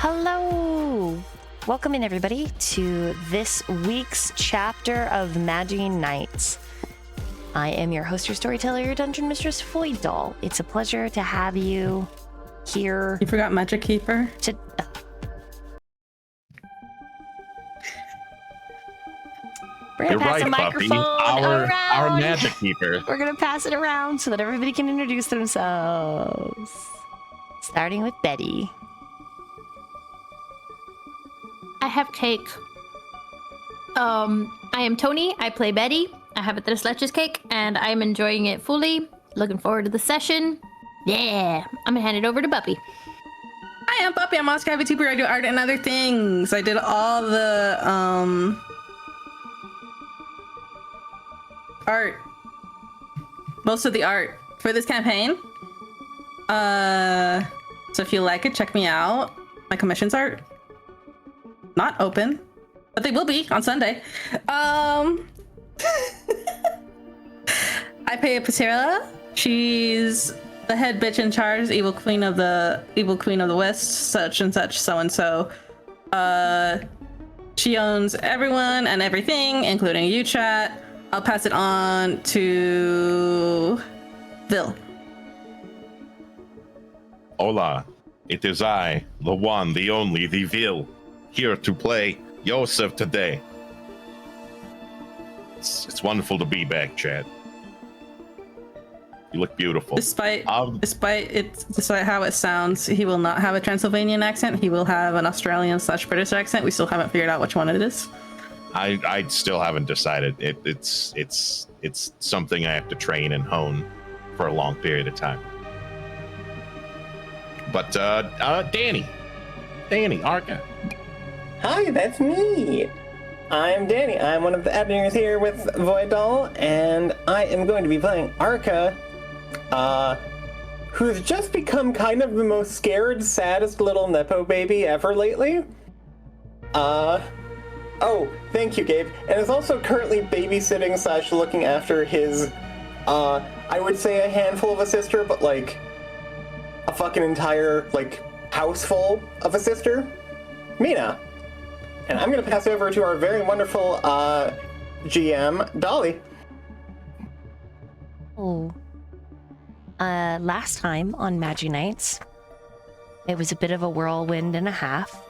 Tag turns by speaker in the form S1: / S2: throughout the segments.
S1: Hello! Welcome in, everybody, to this week's chapter of Маги KnightsDeathGames. I am your host, your storyteller, your dungeon mistress, Void Doll. It's a pleasure to have you here.
S2: You forgot Magic Keeper?
S1: We're gonna pass the microphone around.
S3: Our Magic Keeper.
S1: We're gonna pass it around so that everybody can introduce themselves. Starting with Betty.
S4: I have cake. I am Tony. I play Betty. I have a tres leches cake, and I'm enjoying it fully. Looking forward to the session. Yeah, I'm gonna hand it over to Buppy.
S2: Hi, I'm Buppy. I'm Oscar VTuber. I do art and other things. I did all the art, most of the art for this campaign. So if you like it, check me out. My commissions are not open, but they will be on Sunday. I play a Pasera. She's the head bitch in charge, evil queen of the West, such and such, so and so. She owns everyone and everything, including you, chat. I'll pass it on to Vil.
S3: Hola, it is I, the one, the only, the Vil, here to play Yosef today. It's wonderful to be back, Chad. You look beautiful.
S2: Despite how it sounds, he will not have a Transylvanian accent. He will have an Australian/British accent. We still haven't figured out which one it is.
S3: I still haven't decided. It's something I have to train and hone for a long period of time. But Dani, Arca.
S5: Hi, that's me. I'm Dani. I'm one of the editors here with Void Doll, and I am going to be playing Arca, who's just become kind of the most scared, saddest little Nepo baby ever lately. Oh, thank you, Gabe. And is also currently babysitting / looking after his, I would say a handful of a sister, but like a fucking entire, like, house full of a sister, Mina. And I'm gonna pass over to our very wonderful, GM, Dolly.
S1: Oh. Last time on Маги Knights, it was a bit of a whirlwind and a half.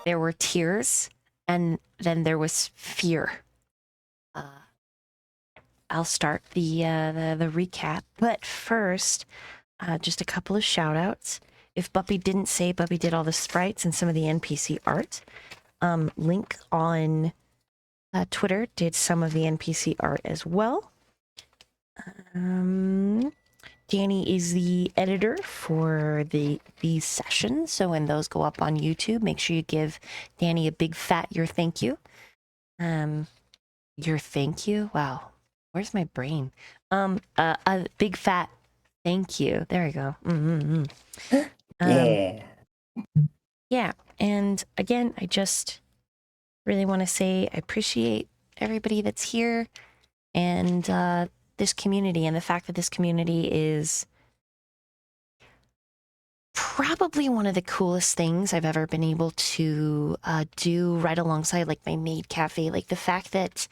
S1: There were tears, and then there was fear. I'll start the recap, but first, just a couple of shout outs. If Buppy didn't say, Buppy did all the sprites and some of the NPC art. Link on Twitter did some of the NPC art as well. Dani is the editor for these sessions, so when those go up on YouTube, make sure you give Dani a big fat your thank you. Your thank you? Wow, where's my brain? A big fat thank you. There we go.
S5: Yeah.
S1: Yeah, and again, I just really want to say I appreciate everybody that's here and this community, and the fact that this community is probably one of the coolest things I've ever been able to do right alongside like my maid cafe. Like the fact that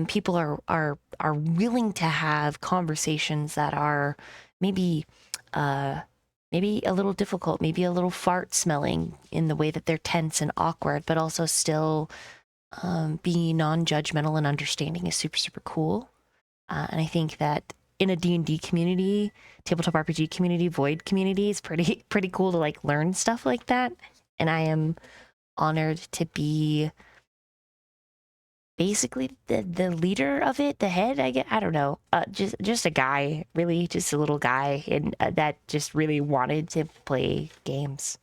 S1: people are willing to have conversations that are maybe a little difficult, maybe a little fart smelling in the way that they're tense and awkward, but also still be non-judgmental and understanding is super, super cool. And I think that in a D&D community, tabletop RPG community, Void community, it's pretty cool to like learn stuff like that. And I am honored to be basically the leader of it, the head. I don't know, just a guy, really, just a little guy, and that just really wanted to play games.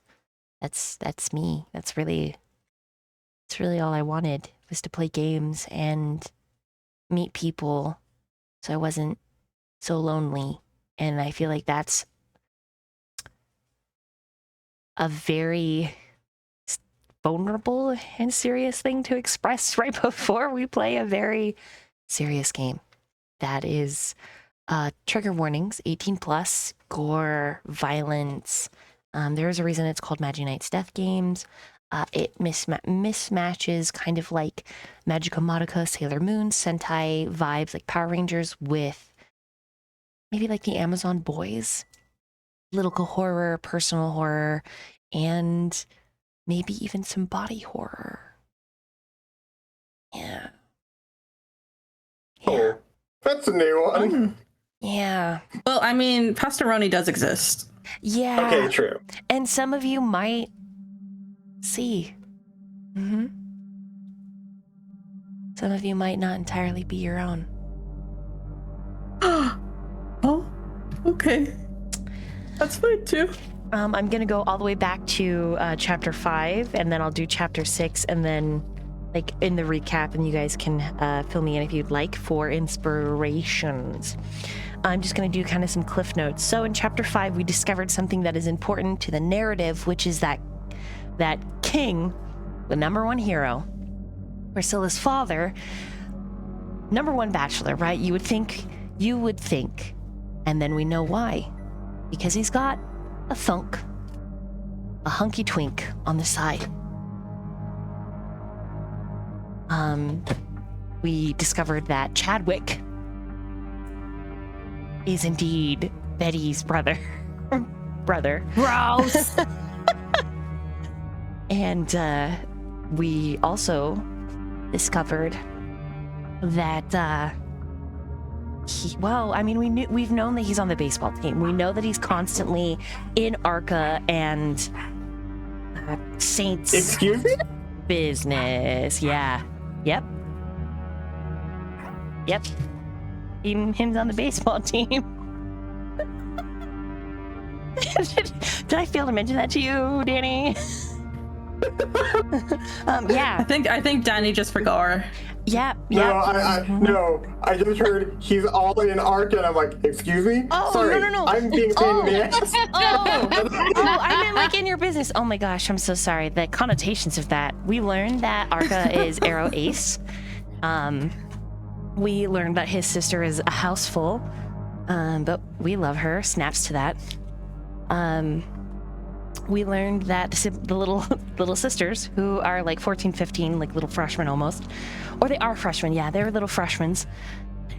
S1: That's me. That's really all I wanted, was to play games and meet people, so I wasn't so lonely. And I feel like that's a very vulnerable and serious thing to express right before we play a very serious game that is trigger warnings, 18 plus, gore, violence, There is a reason it's called Маги КниghтсDeathGames. It mismatches kind of like Magica Madoka, Sailor Moon, Sentai vibes, like Power Rangers, with maybe like the Amazon Boys. Political horror, personal horror, and maybe even some body horror. Yeah.
S5: Oh, that's a new one.
S1: Yeah.
S2: Well, I mean, pastaroni does exist.
S1: Yeah.
S5: Okay, true.
S1: And some of you might see. Some of you might not entirely be your own.
S2: Oh, okay. That's fine too.
S1: I'm going to go all the way back to chapter 5, and then I'll do chapter 6, and then like in the recap, and you guys can fill me in if you'd like for inspirations. I'm just going to do kind of some cliff notes. So in chapter 5, we discovered something that is important to the narrative, which is that King, the number one hero, Priscilla's father, number one bachelor, right? You would think, and then we know why. Because he's got a hunky twink on the side. We discovered that Chadwick is indeed Betty's brother.
S4: Gross.
S1: And we also discovered that we've known that he's on the baseball team. We know that he's constantly in Arca and Saints.
S5: Excuse me?
S1: Business. Yeah. Yep. Even him's on the baseball team. Did I fail to mention that to you, Dani? Yeah.
S2: I think Dani just forgot her.
S1: Yeah.
S5: No, I just heard he's all in Arca, and I'm like, excuse me?
S1: Oh,
S5: Sorry,
S1: no.
S5: I'm being pain in the ass.
S1: I meant like in your business. Oh my gosh, I'm so sorry. The connotations of that. We learned that Arca is Arrow Ace. We learned that his sister is a houseful, but we love her. Snaps to that. We learned that the little sisters, who are like 14, 15, like little freshmen almost, or they are freshmen, yeah, they're little freshmen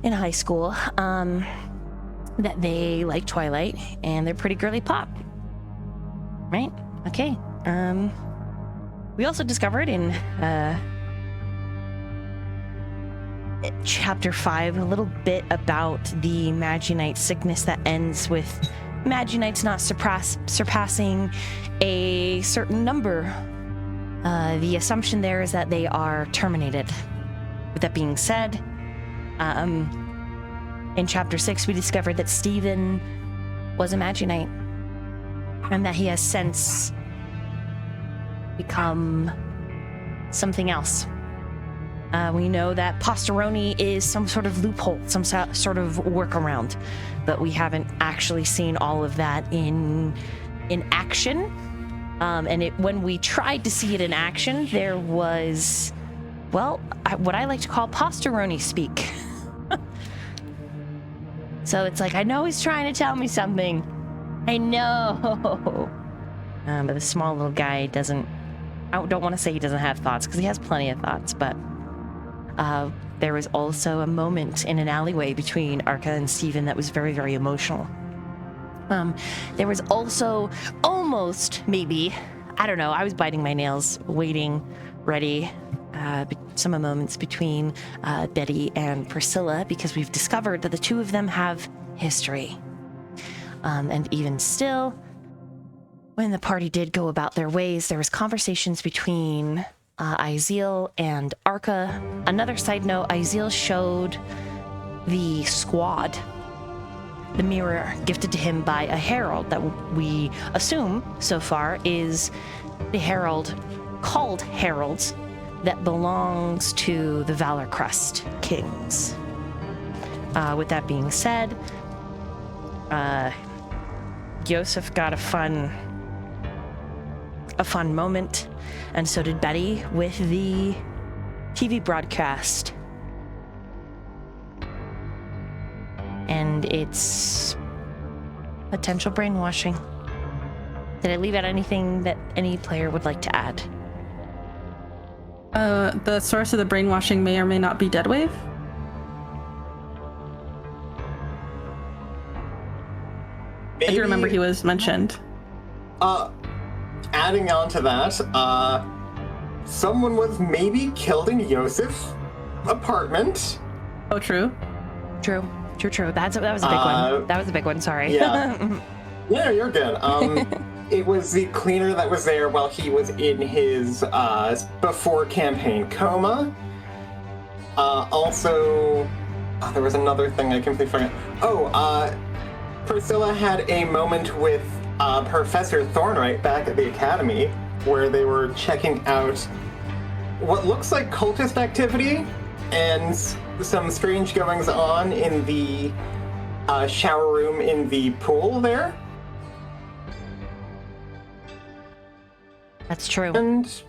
S1: in high school, that they like Twilight, and they're pretty girly pop. Right? Okay. We also discovered in chapter 5 a little bit about the Маги Knight sickness that ends with Маги Knights not surpassing a certain number. The assumption there is that they are terminated. With that being said, in chapter 6 we discovered that Stephen was a Маги Knight, and that he has since become something else. We know that Posteroni is some sort of loophole, some sort of workaround, but we haven't actually seen all of that in action. And when we tried to see it in action, there was, well, what I like to call Posteroni speak. So it's like, I know he's trying to tell me something. I know. But the small little guy doesn't, I don't want to say he doesn't have thoughts, because he has plenty of thoughts, but there was also a moment in an alleyway between Arca and Stephen that was very, very emotional. There was also almost, maybe, I don't know, I was biting my nails, waiting, ready, some moments between Betty and Priscilla, because we've discovered that the two of them have history. And even still, when the party did go about their ways, there was conversations between Iziel and Arca. Another side note, Iziel showed the squad the mirror gifted to him by a herald that we assume so far is the herald called Heralds that belongs to the Valor Crest Kings. With that being said, Yosef got a fun moment, and so did Betty with the TV broadcast. And it's potential brainwashing. Did I leave out anything that any player would like to add?
S2: The source of the brainwashing may or may not be Deadwave. I do remember he was mentioned.
S5: Adding on to that, someone was maybe killed in Yosef's apartment.
S2: Oh, true.
S1: True. That was a big one. That was a big one. Sorry.
S5: Yeah. Yeah, you're good. It was the cleaner that was there while he was in his before campaign coma. Also, there was another thing I completely forgot. Oh, Priscilla had a moment with Professor Thornwright back at the academy where they were checking out what looks like cultist activity and some strange goings on in the shower room in the pool there.
S1: That's true.
S5: And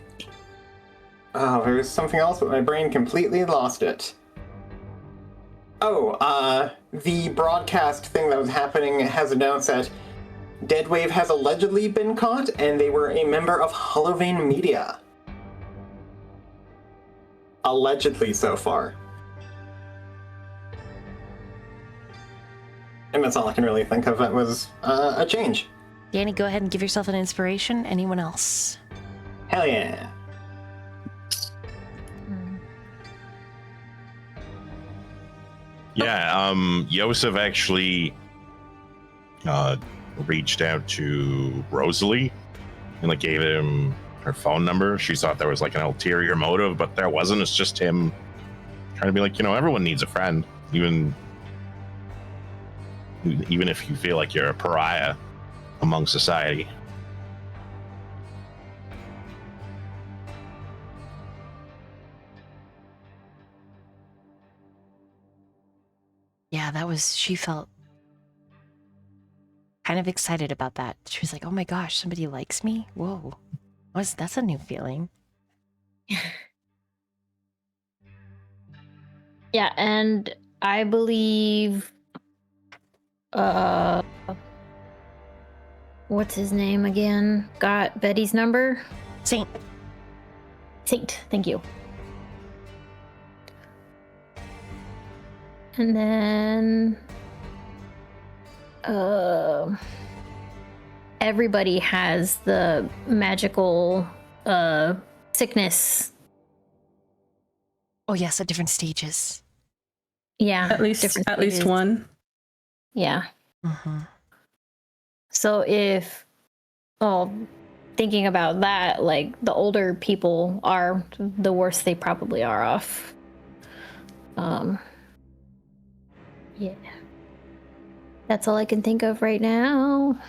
S5: there's something else, but my brain completely lost it. Oh, the broadcast thing that was happening has announced that Deadwave has allegedly been caught, and they were a member of Hollowvein Media. Allegedly so far. And that's all I can really think of that was a change.
S1: Dani, go ahead and give yourself an inspiration. Anyone else?
S5: Hell yeah.
S3: Yeah, Yosef actually reached out to Rosalie and like gave him her phone number. She thought there was like an ulterior motive, but there wasn't. It's just him trying to be like, everyone needs a friend, even if you feel like you're a pariah among society.
S1: Yeah, she felt kind of excited about that. She was like, oh my gosh, somebody likes me? Whoa. That's a new feeling.
S4: Yeah, and I believe what's his name again? Got Betty's number?
S1: Saint,
S4: thank you. And then everybody has the magical sickness.
S1: oh yes, at different stages.
S4: Yeah.
S2: At least one.
S4: Yeah.
S1: Mm-hmm.
S4: So thinking about that, like the older people are, the worse they probably are off. Yeah. That's all I can think of right now.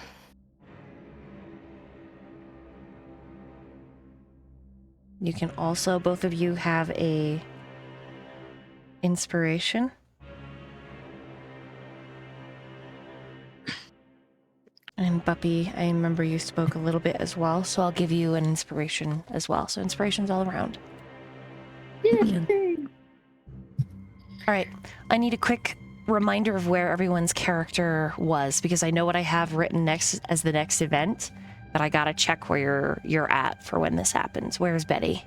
S1: You can also, both of you have a inspiration. And Buppy, I remember you spoke a little bit as well, so I'll give you an inspiration as well. So inspirations all around.
S4: Yeah.
S1: All right, I need a quick reminder of where everyone's character was, because I know what I have written next as the next event, but I gotta check where you're at for when this happens. Where's Betty?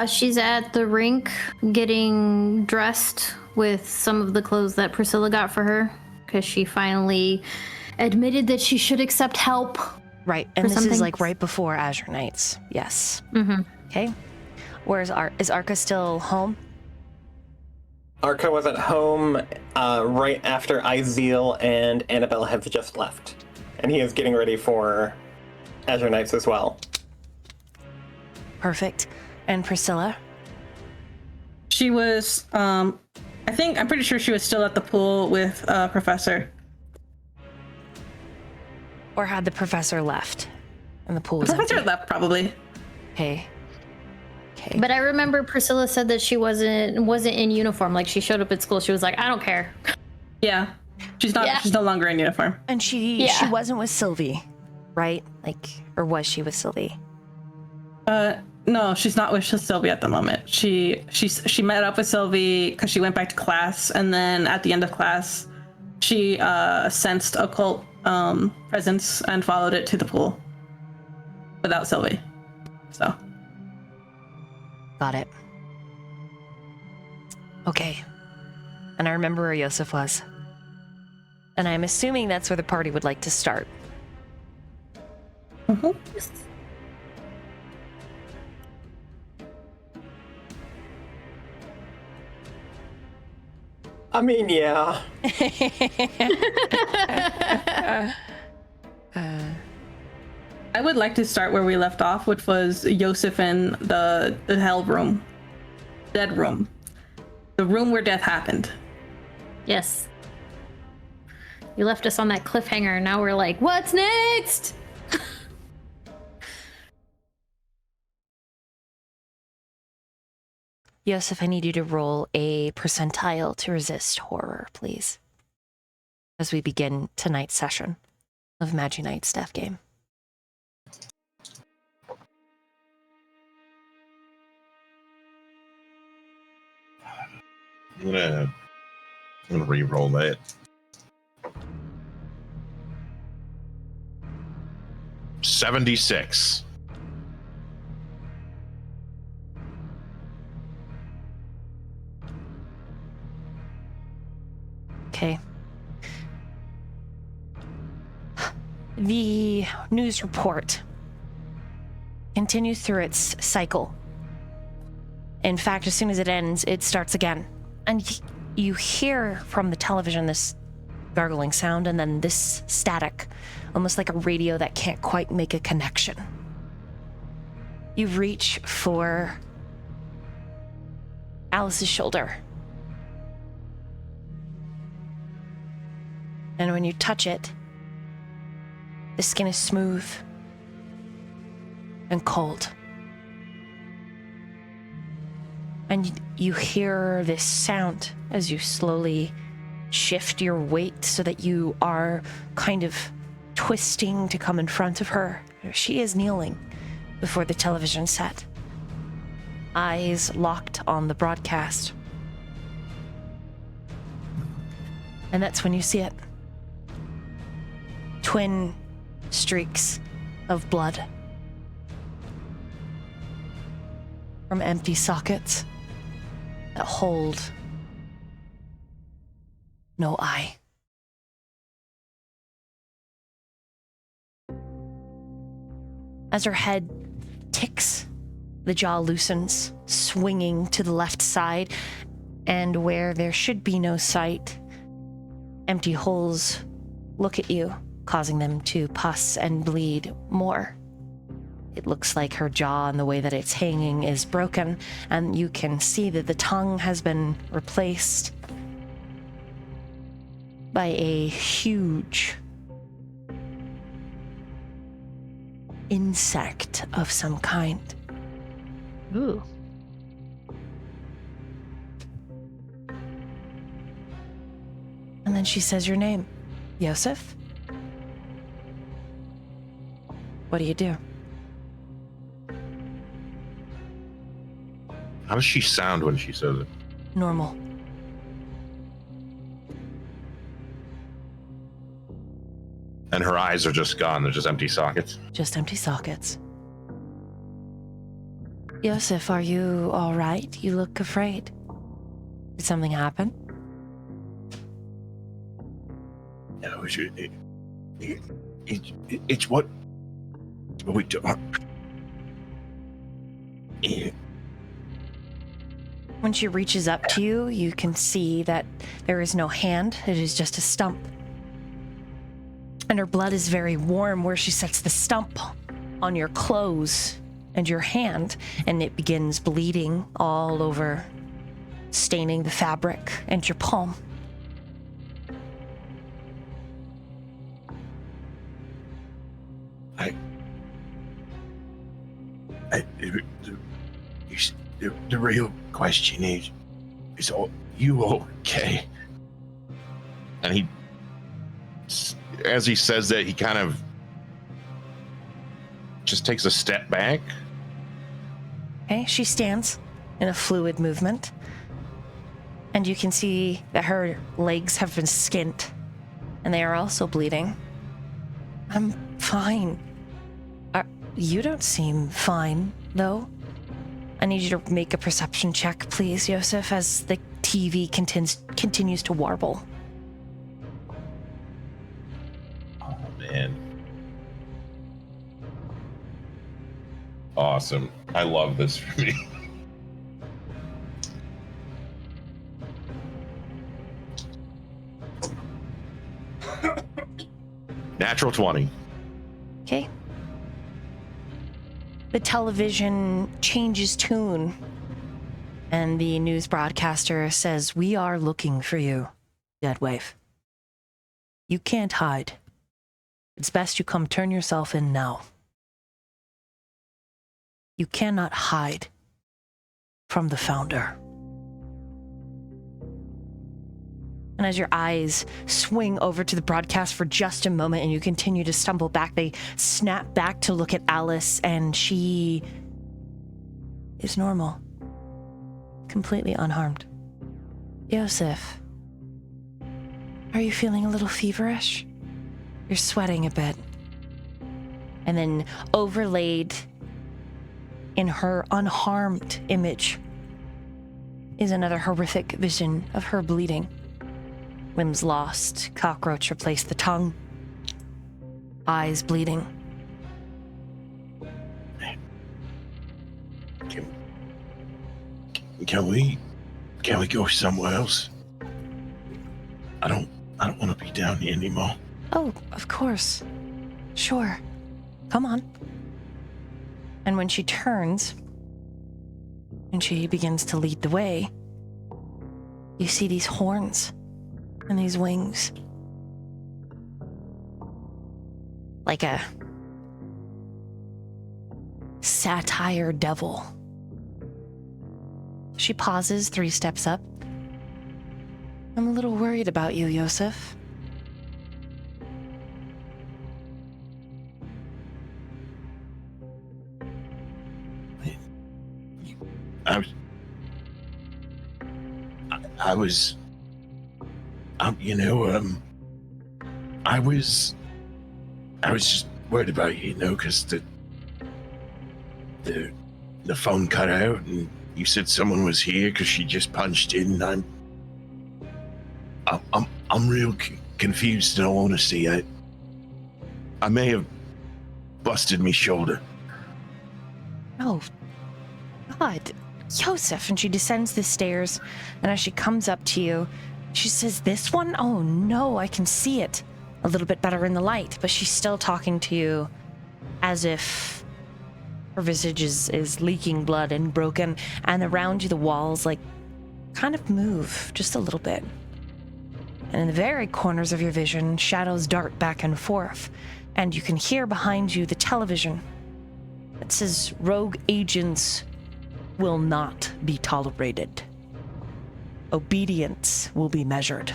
S4: She's at the rink getting dressed with some of the clothes that Priscilla got for her, because she finally admitted that she should accept help.
S1: Right, and this is like right before Azure Nights. Yes.
S4: Mm-hmm.
S1: Okay. Is Arca still home?
S5: Arca was at home right after Izeal and Annabelle have just left. And he is getting ready for Azure Nights as well.
S1: Perfect. And Priscilla?
S2: She was, I'm pretty sure she was still at the pool with Professor.
S1: Or had the professor left and the pool was
S2: Professor
S1: empty?
S2: left, probably.
S1: Okay.
S4: But I remember Priscilla said that she wasn't in uniform. Like she showed up at school, she was like, I don't care.
S2: Yeah. She's not. Yeah. She's no longer in uniform.
S1: And she wasn't with Sylvie, right? Like, or was she with Sylvie?
S2: No, she's not with Sylvie at the moment. She met up with Sylvie because she went back to class, and then at the end of class, she sensed occult presence and followed it to the pool without Sylvie. So.
S1: Got it. Okay. And I remember where Yosef was. And I'm assuming that's where the party would like to start.
S2: Mm-hmm.
S5: I mean, yeah.
S2: I would like to start where we left off, which was Yosef in the hell room. Dead room. The room where death happened.
S4: Yes. You left us on that cliffhanger, and now we're like, what's next?
S1: Yosef, I need you to roll a percentile to resist horror, please. As we begin tonight's session of Маги КниghтсDeathGames.
S3: I'm gonna re-roll that. $76.
S1: Okay. The news report continues through its cycle. In fact, as soon as it ends, it starts again. And you hear from the television this gargling sound and then this static, almost like a radio that can't quite make a connection. You reach for Alice's shoulder. And when you touch it, the skin is smooth and cold. And you hear this sound as you slowly shift your weight so that you are kind of twisting to come in front of her. She is kneeling before the television set, eyes locked on the broadcast. And that's when you see it. Twin streaks of blood from empty sockets that hold no eye. As her head ticks, the jaw loosens, swinging to the left side, and where there should be no sight, empty holes look at you, causing them to pus and bleed more. It looks like her jaw and the way that it's hanging is broken, and you can see that the tongue has been replaced by a huge insect of some kind.
S4: Ooh.
S1: And then she says your name, Yosef. What do you do?
S3: How does she sound when she says it?
S1: Normal.
S3: And her eyes are just gone. They're just empty sockets.
S1: Just empty sockets. Yosef, are you all right? You look afraid. Did something happen?
S3: No, it's what we do.
S1: When she reaches up to you, you can see that there is no hand. It is just a stump. And her blood is very warm where she sets the stump on your clothes and your hand, and it begins bleeding all over, staining the fabric and your palm.
S3: The real question is you okay? And he, as he says that, he kind of just takes a step back.
S1: Okay, she stands in a fluid movement, and you can see that her legs have been skint, and they are also bleeding. I'm fine. You don't seem fine, though. I need you to make a perception check, please, Yosef, as the TV continues to warble.
S3: Oh, man. Awesome. I love this for me. Natural 20.
S1: Okay. The television changes tune, and the news broadcaster says, "We are looking for you, Deadwave. You can't hide. It's best you come turn yourself in now. You cannot hide from the Founder." And as your eyes swing over to the broadcast for just a moment and you continue to stumble back, they snap back to look at Alice, and she is normal. Completely unharmed. Yosef, are you feeling a little feverish? You're sweating a bit. And then overlaid in her unharmed image is another horrific vision of her bleeding. Limbs lost, cockroach replaced the tongue, eyes bleeding.
S3: Can we go somewhere else? I don't want to be down here anymore.
S1: Oh, of course. Sure. Come on. And when she turns and she begins to lead the way, you see these horns and these wings. Like a satire devil. She pauses 3 steps up. I'm a little worried about you, Yosef.
S3: I was just worried about you, because the phone cut out and you said someone was here because she just punched in. I'm real confused in all honesty. I may have busted me shoulder.
S1: Oh, God. Yosef. And she descends the stairs, and as she comes up to you, she says, "This one? Oh no, I can see it a little bit better in the light." But she's still talking to you as if her visage is leaking blood and broken, and around you the walls kind of move just a little bit. And in the very corners of your vision, shadows dart back and forth, and you can hear behind you the television that says, "Rogue agents will not be tolerated. Obedience will be measured.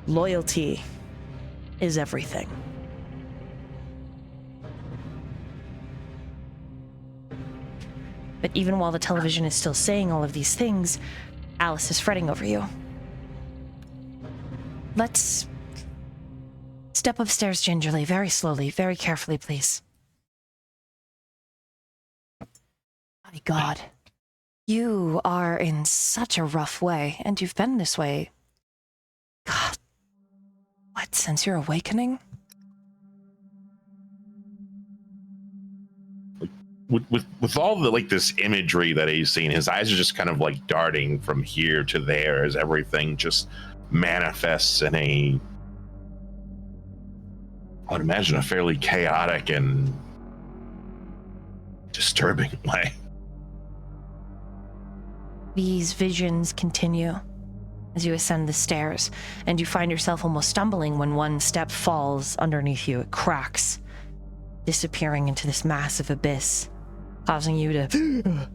S1: Loyalty is everything." But even while the television is still saying all of these things, Alice is fretting over you. Let's step upstairs gingerly, very slowly, very carefully, please. My God. You are in such a rough way, and you've been this way. God. What, since your awakening?
S3: With all the this imagery that he's seen, his eyes are just kind of darting from here to there as everything just manifests in I would imagine, a fairly chaotic and disturbing way.
S1: These visions continue as you ascend the stairs, and you find yourself almost stumbling when one step falls underneath you. It cracks, disappearing into this massive abyss, causing you to...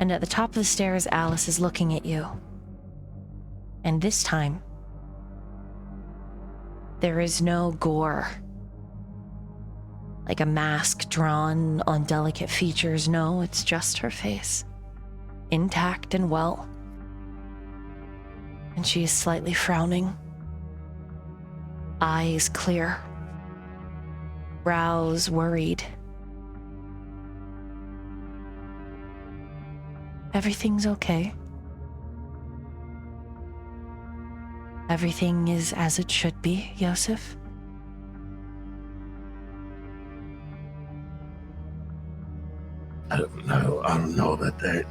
S1: And at the top of the stairs, Alice is looking at you. And this time, there is no gore. Like a mask drawn on delicate features. No, it's just her face, intact and well. And she is slightly frowning. Eyes clear. Brows worried. Everything's okay. Everything is as it should be, Yosef.
S3: I don't know. I don't know about that.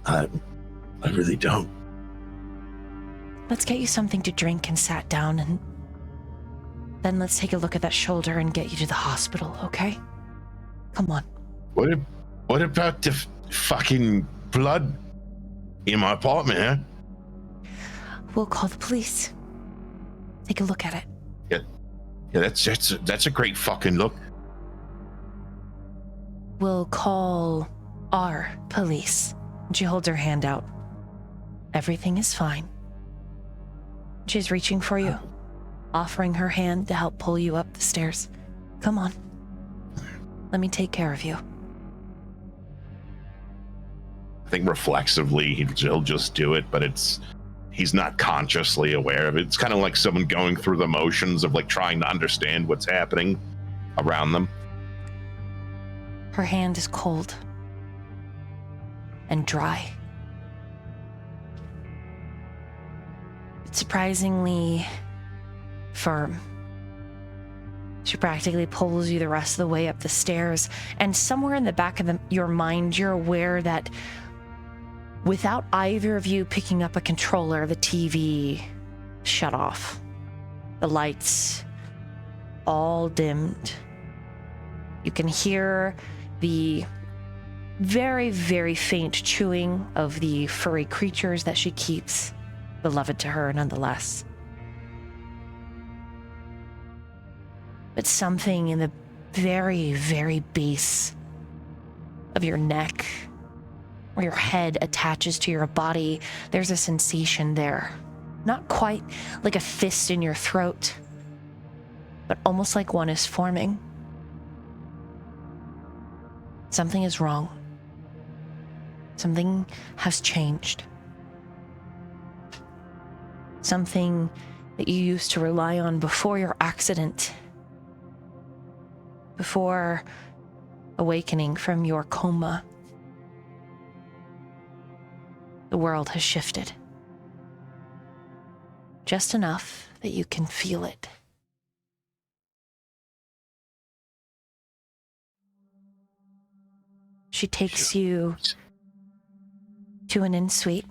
S3: I really don't.
S1: Let's get you something to drink and sat down, and then let's take a look at that shoulder and get you to the hospital, okay? Come on.
S3: What about the fucking blood in my apartment, huh?
S1: We'll call the police. Take a look at it.
S3: Yeah, that's a great fucking look.
S1: We'll call our police. She holds her hand out. Everything is fine. She's reaching for you, offering her hand to help pull you up the stairs. Come on. Let me take care of you.
S3: I think reflexively he'll just do it, but he's not consciously aware of it. It's kind of like someone going through the motions of like trying to understand what's happening around them.
S1: Her hand is cold and dry. It's surprisingly firm. She practically pulls you the rest of the way up the stairs, and somewhere in the back of your mind, you're aware that without either of you picking up a controller, the TV shut off. The lights all dimmed. You can hear the very, very faint chewing of the furry creatures that she keeps, beloved to her nonetheless. But something in the very, very base of your neck, where your head attaches to your body, there's a sensation there. Not quite like a fist in your throat, but almost like one is forming. Something is wrong. Something has changed. Something that you used to rely on before your accident, before awakening from your coma. The world has shifted. Just enough that you can feel it. She takes you to an in-suite,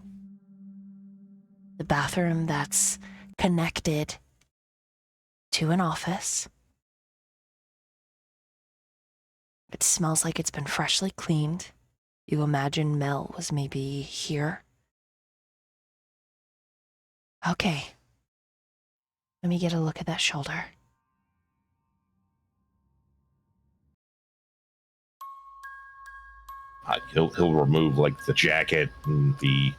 S1: the bathroom that's connected to an office. It smells like it's been freshly cleaned. You imagine Mel was maybe here. Okay. Let me get a look at that shoulder.
S3: He'll remove like the jacket and the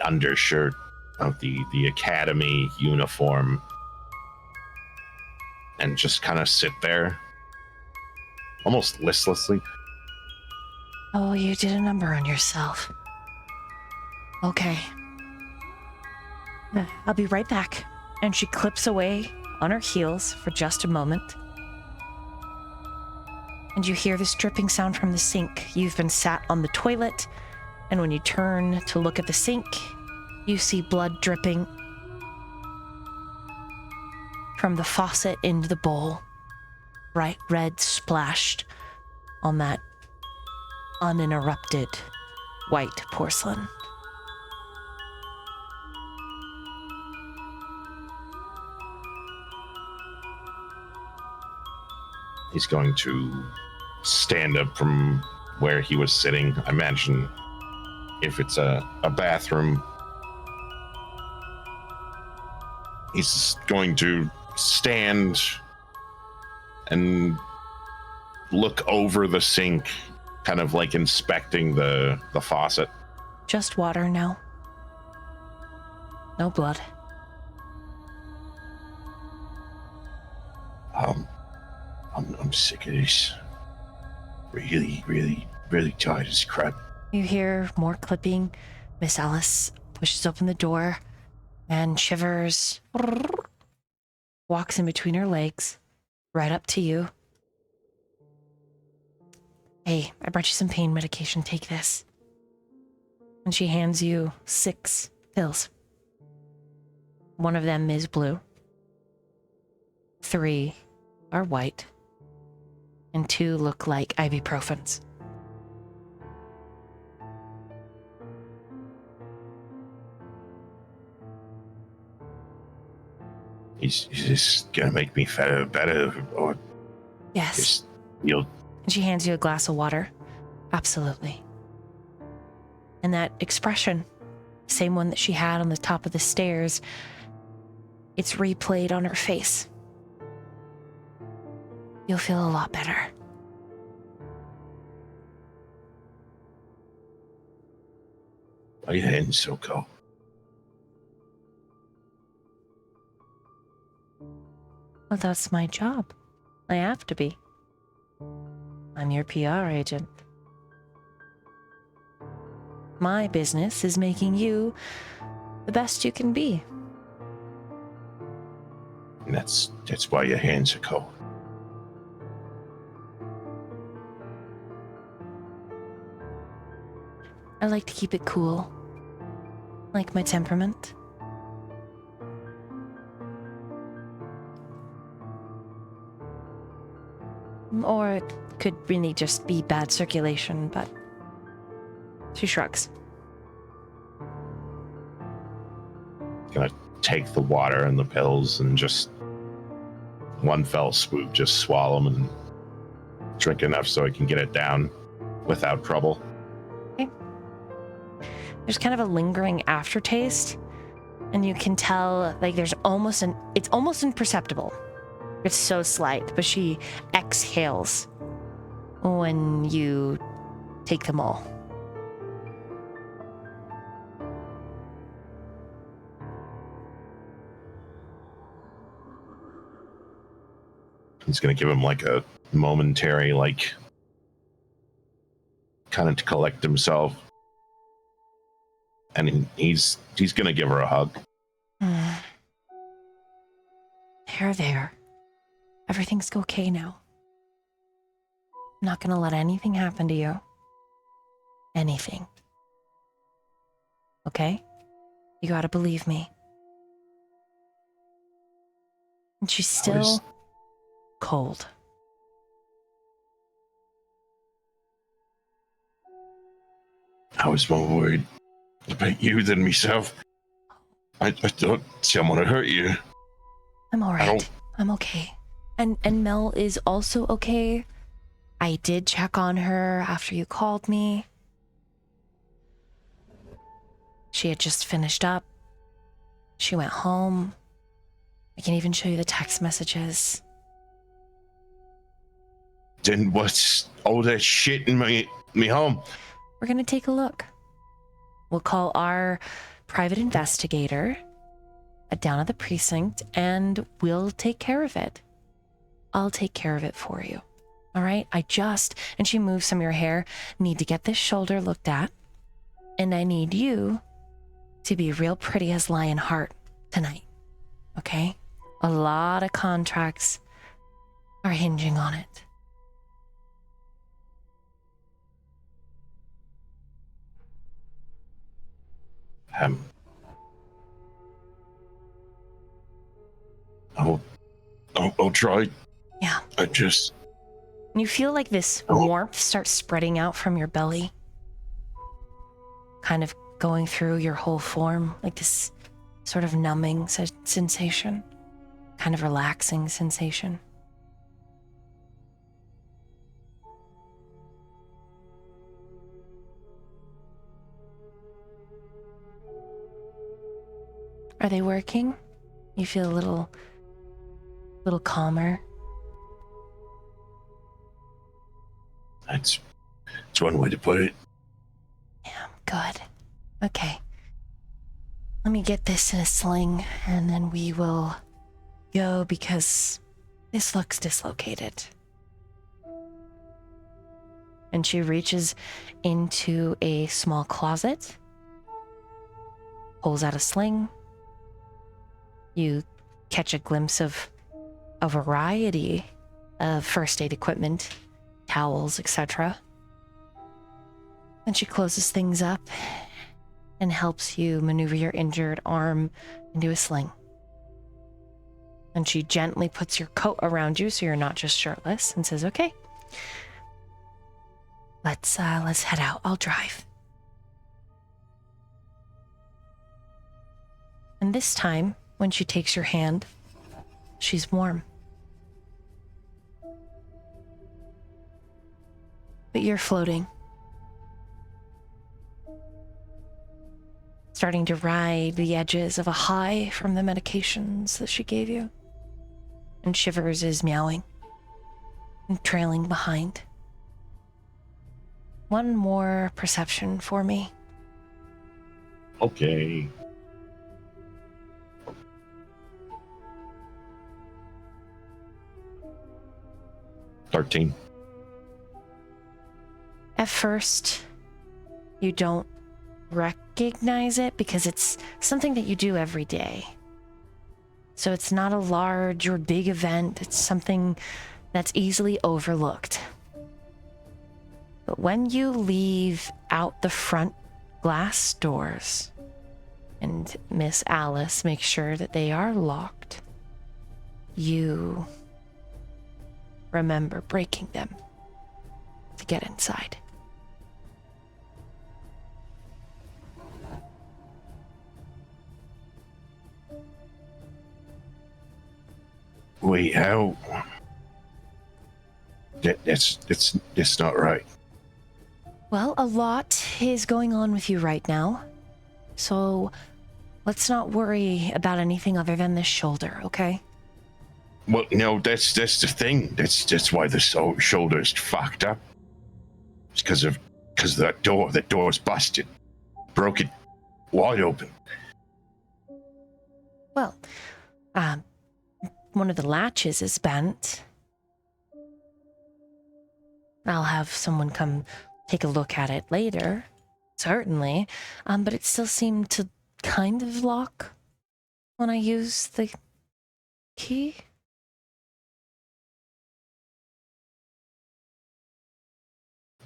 S3: undershirt of the academy uniform and just kind of sit there almost listlessly.
S1: Oh, you did a number on yourself. Okay. I'll be right back. And she clips away on her heels for just a moment. And you hear this dripping sound from the sink. You've been sat on the toilet, and when you turn to look at the sink, you see blood dripping from the faucet into the bowl. Bright red splashed on that uninterrupted white porcelain.
S3: He's going to stand up from where he was sitting. I imagine if it's a bathroom, he's going to stand and look over the sink, kind of like inspecting the faucet.
S1: Just water now. No blood.
S3: I'm sick of this. Really, really, really tired as crap.
S1: You hear more clipping. Miss Alice pushes open the door. and shivers, walks in between her legs, right up to you. Hey, I brought you some pain medication. Take this. And she hands you 6 pills. One of them is blue. 3 are white. And 2 look like ibuprofens.
S3: He's just gonna make me better, or
S1: Yes.
S3: just you'll.
S1: And she hands you a glass of water. Absolutely. And that expression, same one that she had on the top of the stairs, it's replayed on her face. You'll feel a lot better.
S3: Why are your hands so cold?
S1: Well, that's my job. I have to be. I'm your PR agent. My business is making you the best you can be.
S3: And that's why your hands are cold.
S1: I like to keep it cool. Like my temperament. Or it could really just be bad circulation, but she shrugs.
S3: Gonna take the water and the pills and just one fell swoop, just swallow them and drink enough so I can get it down without trouble.
S1: Okay. There's kind of a lingering aftertaste, and you can tell like there's it's almost imperceptible. It's so slight, but she exhales when you take them all.
S3: He's gonna give him like a momentary, like, kind of to collect himself, and he's gonna give her a hug.
S1: There. Everything's okay now. I'm not gonna let anything happen to you. Anything. Okay? You gotta believe me. And she's still cold.
S3: I was more worried about you than myself. I thought someone had hurt you.
S1: I'm alright. I'm okay. And Mel is also okay. I did check on her after you called me. She had just finished up. She went home. I can even show you the text messages.
S3: Then what's all that shit in me home?
S1: We're gonna take a look. We'll call our private investigator down at the precinct and we'll take care of it. I'll take care of it for you. All right? And she moves some of your hair, need to get this shoulder looked at. And I need you to be real pretty as Lionheart tonight. Okay? A lot of contracts are hinging on it.
S3: I'll try.
S1: Yeah. You feel like this warmth starts spreading out from your belly, kind of going through your whole form, like this sort of numbing sensation, kind of relaxing sensation. Are they working? You feel a little calmer?
S3: That's one way to put it.
S1: Yeah, good. Okay. Let me get this in a sling and then we will go because this looks dislocated. And she reaches into a small closet, pulls out a sling, You catch a glimpse of a variety of first aid equipment, towels, etc. And she closes things up and helps you maneuver your injured arm into a sling. And she gently puts your coat around you so you're not just shirtless and says, okay, let's head out. I'll drive. And this time, when she takes your hand, she's warm. But you're floating. Starting to ride the edges of a high from the medications that she gave you. And Shivers is meowing and trailing behind. One more perception for me.
S3: Okay. $13.
S1: At first, you don't recognize it because it's something that you do every day. So it's not a large or big event. It's something that's easily overlooked. But when you leave out the front glass doors and Miss Alice makes sure that they are locked, you remember breaking them to get inside.
S3: Wait, how? That's not right.
S1: Well, a lot is going on with you right now. So let's not worry about anything other than this shoulder, okay?
S3: Well, no, that's the thing. That's why the shoulder's fucked up. It's because of that door. That door's busted. Broke it wide open.
S1: Well, one of the latches is bent. I'll have someone come take a look at it later, certainly. But it still seemed to kind of lock when I use the key.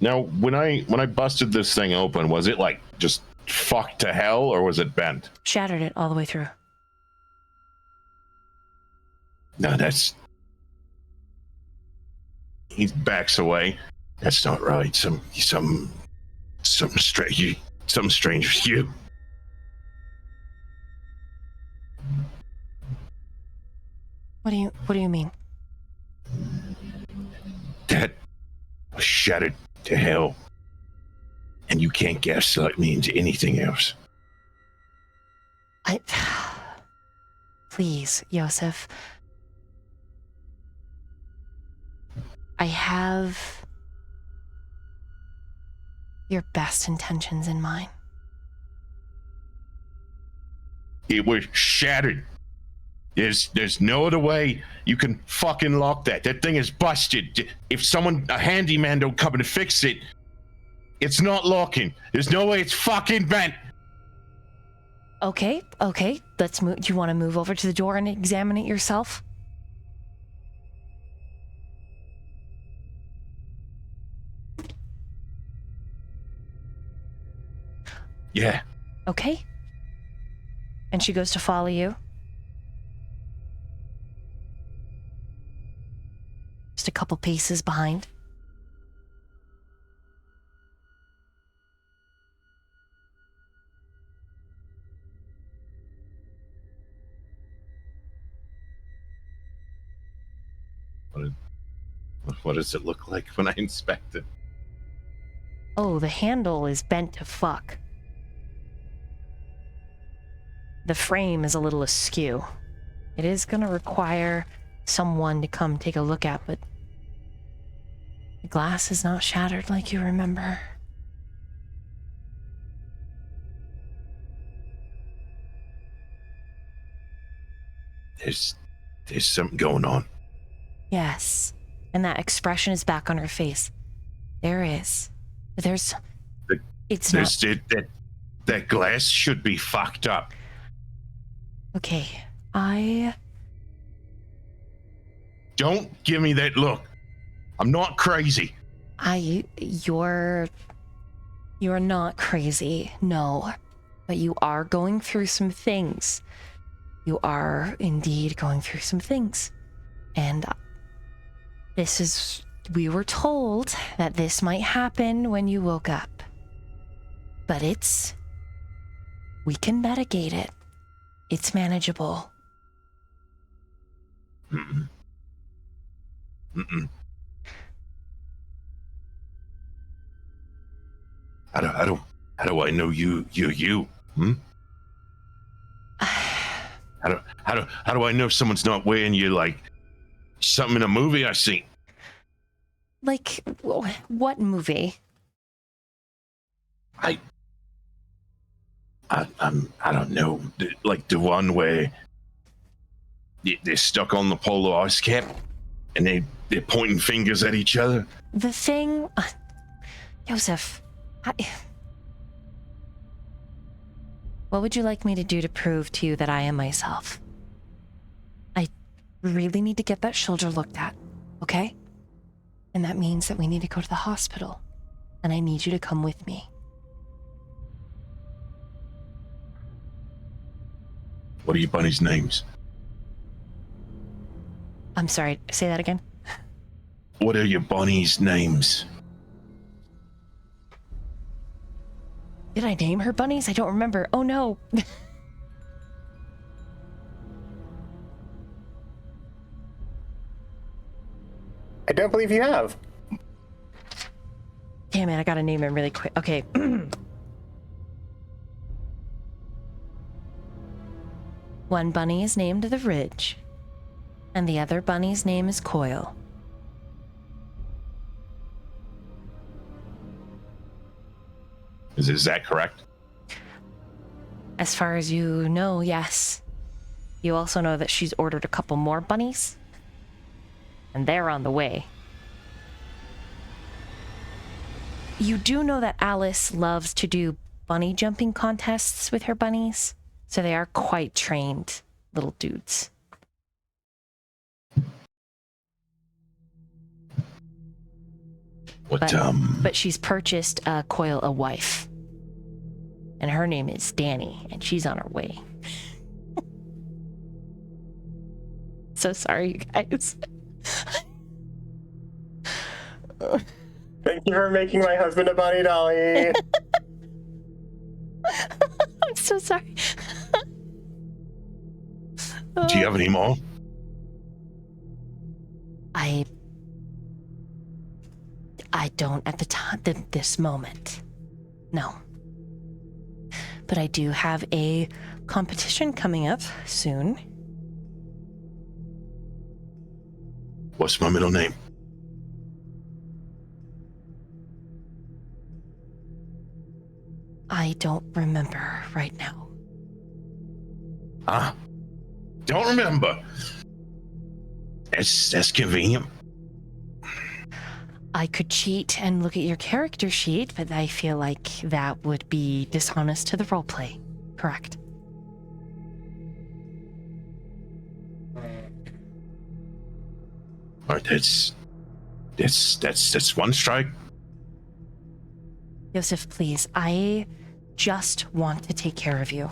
S3: Now, when I busted this thing open, was it like just fucked to hell, or was it bent?
S1: Shattered it all the way through.
S3: No, that's... He backs away. That's not right. Some strange as you.
S1: What do you mean?
S3: That was shattered to hell. And you can't gaslight me into anything else.
S1: Please, Yosef. I have your best intentions in mind.
S3: It was shattered. There's no other way you can fucking lock that. That thing is busted. If a handyman don't come and fix it, it's not locking. There's no way it's fucking bent.
S1: Okay. Let's move. Do you want to move over to the door and examine it yourself?
S3: Yeah.
S1: Okay. And she goes to follow you. Just a couple paces behind.
S3: What does it look like when I inspect it?
S1: Oh, the handle is bent to fuck. The frame is a little askew. It is gonna require someone to come take a look at, but the glass is not shattered like you remember.
S3: There's something going on.
S1: Yes, and that expression is back on her face. There is. But that
S3: glass should be fucked up.
S1: Okay,
S3: Don't give me that look. I'm not crazy.
S1: You're not crazy, no. But you are going through some things. You are indeed going through some things. And we were told that this might happen when you woke up. But we can mitigate it. It's manageable.
S3: Mm-mm. Mm-mm. How do I know you? Hmm? How do I know someone's not wearing you like something in a movie I seen?
S1: Like, what movie?
S3: I don't know. Like the one where they're stuck on the polar ice cap and they're pointing fingers at each other.
S1: The thing, Joseph, what would you like me to do to prove to you that I am myself? I really need to get that shoulder looked at, okay? And that means that we need to go to the hospital. And I need you to come with me.
S3: What are your bunnies' names?
S1: I'm sorry, say that again?
S3: What are your bunnies' names?
S1: Did I name her bunnies? I don't remember. Oh no.
S5: I don't believe you have.
S1: Damn it, I gotta name him really quick. Okay. One bunny is named the Ridge, and the other bunny's name is Coil.
S3: Is that correct?
S1: As far as you know, yes. You also know that she's ordered a couple more bunnies, and they're on the way. You do know that Alice loves to do bunny jumping contests with her bunnies, so they are quite trained little dudes. But she's purchased Coil a wife, and her name is Dani, and she's on her way. So sorry, you guys.
S5: Thank you for making my husband a bunny dolly.
S1: I'm so sorry.
S3: Do you have any more?
S1: I don't at the time, this moment. No. But I do have a competition coming up soon.
S3: What's my middle name?
S1: I don't remember right now.
S3: Don't remember. That's convenient.
S1: I could cheat and look at your character sheet, but I feel like that would be dishonest to the roleplay. Correct.
S3: All right, that's one strike.
S1: Joseph, please, I just want to take care of you.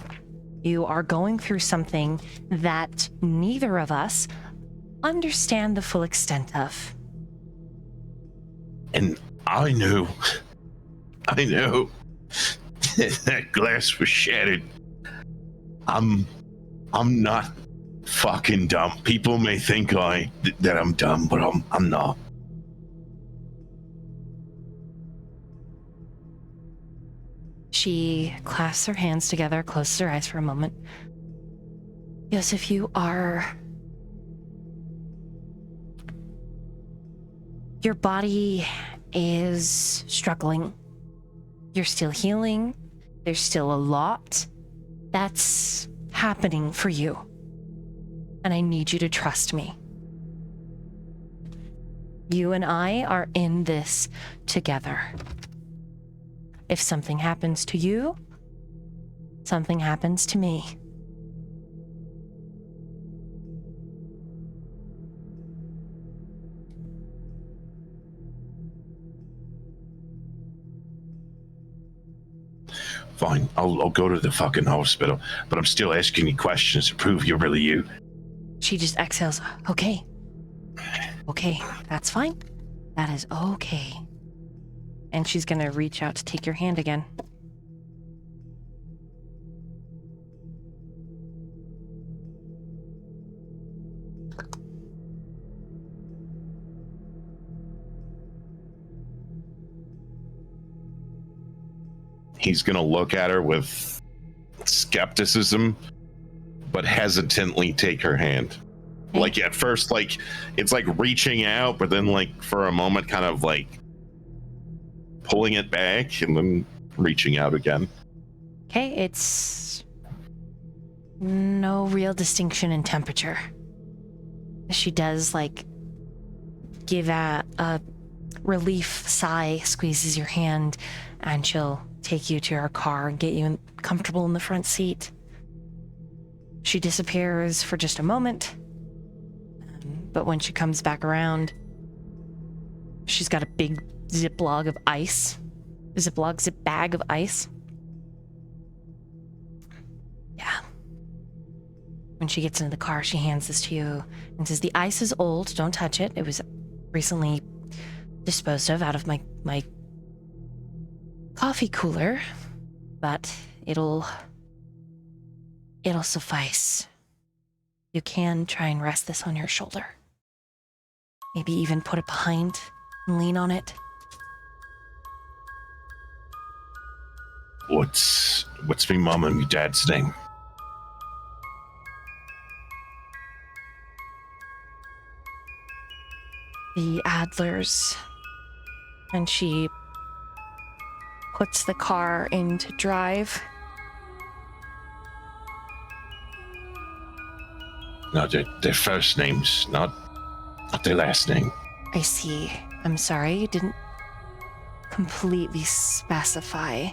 S1: You are going through something that neither of us understand the full extent of.
S3: And I knew that glass was shattered. I'm not fucking dumb. People may think that I'm dumb, but I'm not.
S1: She clasps her hands together, closes her eyes for a moment. Joseph, your body is struggling. You're still healing. There's still a lot that's happening for you. And I need you to trust me. You and I are in this together. If something happens to you, something happens to me.
S3: Fine, I'll go to the fucking hospital, but I'm still asking you questions to prove you're really you.
S1: She just exhales. Okay. Okay, that's fine. That is okay. And she's gonna reach out to take your hand again.
S3: He's gonna look at her with skepticism, but hesitantly take her hand.
S1: Okay.
S3: Like at first, like it's like reaching out, but then like for a moment kind of like pulling it back and then reaching out again.
S1: Okay, it's no real distinction in temperature. She does like give a relief sigh, squeezes your hand, and she'll take you to her car and get you comfortable in the front seat. She disappears for just a moment, but when she comes back around, she's got a big zip bag of ice. Yeah. When she gets into the car, she hands this to you and says, "The ice is old, don't touch it. It was recently disposed of out of my coffee cooler, but it'll suffice. You can try and rest this on your shoulder. Maybe even put it behind and lean on it."
S3: What's me mom and me dad's name?
S1: The Adlers. And she puts the car into drive.
S3: No, their first names, not their last name.
S1: I see. I'm sorry, you didn't completely specify.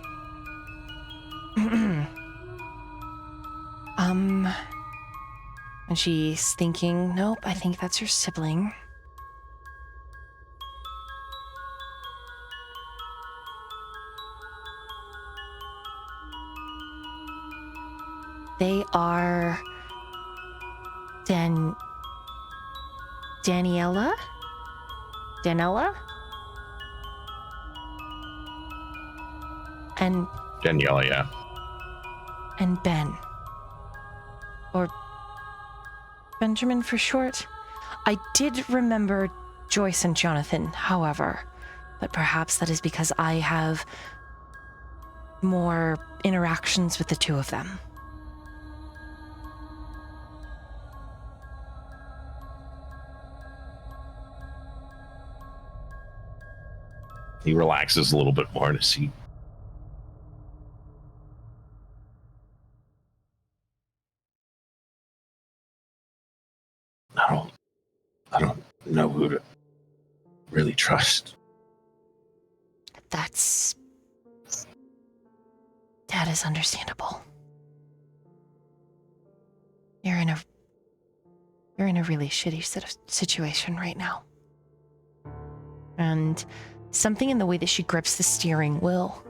S1: And she's thinking, nope, I think that's your sibling. They are Daniela? And
S3: Daniela, yeah.
S1: and Ben. Or Benjamin for short. I did remember Joyce and Jonathan, however, but perhaps that is because I have more interactions with the two of them.
S3: He relaxes a little bit more in his seat. I don't know who to really trust.
S1: That is understandable. You're in a really shitty situation right now. And something in the way that she grips the steering wheel,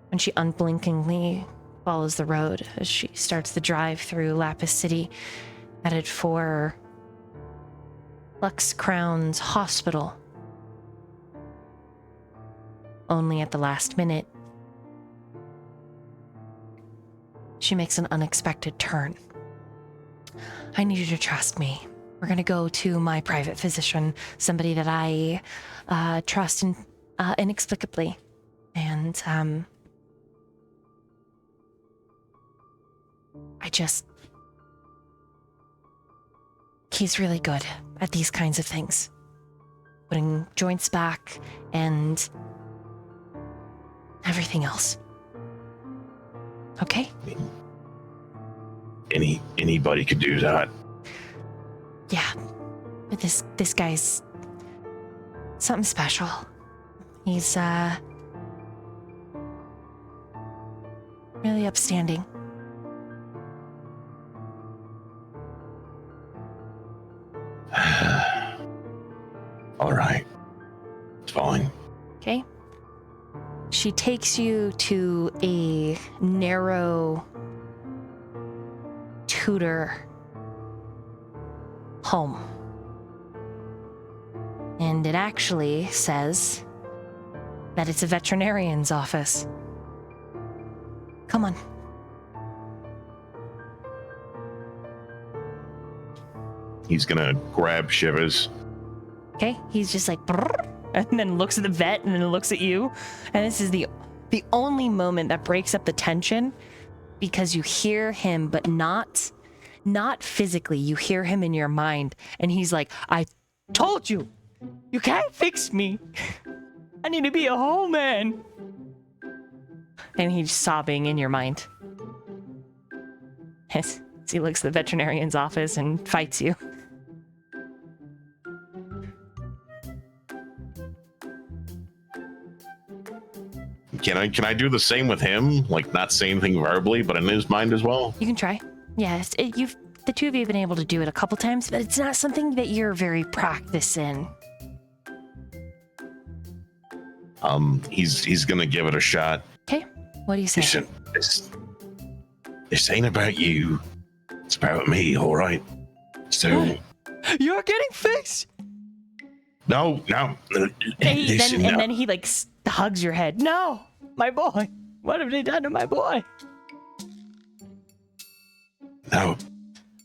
S1: when she unblinkingly follows the road as she starts the drive through Lapis City, headed for Lux Crown's hospital. Only at the last minute, she makes an unexpected turn. I need you to trust me. We're gonna go to my private physician, somebody that I trust inexplicably. And he's really good at these kinds of things. Putting joints back and everything else. Okay?
S3: Anybody could do that.
S1: Yeah. But this guy's something special. He's really upstanding.
S3: All right. It's fine.
S1: Okay? She takes you to a narrow Tudor home. And it actually says that it's a veterinarian's office. Come on.
S3: He's gonna grab Shivers.
S1: Okay, he's just like, "Brrr," and then looks at the vet and then looks at you. And this is the only moment that breaks up the tension, because you hear him, but not physically. You hear him in your mind, and he's like, I told you, you can't fix me. I need to be a whole man. And he's sobbing in your mind. As he looks at the veterinarian's office and fights you.
S3: Can I do the same with him? Like, not say anything verbally, but in his mind as well?
S1: You can try. Yes, the two of you have been able to do it a couple times, but it's not something that you're very practiced in.
S3: He's gonna give it a shot.
S1: Okay, what do you say?
S3: Listen, this ain't about you. It's about me, all right? So...
S1: You're getting fixed!
S3: No.
S1: And then he like hugs your head. No, my boy. What have they done to my boy?
S3: No.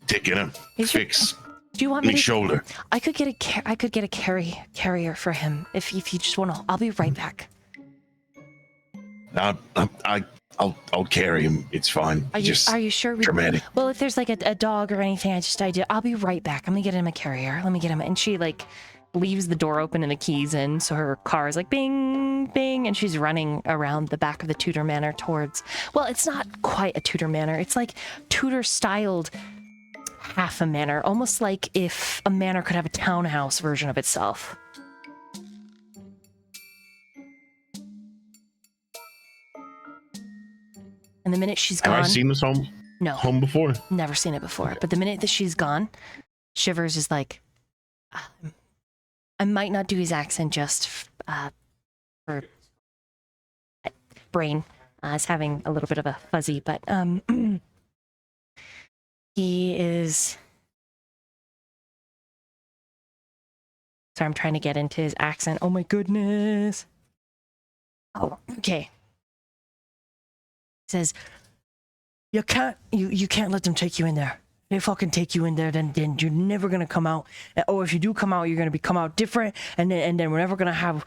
S3: Taking him. Fix
S1: Do you want me
S3: me
S1: to?
S3: shoulder.
S1: I could get a carrier for him if you just want to. I'll be right back.
S3: I'll carry him. It's fine.
S1: Are you sure?
S3: Dramatic.
S1: Well, if there's like a dog or anything, I'll be right back. I'm gonna get him a carrier. Let me get him. And she like leaves the door open and the keys in, so her car is like bing, bing, and she's running around the back of the Tudor Manor towards. Well, it's not quite a Tudor Manor. It's like Tudor-styled half a manor, almost like if a manor could have a townhouse version of itself. And the minute she's gone...
S3: Have I seen this home before?
S1: Never seen it before. But the minute that she's gone, Shivers is like, I might not do his accent just for brain. Is having a little bit of a fuzzy, but he is... Sorry, I'm trying to get into his accent. Oh my goodness. Oh, okay. Says, you can't let them take you in there. They fucking take you in there, then you're never gonna come out. Or if you do come out, you're gonna come out different, and then we're never gonna have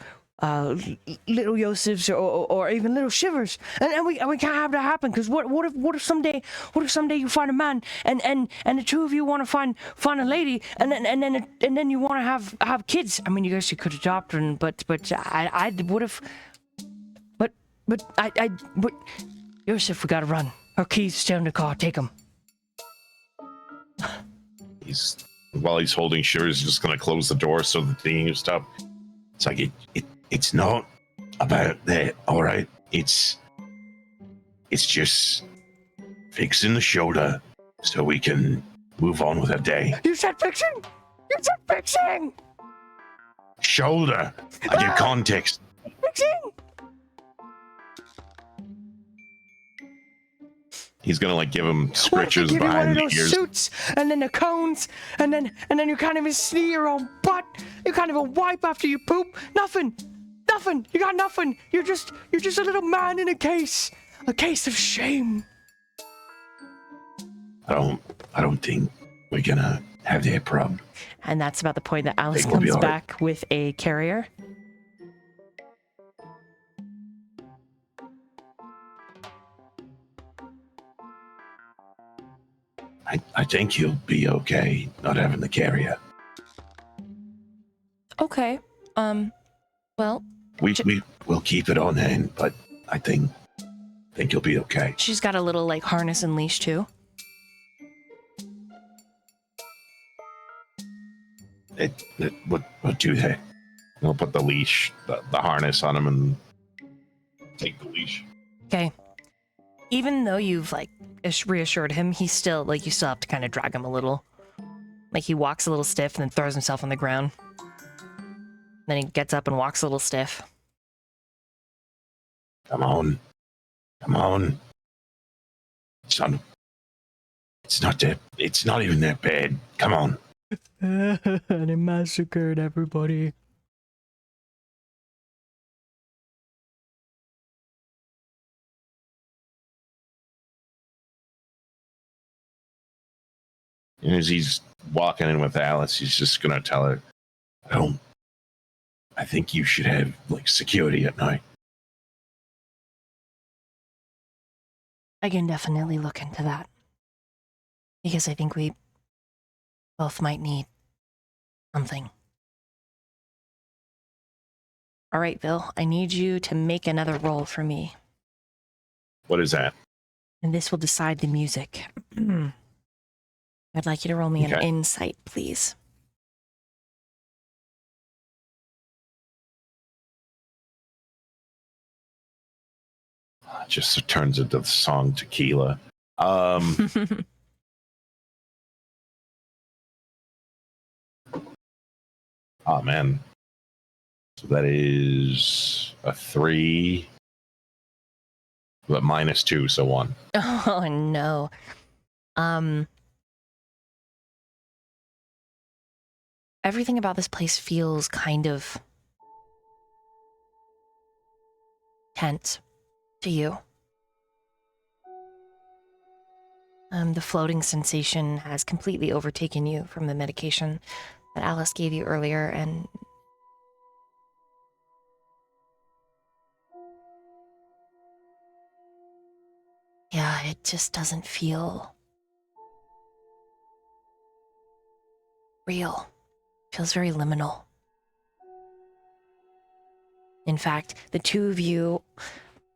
S1: little Yosefs or even little Shivers, and we can't have that happen. Because what if someday you find a man and the two of you want to find a lady, and then you want to have kids. I mean, you guys could adopt them, but I would have, but Yosef, we gotta run. Our keys stay in the car. Take them.
S3: While he's holding Shivers, he's just gonna close the door so the thing can stop. It's like it's not about that, all right? It's just fixing the shoulder so we can move on with our day.
S1: You said fixing. You said fixing.
S3: Shoulder. I get context.
S1: Fixing.
S3: He's gonna like give him
S1: What if
S3: scritches
S1: they give you one
S3: behind
S1: of
S3: the
S1: those
S3: ears.
S1: suits, and then the cones, and then you can't even see your own butt. You can't even wipe after you poop. Nothing. You got nothing. You're just a little man in a case of shame.
S3: I don't think we're gonna have that problem.
S1: And that's about the point that Alice
S3: Think we'll be
S1: comes
S3: all right.
S1: back with a carrier.
S3: I think you'll be okay not having the carrier.
S1: Okay. Well,
S3: We'll keep it on hand, but I think you'll be okay.
S1: she's got a little like harness and leash too.
S3: We'll do that. We'll put the leash, the harness on him and take the leash.
S1: Okay. Even though you've like reassured him, he's still like, you still have to kind of drag him a little. Like he walks a little stiff and then throws himself on the ground. Then he gets up and walks a little stiff.
S3: Come on. Come on. Son, it's not that. It's not even that bad. Come on.
S6: They massacred everybody.
S3: And as he's walking in with Alice, he's just gonna tell her, I think you should have like security at night.
S1: I can definitely look into that. Because I think we both might need something. All right, Bill, I need you to make another roll for me.
S3: What is that?
S1: And this will decide the music. I'd like you to roll me an
S3: Okay.
S1: insight, please.
S3: It just turns into the song Tequila. Oh man. So that is a 3, but -2, so 1.
S1: Oh no. Everything about this place feels kind of tense to you. The floating sensation has completely overtaken you from the medication that Alice gave you earlier, and yeah, it just doesn't feel real. It feels very liminal. In fact, the two of you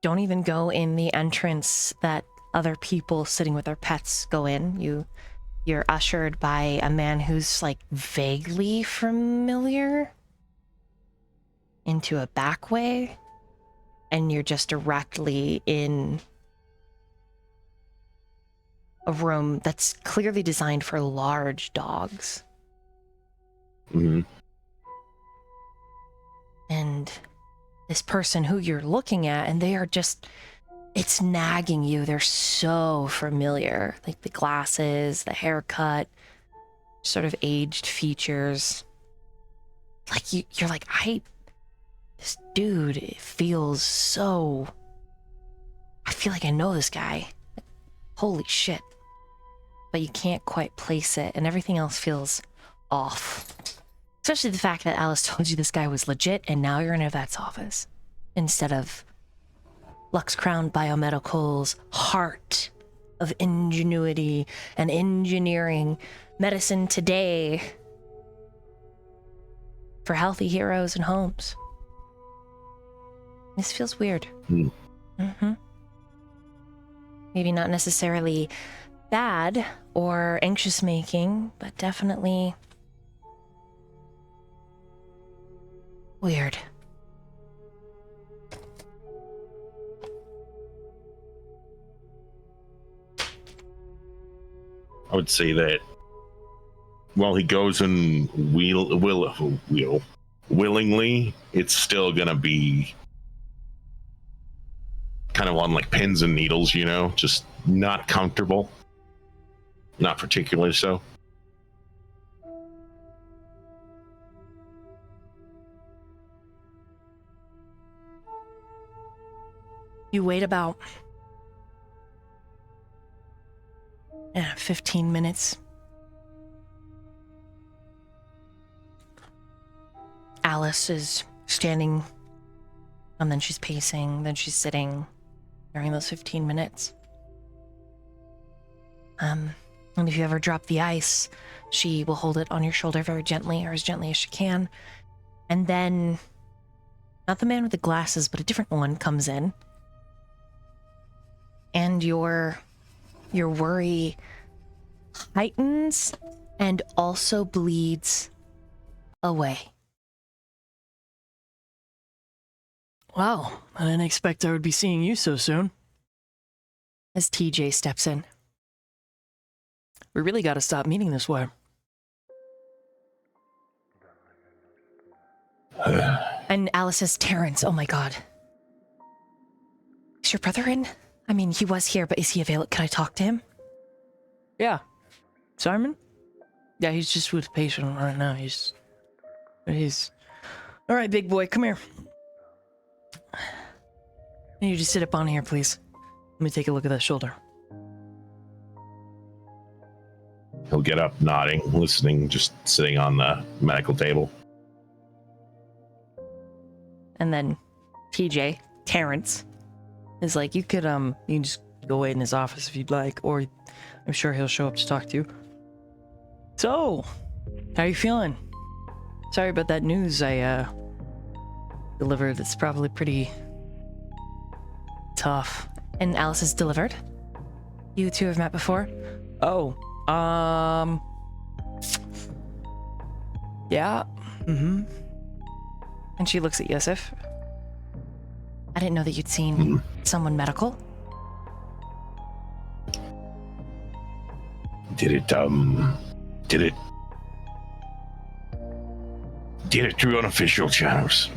S1: don't even go in the entrance that other people sitting with their pets go in. You're ushered by a man who's like vaguely familiar into a back way, and you're just directly in a room that's clearly designed for large dogs.
S3: Mm-hmm.
S1: And this person who you're looking at, and they are just, it's nagging you. They're so familiar. Like the glasses, the haircut, sort of aged features. Like you're like, this dude, it feels so, I feel like I know this guy. Holy shit. But you can't quite place it, and everything else feels off. Especially the fact that Alice told you this guy was legit, and now you're in a vet's office instead of Lux Crown Biomedical's heart of ingenuity and engineering, medicine today for healthy heroes and homes. This feels weird. Mm-hmm. Maybe not necessarily bad or anxious making, but definitely weird.
S3: I would say that while he goes and willingly, it's still gonna be kind of on like pins and needles, you know, just not comfortable. Not particularly so.
S1: You wait about 15 minutes. Alice is standing, and then she's pacing, then she's sitting during those 15 minutes. And if you ever drop the ice, she will hold it on your shoulder very gently, or as gently as she can. And then, not the man with the glasses, but a different one comes in. And your worry heightens and also bleeds away.
S6: Wow, I didn't expect I would be seeing you so soon.
S1: As TJ steps in.
S6: We really gotta stop meeting this way.
S1: And Alice says, Terrence, oh my god. Is your brother in? I mean, he was here, but is he available? Can I talk to him?
S6: Yeah. Simon? Yeah, he's just with a patient right now. He's... Alright, big boy, come here. You just sit up on here, please. Let me take a look at that shoulder.
S3: He'll get up, nodding, listening, just sitting on the medical table.
S1: And then TJ, Terrence, is like, you can just go wait in his office if you'd like, or I'm sure he'll show up to talk to you.
S6: So, how are you feeling? Sorry about that news I delivered. It's probably pretty tough.
S1: And Alice is delivered? You two have met before?
S6: Oh, yeah. Mm-hmm.
S1: And she looks at Yosef. I didn't know that you'd seen someone medical.
S3: Did it through unofficial channels.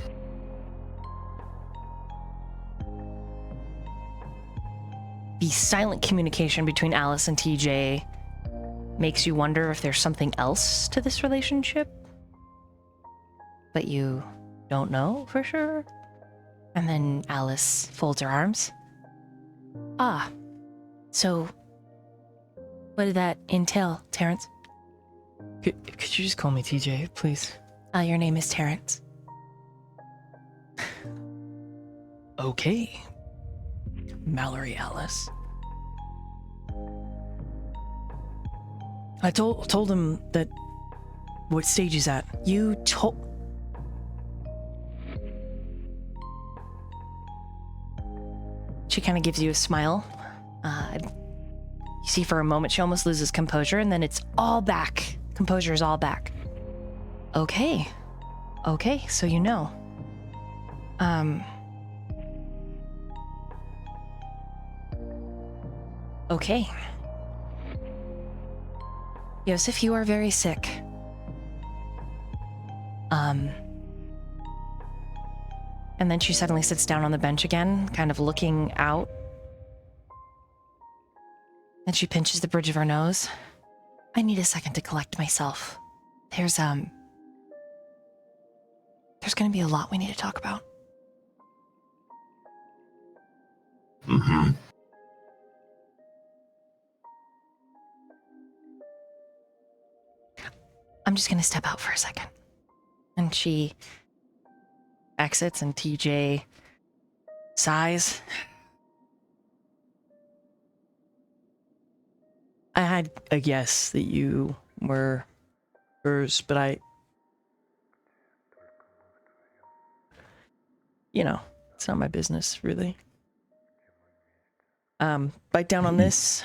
S1: The silent communication between Alice and TJ makes you wonder if there's something else to this relationship, but you don't know for sure. And then Alice folds her arms. Ah, so what did that entail, Terrence?
S6: Could you just call me TJ, please?
S1: Your name is Terrence.
S6: Okay. Mallory Alice. I told him that what stage he's at.
S1: You told... She kind of gives you a smile. You see for a moment she almost loses composure, and then it's all back. Composure is all back. Okay. Okay, so you know. Okay. Yosef, you are very sick. And then she suddenly sits down on the bench again, kind of looking out. And she pinches the bridge of her nose. I need a second to collect myself. There's gonna be a lot we need to talk about.
S3: Mm-hmm.
S1: I'm just gonna step out for a second. And she exits, and TJ sighs.
S6: I had a guess that you were hers, but it's not my business, really. Bite down on this.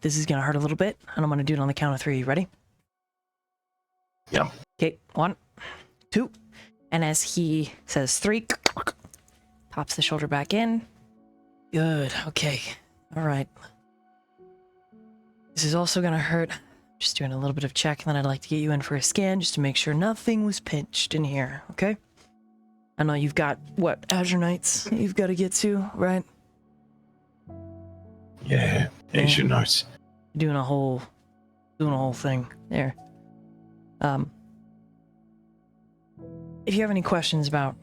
S6: This is gonna hurt a little bit, and I'm gonna do it on the count of 3. Ready?
S3: Yeah.
S6: Okay, 1, 2.
S1: And as he says 3, pops the shoulder back in.
S6: Good, okay. All right. This is also gonna hurt. Just doing a little bit of check, and then I'd like to get you in for a scan just to make sure nothing was pinched in here, okay? I know you've got, Azure Knights you've got to get to, right?
S3: Yeah. Asian nights.
S6: Doing a whole thing there. If you have any questions about,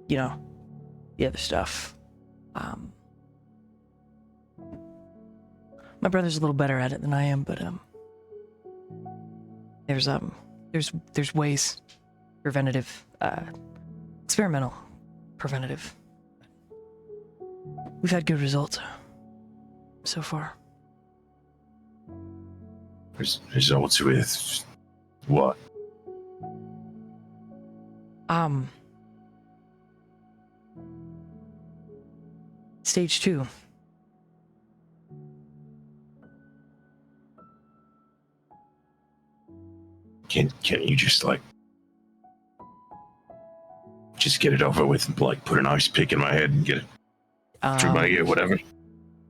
S6: the other stuff, my brother's a little better at it than I am, but there's ways, preventative, experimental, preventative. We've had good results so far.
S3: Results with what?
S6: Stage 2.
S3: Can you just get it over with and put an ice pick in my head and get it through my ear, whatever?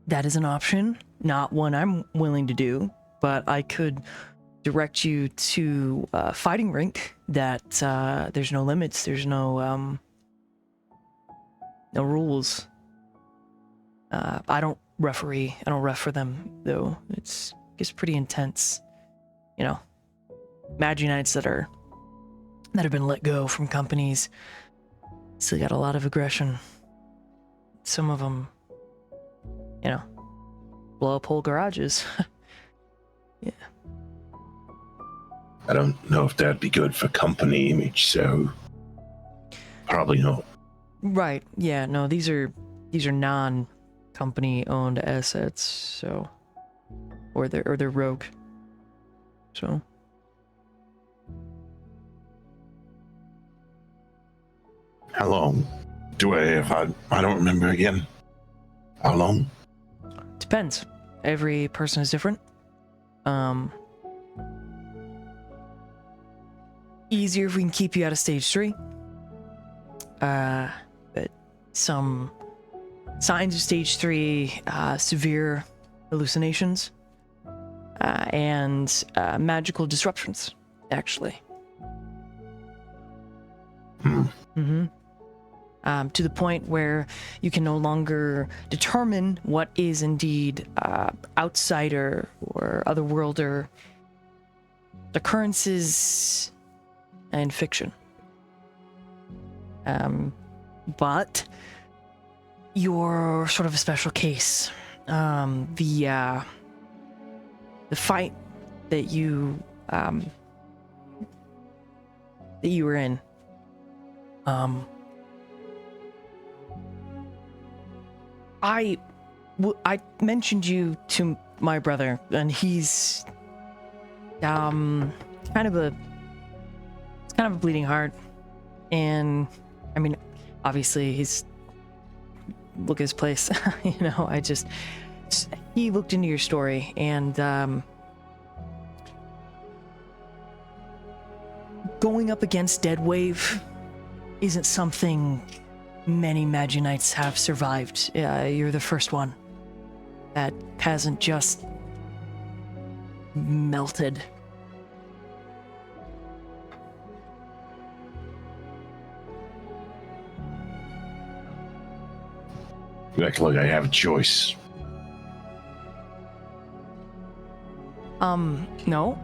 S6: That is an option, not one I'm willing to do, but I could direct you to a fighting rink that there's no limits, there's no no rules. I don't referee. I don't ref for them though. It's pretty intense. You know, Маги Knights that have been let go from companies still got a lot of aggression. Some of them, you know, blow up whole garages. Yeah.
S3: I don't know if that'd be good for company image, so probably not.
S6: Right. Yeah. No. These are non-company owned assets. So, or they're rogue. So.
S3: How long do I have? I don't remember again. How long?
S6: Depends. Every person is different. Easier if we can keep you out of stage 3. But some signs of stage 3, severe hallucinations, and magical disruptions, actually. To the point where you can no longer determine what is indeed outsider or otherworlder occurrences and fiction. But you're sort of a special case. The fight that you were in, I mentioned you to my brother, and he's kind of a bleeding heart, and I mean, obviously he's look at his place. You know, he looked into your story, and going up against Deadwave isn't something many Маги Knights have survived. You're the first one that hasn't just melted.
S3: You act like I have a choice.
S6: No,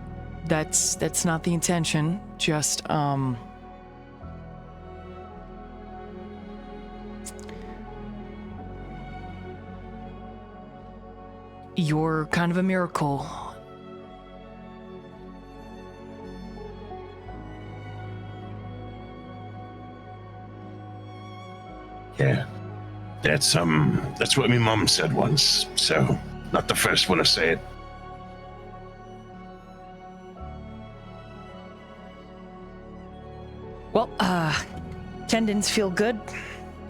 S6: that's not the intention. Just, you're kind of a miracle.
S3: Yeah. That's what my mom said once, so not the first one to say it.
S6: Well, tendons feel good.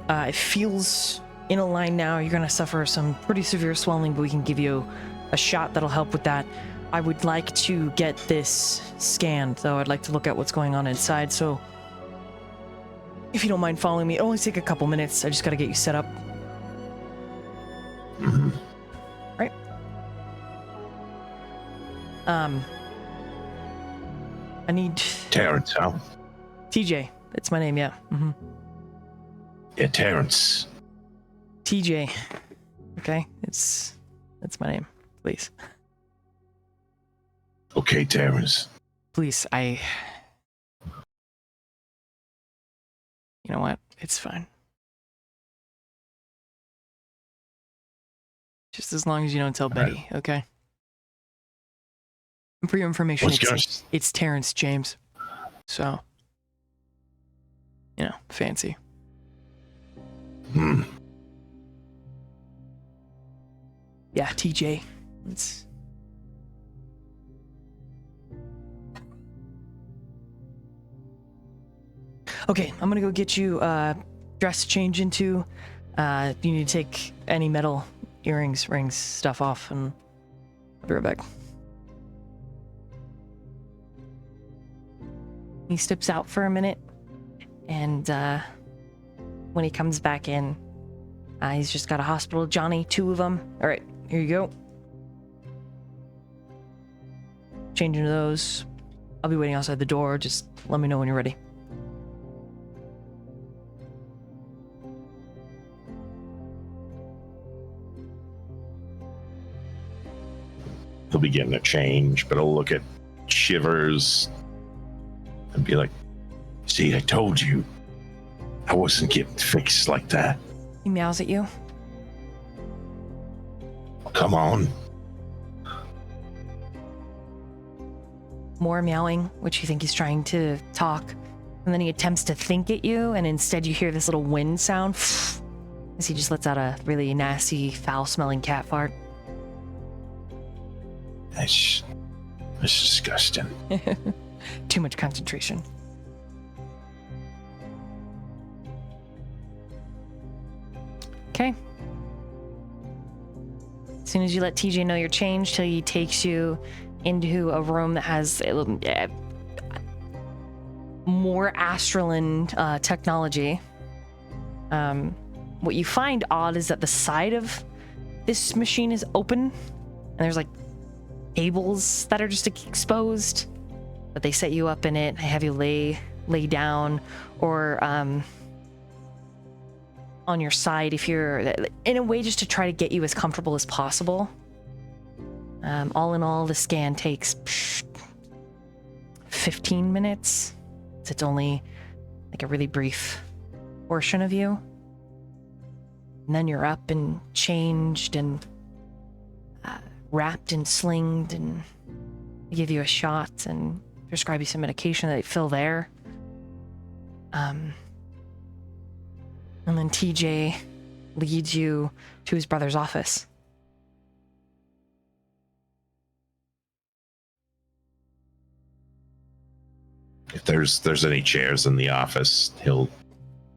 S6: It feels in a line now. You're gonna suffer some pretty severe swelling, but we can give you a shot that'll help with that. I would like to get this scanned, though. I'd like to look at what's going on inside, so if you don't mind following me, it'll only take a couple minutes. I just gotta get you set up.
S3: Mm-hmm.
S6: Right. I need
S3: Terrence, huh?
S6: TJ. That's my name, yeah. Mm-hmm.
S3: Yeah, Terrence.
S6: TJ. Okay, that's my name. Please.
S3: Okay, Terrence.
S6: Please, you know what? It's fine. Just as long as you don't tell Betty, okay? And for your information, it's Terrence James. So, you know, fancy. Yeah, TJ. It's... Okay, I'm gonna go get you dress to change into. You need to take any metal earrings, rings, stuff off, and I'll be right back. He steps out for a minute, and when he comes back in, he's just got a hospital Johnny, 2 of them. All right, here you go. Change into those. I'll be waiting outside the door. Just let me know when you're ready.
S3: he'll be getting a change, but he'll look at Shivers and be like, see, I told you I wasn't getting fixed like that.
S6: He meows at you.
S3: Come on.
S6: More meowing, which you think he's trying to talk. And then he attempts to think at you, and instead you hear this little wind sound as he just lets out a really nasty, foul-smelling cat fart.
S3: That's disgusting.
S6: Too much concentration. Okay. As soon as you let TJ know you're changed, he takes you into a room that has more Astralan technology. What you find odd is that the side of this machine is open, and there's like cables that are just exposed. But they set you up in it, have you lay down, or on your side if you're in a way, just to try to get you as comfortable as possible. All in all, the scan takes 15 minutes. It's only like a really brief portion of you. And then you're up and changed and wrapped and slinged, and they give you a shot and prescribe you some medication that they fill there. And then TJ leads you to his brother's office.
S3: If there's any chairs in the office, he'll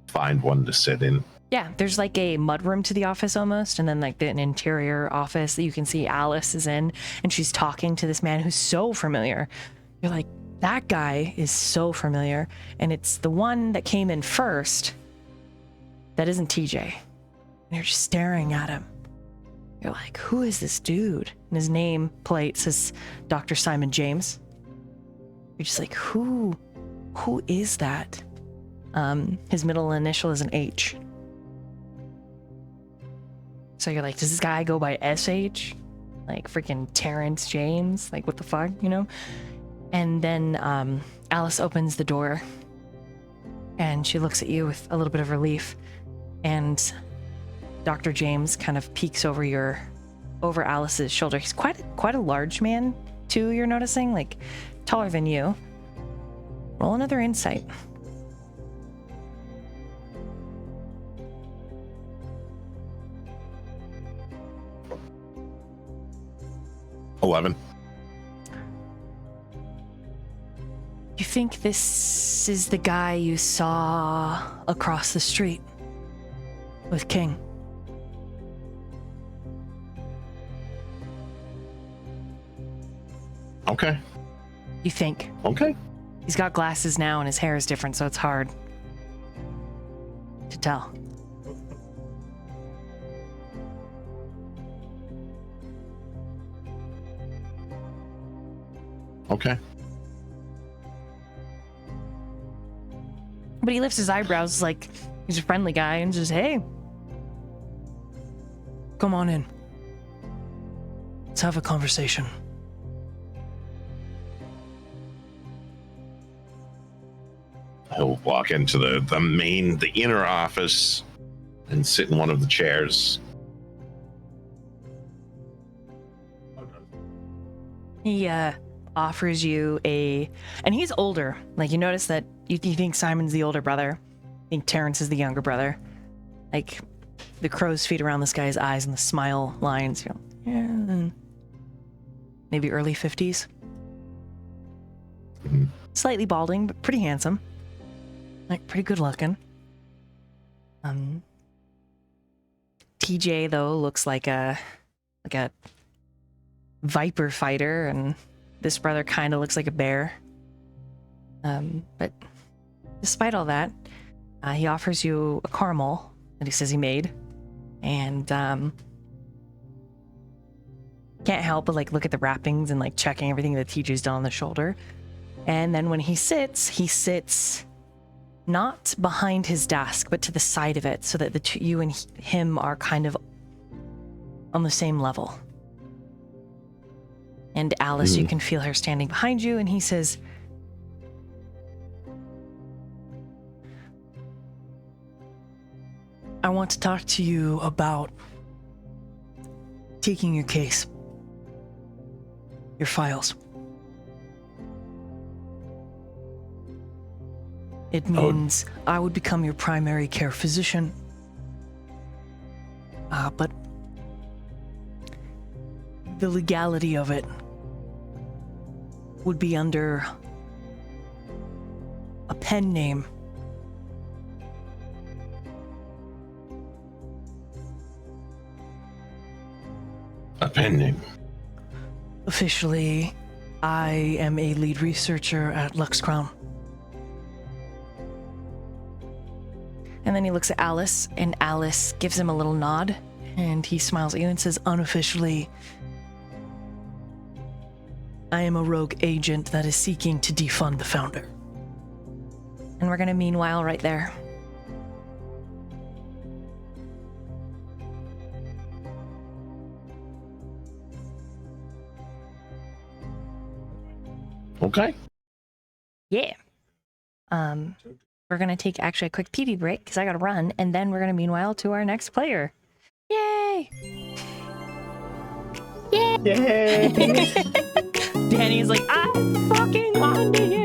S3: find one to sit in.
S6: Yeah, there's like a mudroom to the office almost, and then like an interior office that you can see Alice is in, and she's talking to this man who's so familiar. You're like, that guy is so familiar, and it's the one that came in first that isn't TJ. And you're just staring at him. You're like, who is this dude? And his name plate says Dr. Simon James. You're just like, who is that? His middle initial is an H. So you're like, does this guy go by SH? Like freaking Terrence James? Like, what the fuck, you know? And then Alice opens the door, and she looks at you with a little bit of relief, and Dr. James kind of peeks over Alice's shoulder. He's quite a large man, too, you're noticing, like taller than you. Roll another insight.
S3: $11.
S6: You think this is the guy you saw across the street with King?
S3: Okay.
S6: You think?
S3: Okay.
S6: He's got glasses now and his hair is different, so it's hard to tell.
S3: Okay.
S6: But he lifts his eyebrows like he's a friendly guy and says, hey, come on in. Let's have a conversation.
S3: He'll walk into the inner office and sit in one of the chairs.
S6: He offers you and he's older. Like, you notice that you think Simon's the older brother. I think Terrence is the younger brother. Like, the crow's feet around this guy's eyes and the smile lines, you know, yeah, maybe early 50s.
S3: Mm-hmm.
S6: Slightly balding, but pretty handsome. Like, pretty good looking. TJ, though, looks like a viper fighter, and this brother kind of looks like a bear. But despite all that, he offers you a caramel that he says he made, and can't help but like look at the wrappings and like checking everything that TJ's done on the shoulder. And then when he sits not behind his desk, but to the side of it, so that you and him are kind of on the same level. And Alice, you can feel her standing behind you, and he says, I want to talk to you about taking your case, your files. It means I would become your primary care physician. But the legality of it would be under a pen name.
S3: A pen name.
S6: Officially, I am a lead researcher at Lux Crown. And then he looks at Alice, and Alice gives him a little nod, and he smiles at you and says, unofficially, I am a rogue agent that is seeking to defund the founder. And we're gonna meanwhile right there.
S3: Okay.
S1: Yeah. We're gonna take actually a quick pee break because I gotta run, and then we're gonna meanwhile to our next player. Yay!
S5: Yay!
S1: Danny's like, I'm fucking onto you.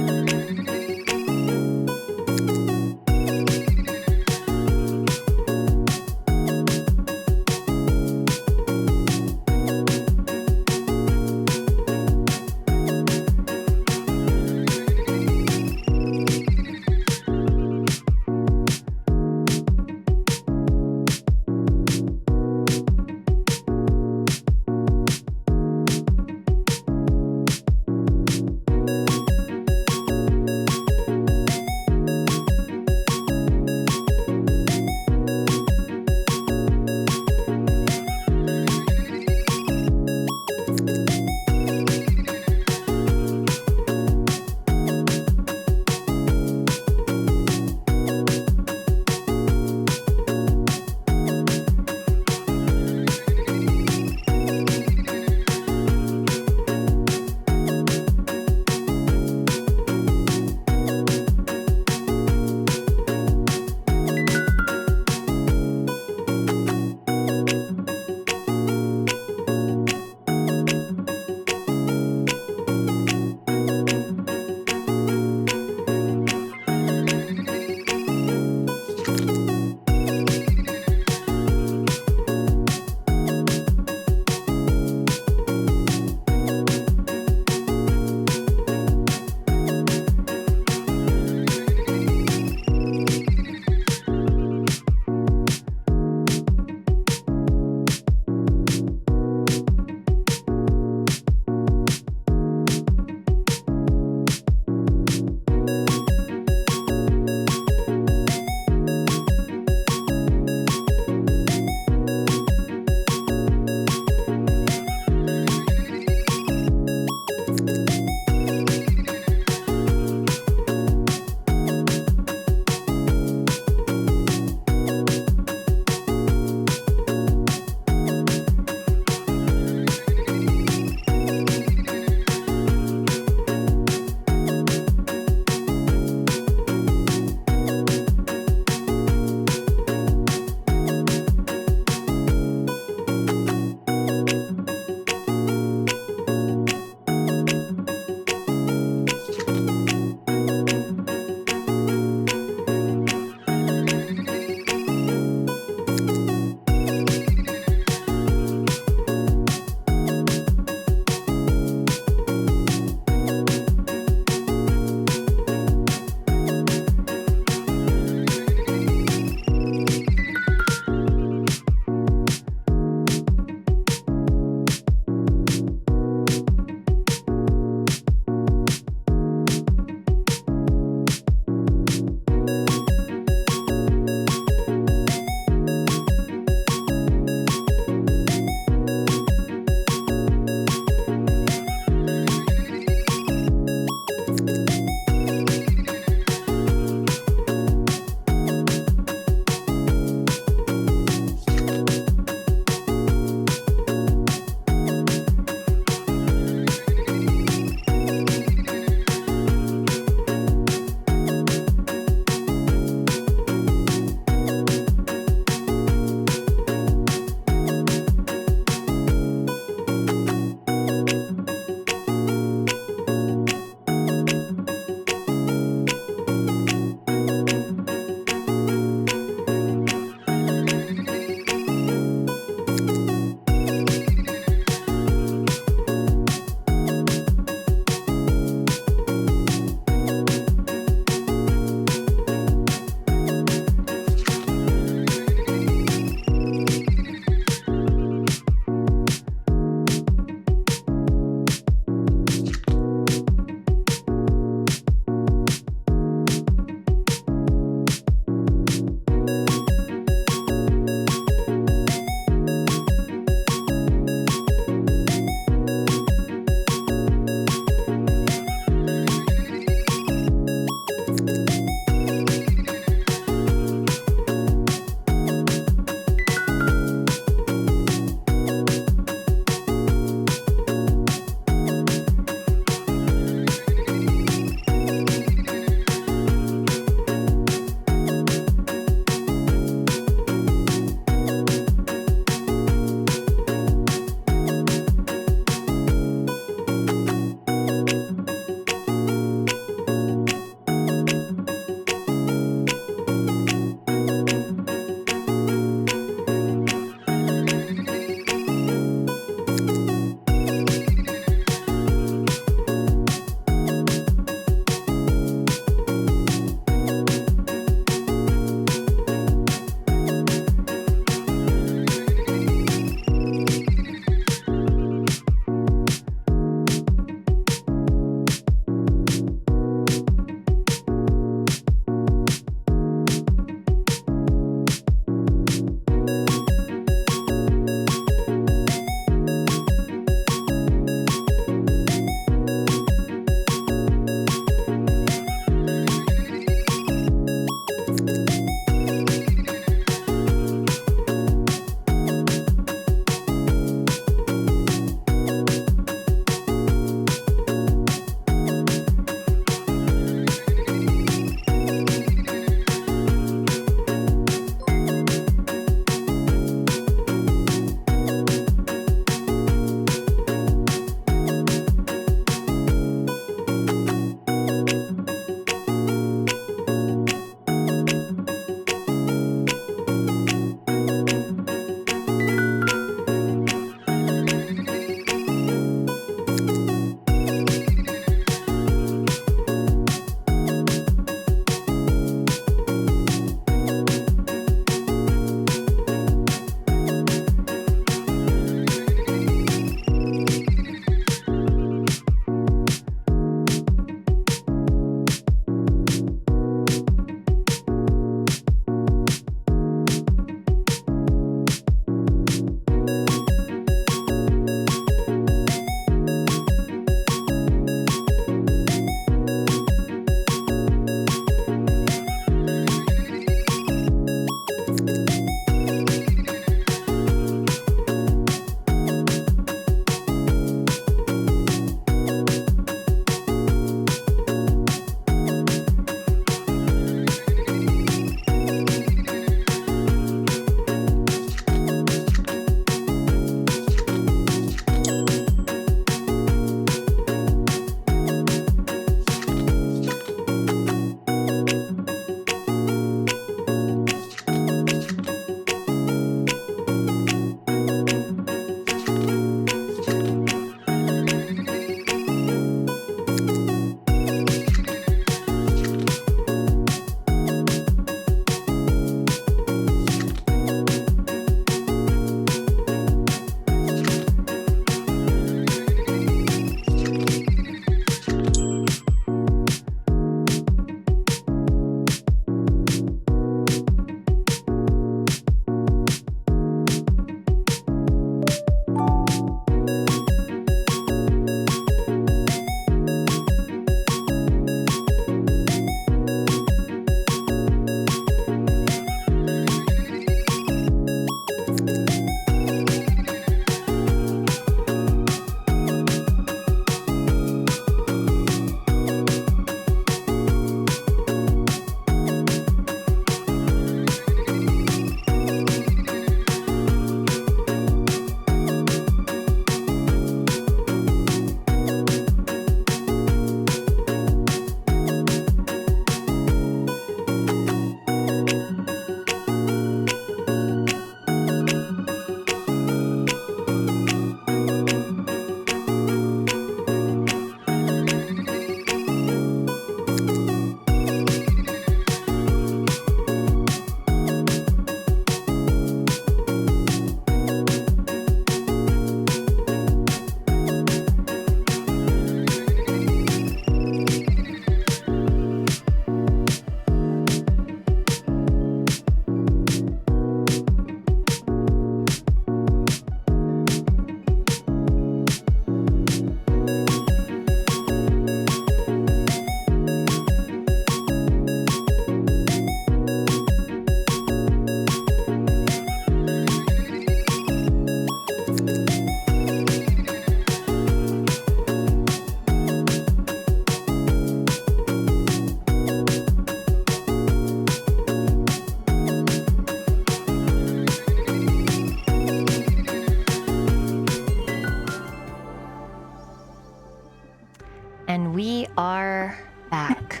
S1: And we are back.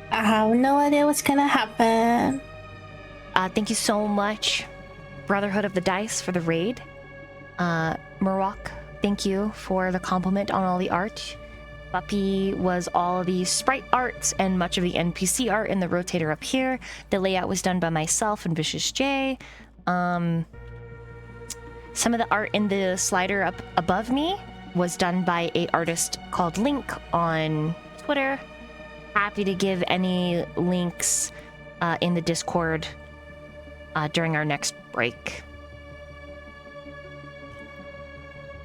S7: I have no idea what's gonna happen.
S1: Thank you so much, Brotherhood of the Dice, for the raid. Murwak, thank you for the compliment on all the art. Buppy was all the sprite art and much of the NPC art in the rotator up here. The layout was done by myself and Vicious J. Some of the art in the slider up above me was done by an artist called Link on Twitter. Happy to give any links in the Discord during our next break.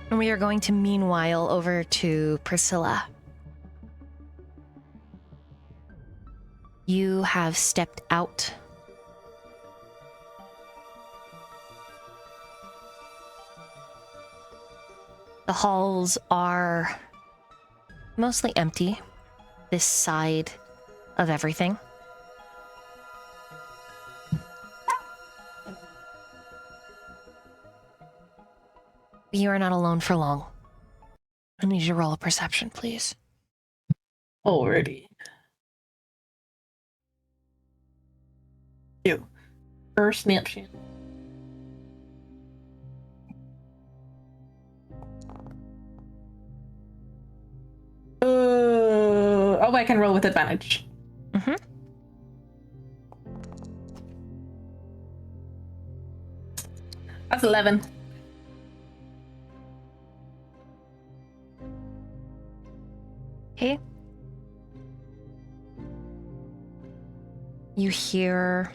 S1: And we are going to meanwhile over to Priscilla. You have stepped out. The halls are mostly empty, this side of everything. You are not alone for long. I need you to roll a perception, please.
S2: Already. You. First snapshot. Oh, I can roll with advantage.
S1: Mm-hmm.
S2: That's 11.
S1: Okay. You hear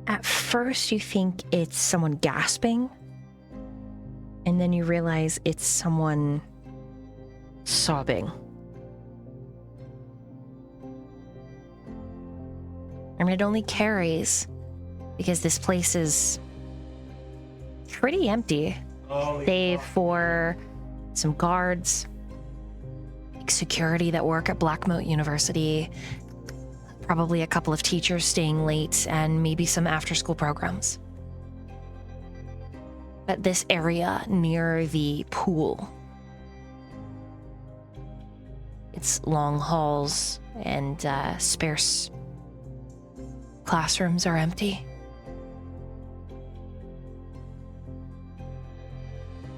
S1: at first you think it's someone gasping, and then you realize it's someone sobbing. I mean, it only carries because this place is pretty empty, save for some guards, security that work at Blackmoat University, probably a couple of teachers staying late, and maybe some after-school programs. At this area near the pool, it's long halls and sparse classrooms are empty.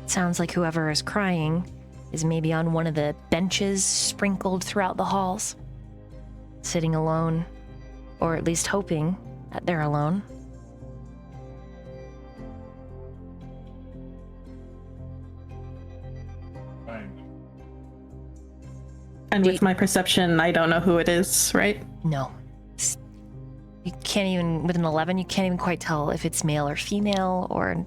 S1: It sounds like whoever is crying is maybe on one of the benches sprinkled throughout the halls, sitting alone, or at least hoping that they're alone.
S2: And with my perception, I don't know who it is, right?
S1: No. You can't even, with an 11, you can't even quite tell if it's male or female or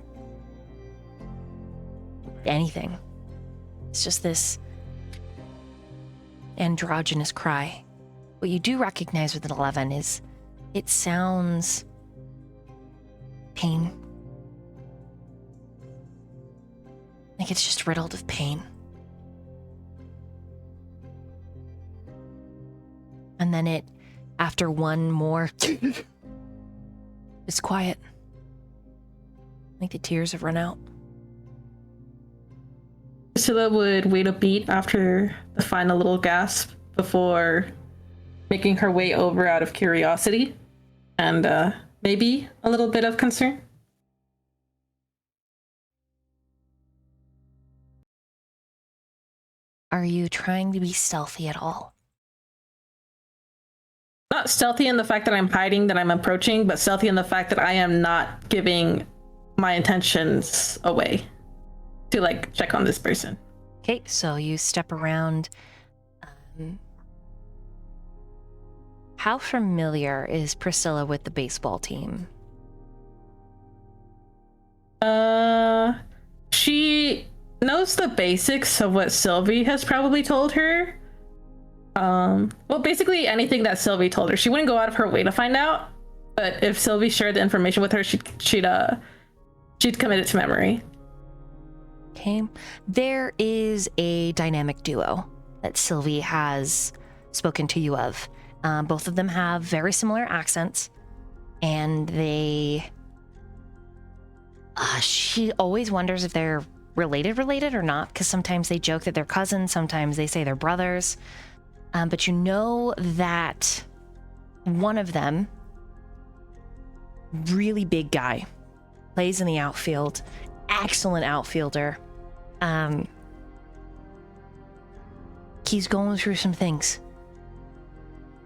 S1: anything. It's just this androgynous cry. What you do recognize with an 11 is it sounds pain. Like it's just riddled with pain. And then it, after one more, it's quiet. Like the tears have run out.
S2: Priscilla would wait a beat after the final little gasp before making her way over out of curiosity and maybe a little bit of concern.
S1: Are you trying to be stealthy at all?
S2: Not stealthy in the fact that I'm hiding, that I'm approaching, but stealthy in the fact that I am not giving my intentions away to like check on this person.
S1: Okay, so you step around. How familiar is Priscilla with the baseball team?
S2: She knows the basics of what Sylvie has probably told her. Well, basically anything that Sylvie told her. She wouldn't go out of her way to find out, but if Sylvie shared the information with her, she'd commit it to memory.
S1: Okay. There is a dynamic duo that Sylvie has spoken to you of. Both of them have very similar accents, and they She always wonders if they're related or not, because sometimes they joke that they're cousins, sometimes they say they're brothers. But you know that one of them, really big guy, plays in the outfield, excellent outfielder. He's going through some things.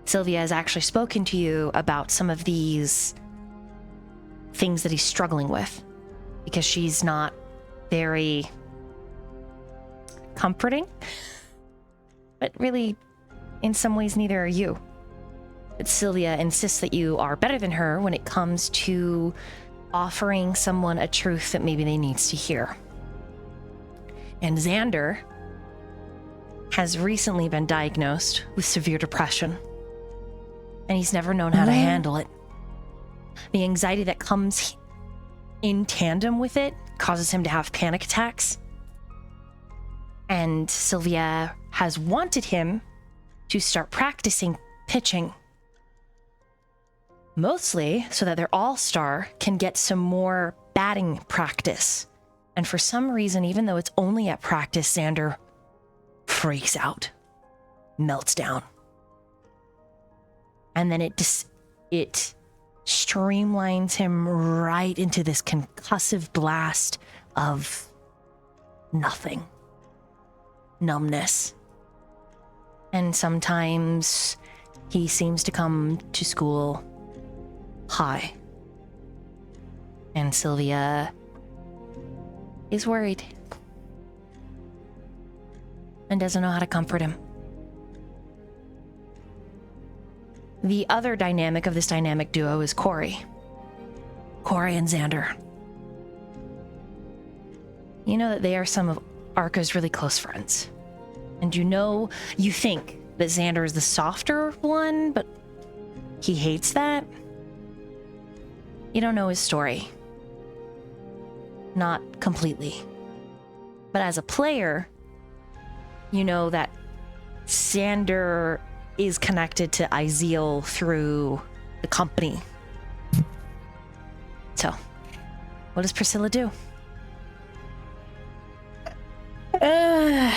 S1: Sylvia has actually spoken to you about some of these things that he's struggling with, because she's not very comforting, but really, in some ways, neither are you. But Sylvia insists that you are better than her when it comes to offering someone a truth that maybe they needs to hear. And Xander has recently been diagnosed with severe depression, and he's never known how to handle it. The anxiety that comes in tandem with it causes him to have panic attacks. And Sylvia has wanted him to start practicing pitching. Mostly so that their all-star can get some more batting practice. And for some reason, even though it's only at practice, Xander freaks out, melts down. And then it streamlines him right into this concussive blast of nothing. Numbness. And sometimes he seems to come to school high. And Sylvia is worried and doesn't know how to comfort him. The other dynamic of this dynamic duo is Corey. Corey and Xander. You know that they are some of Arca's really close friends. And you think that Xander is the softer one, but he hates that. You don't know his story. Not completely. But as a player, you know that Xander is connected to Izeal through the company. So, what does Priscilla do?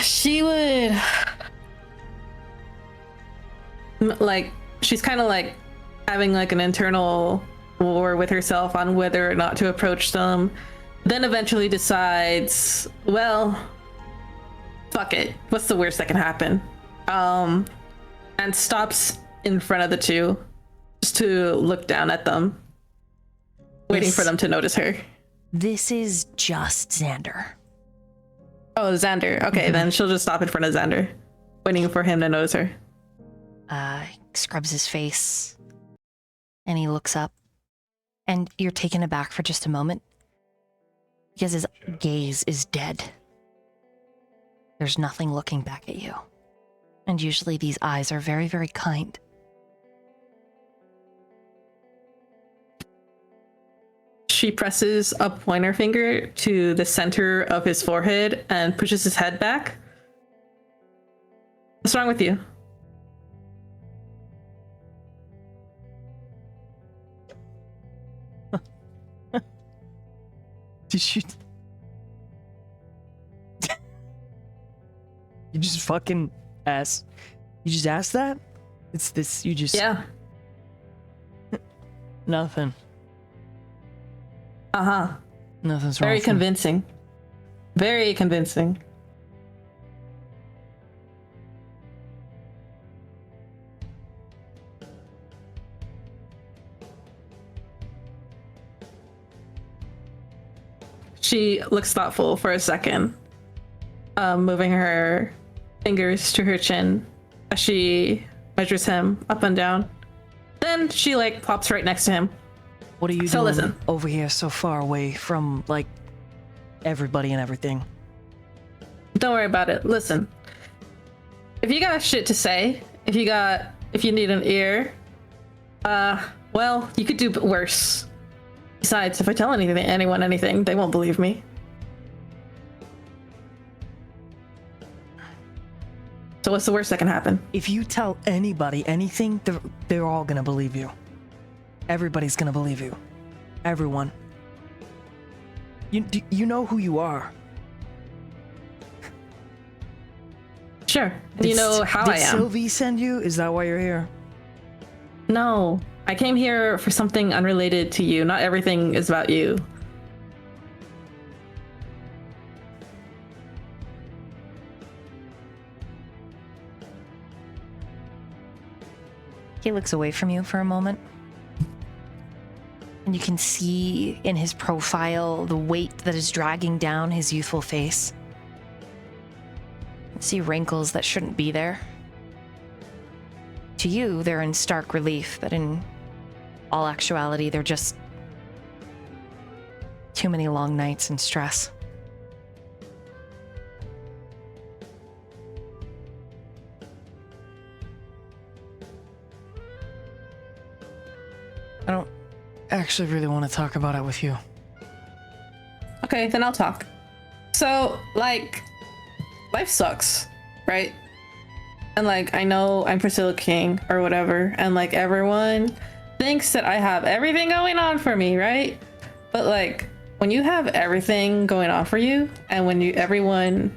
S2: She would she's kind of like having like an internal war with herself on whether or not to approach them, then eventually decides, well, fuck it, what's the worst that can happen, and stops in front of the two just to look down at them, waiting for them to notice her.
S1: This is just Xander.
S2: Oh, Xander. Okay, then she'll just stop in front of Xander, waiting for him to notice her.
S1: Scrubs his face, and he looks up, and you're taken aback for just a moment, because his gaze is dead. There's nothing looking back at you. And usually these eyes are very, very kind.
S2: She presses a pointer finger to the center of his forehead and pushes his head back. What's wrong with you?
S6: Did you... You just fucking ask. You just asked that? It's this, you just...
S2: Yeah.
S6: Nothing.
S2: Uh-huh.
S6: Nothing's wrong
S2: Very
S6: with me.
S2: convincing. Very convincing. She looks thoughtful for a second, moving her fingers to her chin as she measures him up and down. Then she plops right next to him.
S6: What are you
S2: So
S6: doing
S2: listen.
S6: over here so far away from, everybody and everything?
S2: Don't worry about it. Listen, if you got shit to say, if you need an ear, well, you could do worse. Besides, if I tell anyone anything, they won't believe me. So what's the worst that can happen?
S6: If you tell anybody anything, they're all gonna believe you. Everybody's gonna believe you. Everyone. You know who you are.
S2: Sure. You know how I
S6: Did
S2: am.
S6: Sylvie send you? Is that why you're here?
S2: No, I came here for something unrelated to you. Not everything is about you.
S1: He looks away from you for a moment. And you can see in his profile the weight that is dragging down his youthful face. You see wrinkles that shouldn't be there. To you, they're in stark relief, but in all actuality, they're just too many long nights and stress.
S6: I don't actually really want to talk about it with you.
S2: Okay, then I'll talk. So, like, life sucks, right? And like, I know I'm Priscilla King or whatever, and like everyone thinks that I have everything going on for me, right? But like, when you have everything going on for you, and when everyone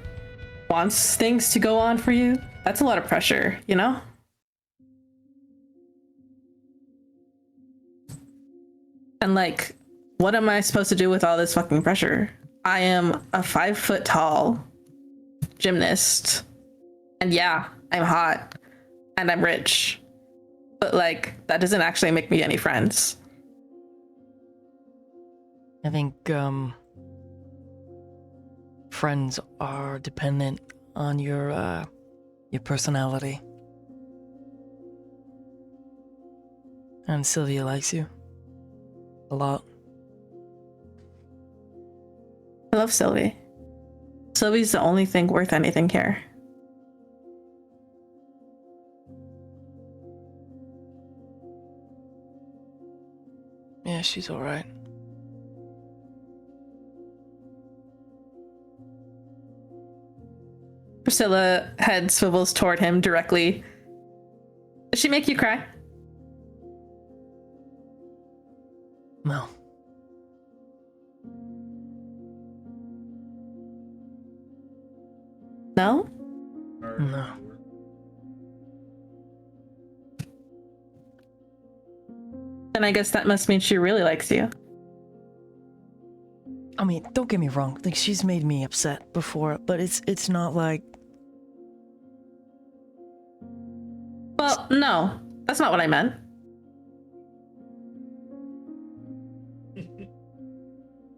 S2: wants things to go on for you, that's a lot of pressure, you know? And like, what am I supposed to do with all this fucking pressure? I am a 5 foot tall gymnast. And yeah, I'm hot. And I'm rich. But like, that doesn't actually make me any friends.
S6: I think, friends are dependent on your personality. And Sylvia likes you. A lot.
S2: I love Sylvie. Sylvie's the only thing worth anything here.
S6: Yeah, she's alright.
S2: Priscilla head swivels toward him directly. Does she make you cry?
S6: No.
S2: No?
S6: No.
S2: Then I guess that must mean she really likes you.
S6: I mean, don't get me wrong. Like, she's made me upset before, but it's not like...
S2: Well, no. That's not what I meant.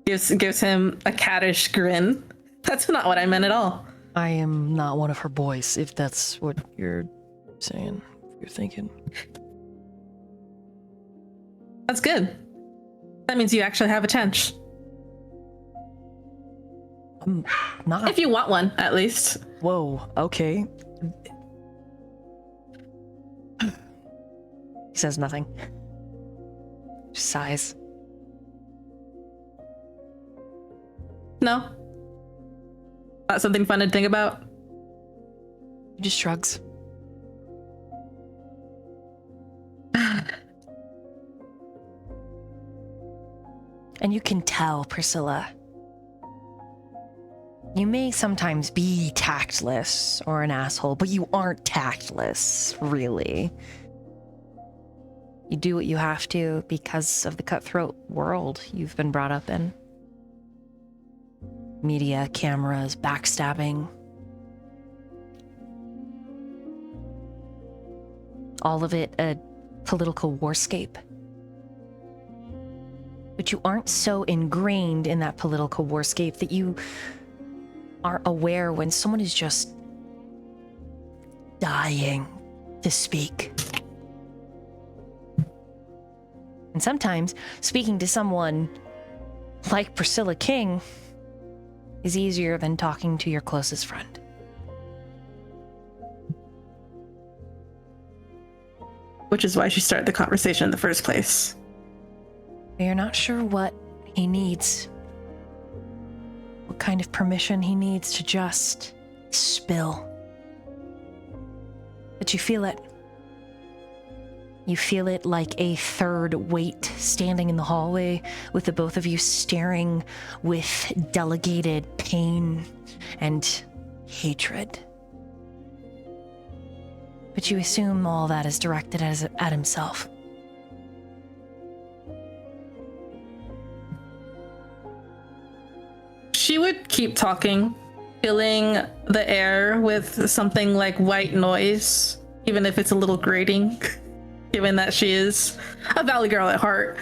S2: Gives him a cattish grin. That's not what I meant at all.
S6: I am not one of her boys, if that's what you're saying, you're thinking.
S2: That's good. That means you actually have a chance.
S6: I'm not.
S2: If you want one, at least.
S6: Whoa, okay. He says nothing. Just sighs.
S2: No? Not something fun to think about?
S6: He just shrugs.
S1: And you can tell, Priscilla, you may sometimes be tactless or an asshole, but you aren't tactless, really. You do what you have to because of the cutthroat world you've been brought up in. Media, cameras, backstabbing. All of it a political warscape. But you aren't so ingrained in that political warscape that you aren't aware when someone is just dying to speak. And sometimes speaking to someone like Priscilla King is easier than talking to your closest friend.
S2: Which is why she started the conversation in the first place.
S1: You're not sure what he needs. What kind of permission he needs to just spill. But you feel it. You feel it like a third weight standing in the hallway, with the both of you staring with delegated pain and hatred. But you assume all that is directed at himself.
S2: She would keep talking, filling the air with something like white noise, even if it's a little grating, given that she is a valley girl at heart.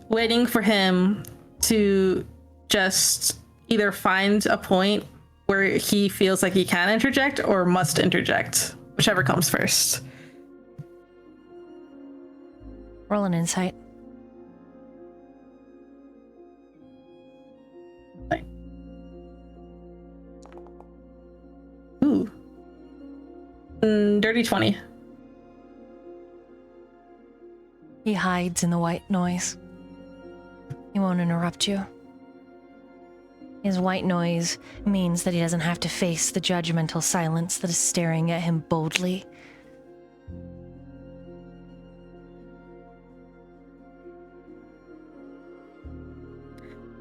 S2: Waiting for him to just either find a point where he feels like he can interject or must interject, whichever comes first.
S1: Roll an insight.
S2: Ooh. Dirty 20.
S1: He hides in the white noise. He won't interrupt you. His white noise means that he doesn't have to face the judgmental silence that is staring at him boldly.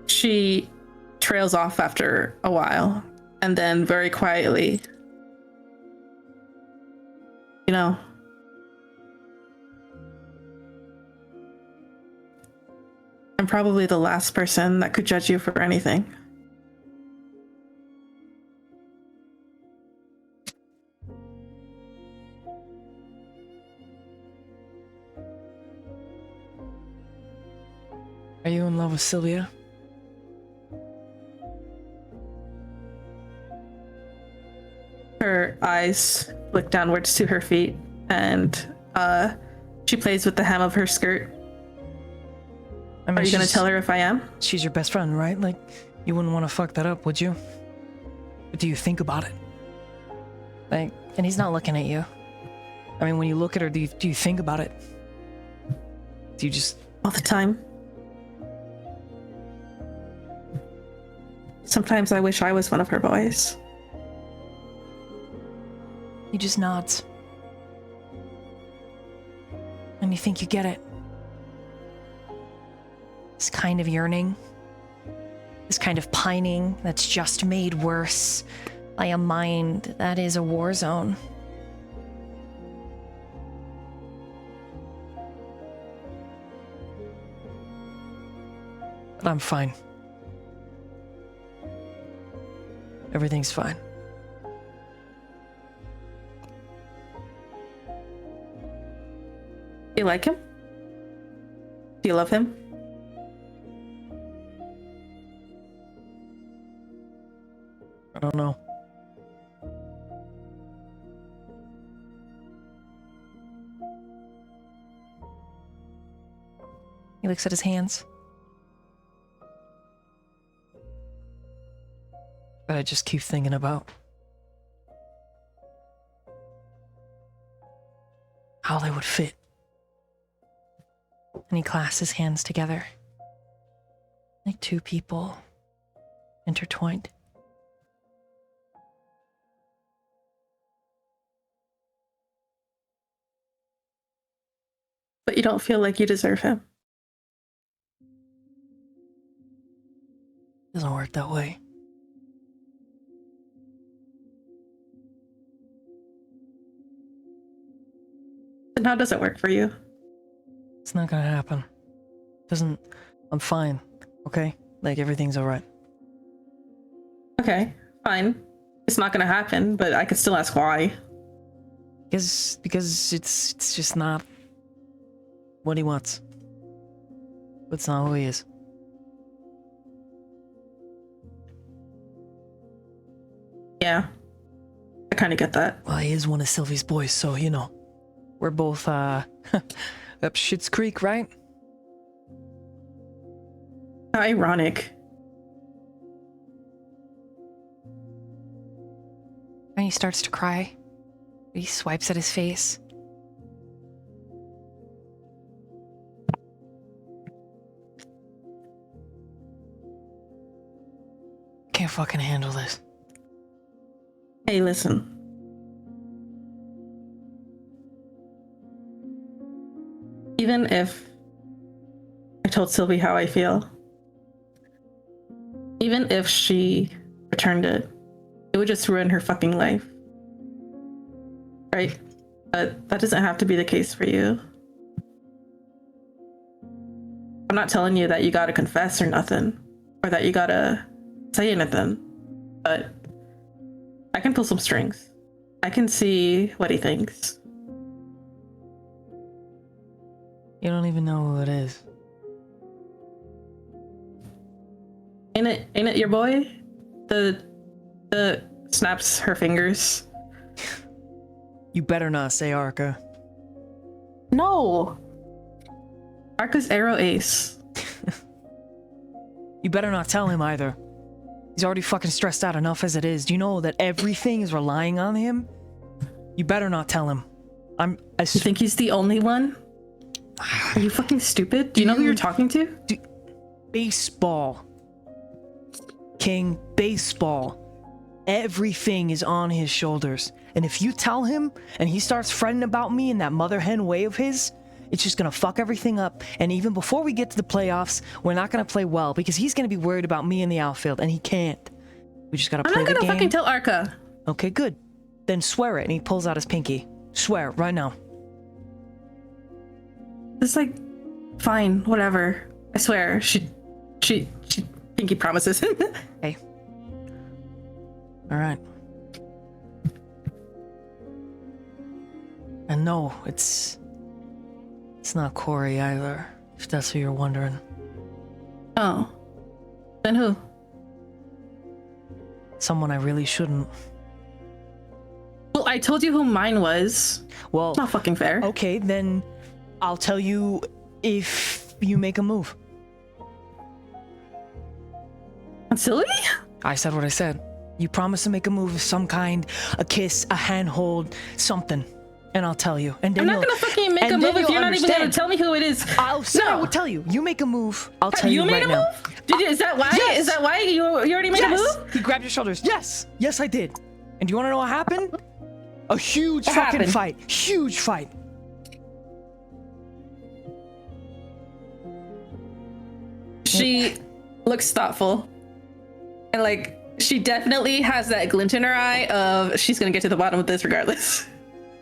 S2: She trails off after a while, and then very quietly, you know, I'm probably the last person that could judge you for anything.
S6: Are you in love with Sylvia?
S2: Her eyes look downwards to her feet, and she plays with the hem of her skirt.
S6: I mean,
S2: Are you gonna tell her if I am?
S6: She's your best friend, right? Like, you wouldn't want to fuck that up, would you? What do you think about it?
S1: Like, and he's not looking at you.
S6: I mean, when you look at her, do you think about it? Do you just...
S2: All the time. Sometimes I wish I was one of her boys.
S1: He just nods. And you think you get it. This kind of yearning, this kind of pining that's just made worse by a mind that is a war zone.
S6: But I'm fine. Everything's fine.
S2: Do you like him? Do you love him?
S6: I don't know.
S1: He looks at his hands.
S6: That I just keep thinking about. How they would fit.
S1: And he clasps his hands together. Like two people intertwined.
S2: But you don't feel like you deserve him.
S6: Doesn't work that way.
S2: Then how does it work for you?
S6: It's not gonna happen. Doesn't... I'm fine, okay? Like, everything's alright.
S2: Okay, fine. It's not gonna happen, but I could still ask why.
S6: Because it's just not what he wants. It's not who he is.
S2: Yeah, I kind of get that.
S6: Well, he is one of Sylvie's boys, so, you know. We're both, up Schitt's Creek, right?
S2: How ironic.
S1: And he starts to cry. He swipes at his face.
S6: Can't fucking handle this.
S2: Hey, listen. even if I told Sylvie how I feel, even if she returned it, it would just ruin her fucking life. Right? But that doesn't have to be the case for you. I'm not telling you that you gotta confess or nothing, or that you gotta say anything, but I can pull some strings. I can see what he thinks.
S6: You don't even know who it is.
S2: Ain't it your boy? The snaps her fingers.
S6: You better not say Arca.
S2: No. Arca's arrow ace.
S6: You better not tell him either. He's already fucking stressed out enough as it is. Do you know that everything is relying on him? You better not tell him.
S2: You think he's the only one? Are you fucking stupid? Do you know who you're talking to?
S6: Baseball. King, baseball. Everything is on his shoulders. And if you tell him and he starts fretting about me in that mother hen way of his, it's just gonna fuck everything up. And even before we get to the playoffs, we're not gonna play well because he's gonna be worried about me in the outfield and he can't. We just gotta play the game.
S2: I'm not gonna fucking tell Arca.
S6: Okay, good. Then swear it. And he pulls out his pinky. Swear it right now.
S2: It's like, fine, whatever. I swear. She pinky promises.
S6: Hey. All right. And no, it's not Corey either, if that's who you're wondering.
S2: Oh. Then who?
S6: Someone I really shouldn't.
S2: Well, I told you who mine was.
S6: Well,
S2: It's not fucking fair.
S6: okay, then I'll tell you if you make a move.
S2: Silly?
S6: I said what I said. You promise to make a move of some kind, a kiss, a handhold, something, and I'll tell you. And then
S2: I'm not gonna fucking make a move if you're not even gonna tell me who it is.
S6: I'll say I will tell you. You make a move. I'll tell
S2: You
S6: you
S2: made
S6: right
S2: a
S6: now.
S2: move? Is that why?
S6: Yes.
S2: Is that why you already made a
S6: Yes.
S2: move?
S6: He grabbed your shoulders. Yes. Yes, I did. And do you want to know what happened? A huge
S2: What
S6: fucking
S2: happened?
S6: fight. Huge fight.
S2: She looks thoughtful. And like, she definitely has that glint in her eye of she's gonna get to the bottom of this regardless.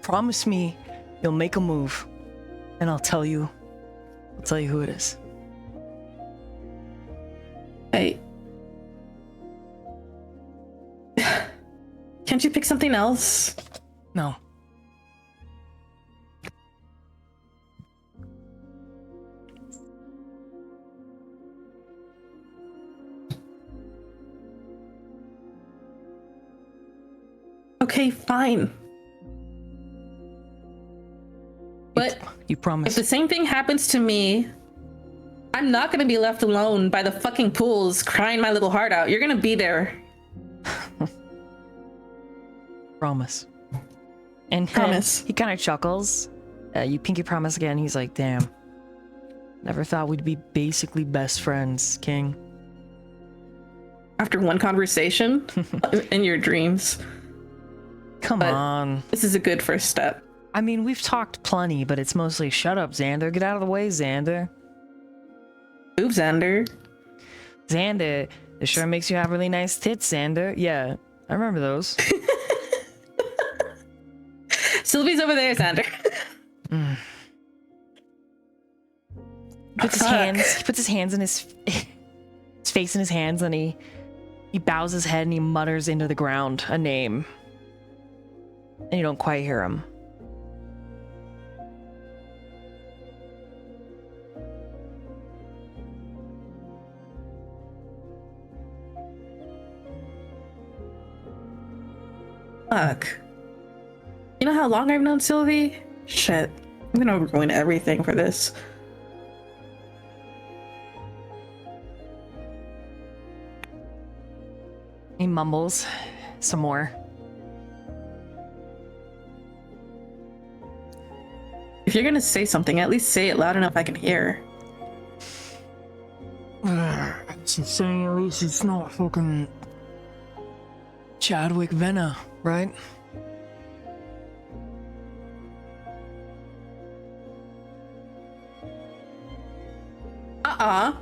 S6: Promise me you'll make a move, and I'll tell you who it is.
S2: Hey. Can't you pick something else?
S6: No.
S2: Okay, fine. But
S6: You
S2: if
S6: promise.
S2: the same thing happens to me, I'm not gonna be left alone by the fucking pools crying my little heart out. You're gonna be there.
S6: Promise. And
S2: Promise.
S6: he kind of chuckles. You pinky promise again. He's like, damn. Never thought we'd be basically best friends, King.
S2: After one conversation in your dreams.
S6: Come
S2: But-
S6: on.
S2: This is a good first step.
S6: I mean, we've talked plenty, but it's mostly shut up, Xander. Get out of the way, Xander.
S2: Ooh, Xander.
S6: Xander, it sure makes you have really nice tits, Xander. Yeah, I remember those.
S2: Sylvie's over there, Xander.
S6: He puts his hands in his face in his hands, and he bows his head and he mutters into the ground a name. And you don't quite hear him.
S2: Fuck. You know how long I've known Sylvie? Shit. I'm gonna ruin everything for this.
S6: He mumbles some more.
S2: If you're gonna say something, at least say it loud enough I can hear.
S6: She's saying at least it's not fucking Chadwick Venna, right?
S2: Uh-huh.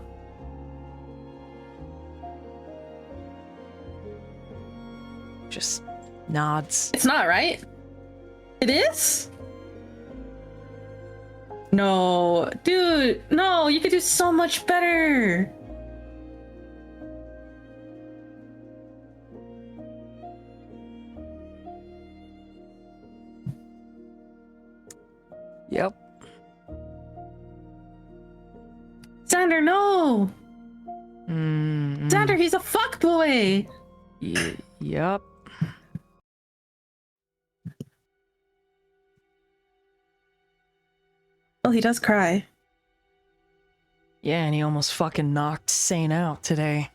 S6: Just nods.
S2: It's not, right? It is? No, dude, no, you could do so much better.
S6: Yep.
S2: Xander, no. Xander, he's a fuckboy.
S6: Yep.
S2: Well, he does cry.
S6: Yeah, and he almost fucking knocked Sane out today.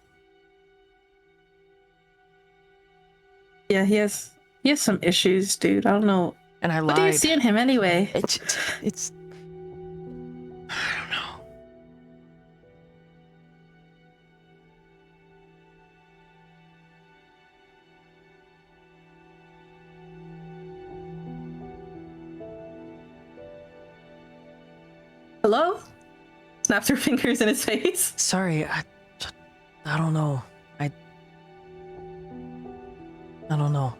S2: Yeah, he has some issues, dude. I don't know.
S6: And I lied.
S2: What do you see in him anyway?
S6: It's I don't know.
S2: Hello? Snaps her fingers in his face.
S6: Sorry, I don't know. I don't know.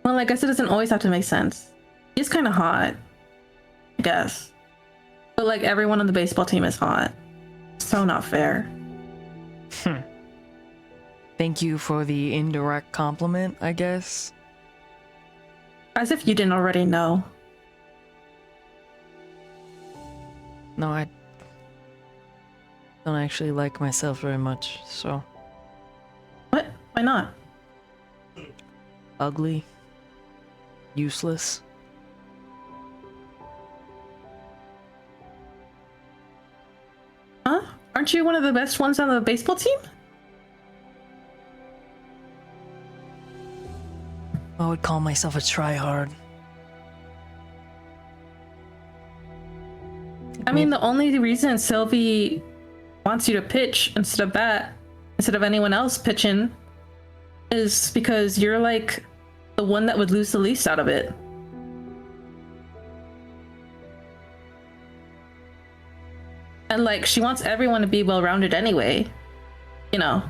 S2: Well, I guess it doesn't always have to make sense. He's kind of hot, I guess. But like everyone on the baseball team is hot. So not fair.
S6: Thank you for the indirect compliment, I guess.
S2: As if you didn't already know.
S6: No, I don't actually like myself very much, so.
S2: What? Why not?
S6: Ugly. Useless.
S2: Huh? Aren't you one of the best ones on the baseball team?
S6: I would call myself a tryhard.
S2: I mean, the only reason Sylvie wants you to pitch instead of bat, instead of anyone else pitching, is because you're like the one that would lose the least out of it. And like, she wants everyone to be well-rounded anyway. You know.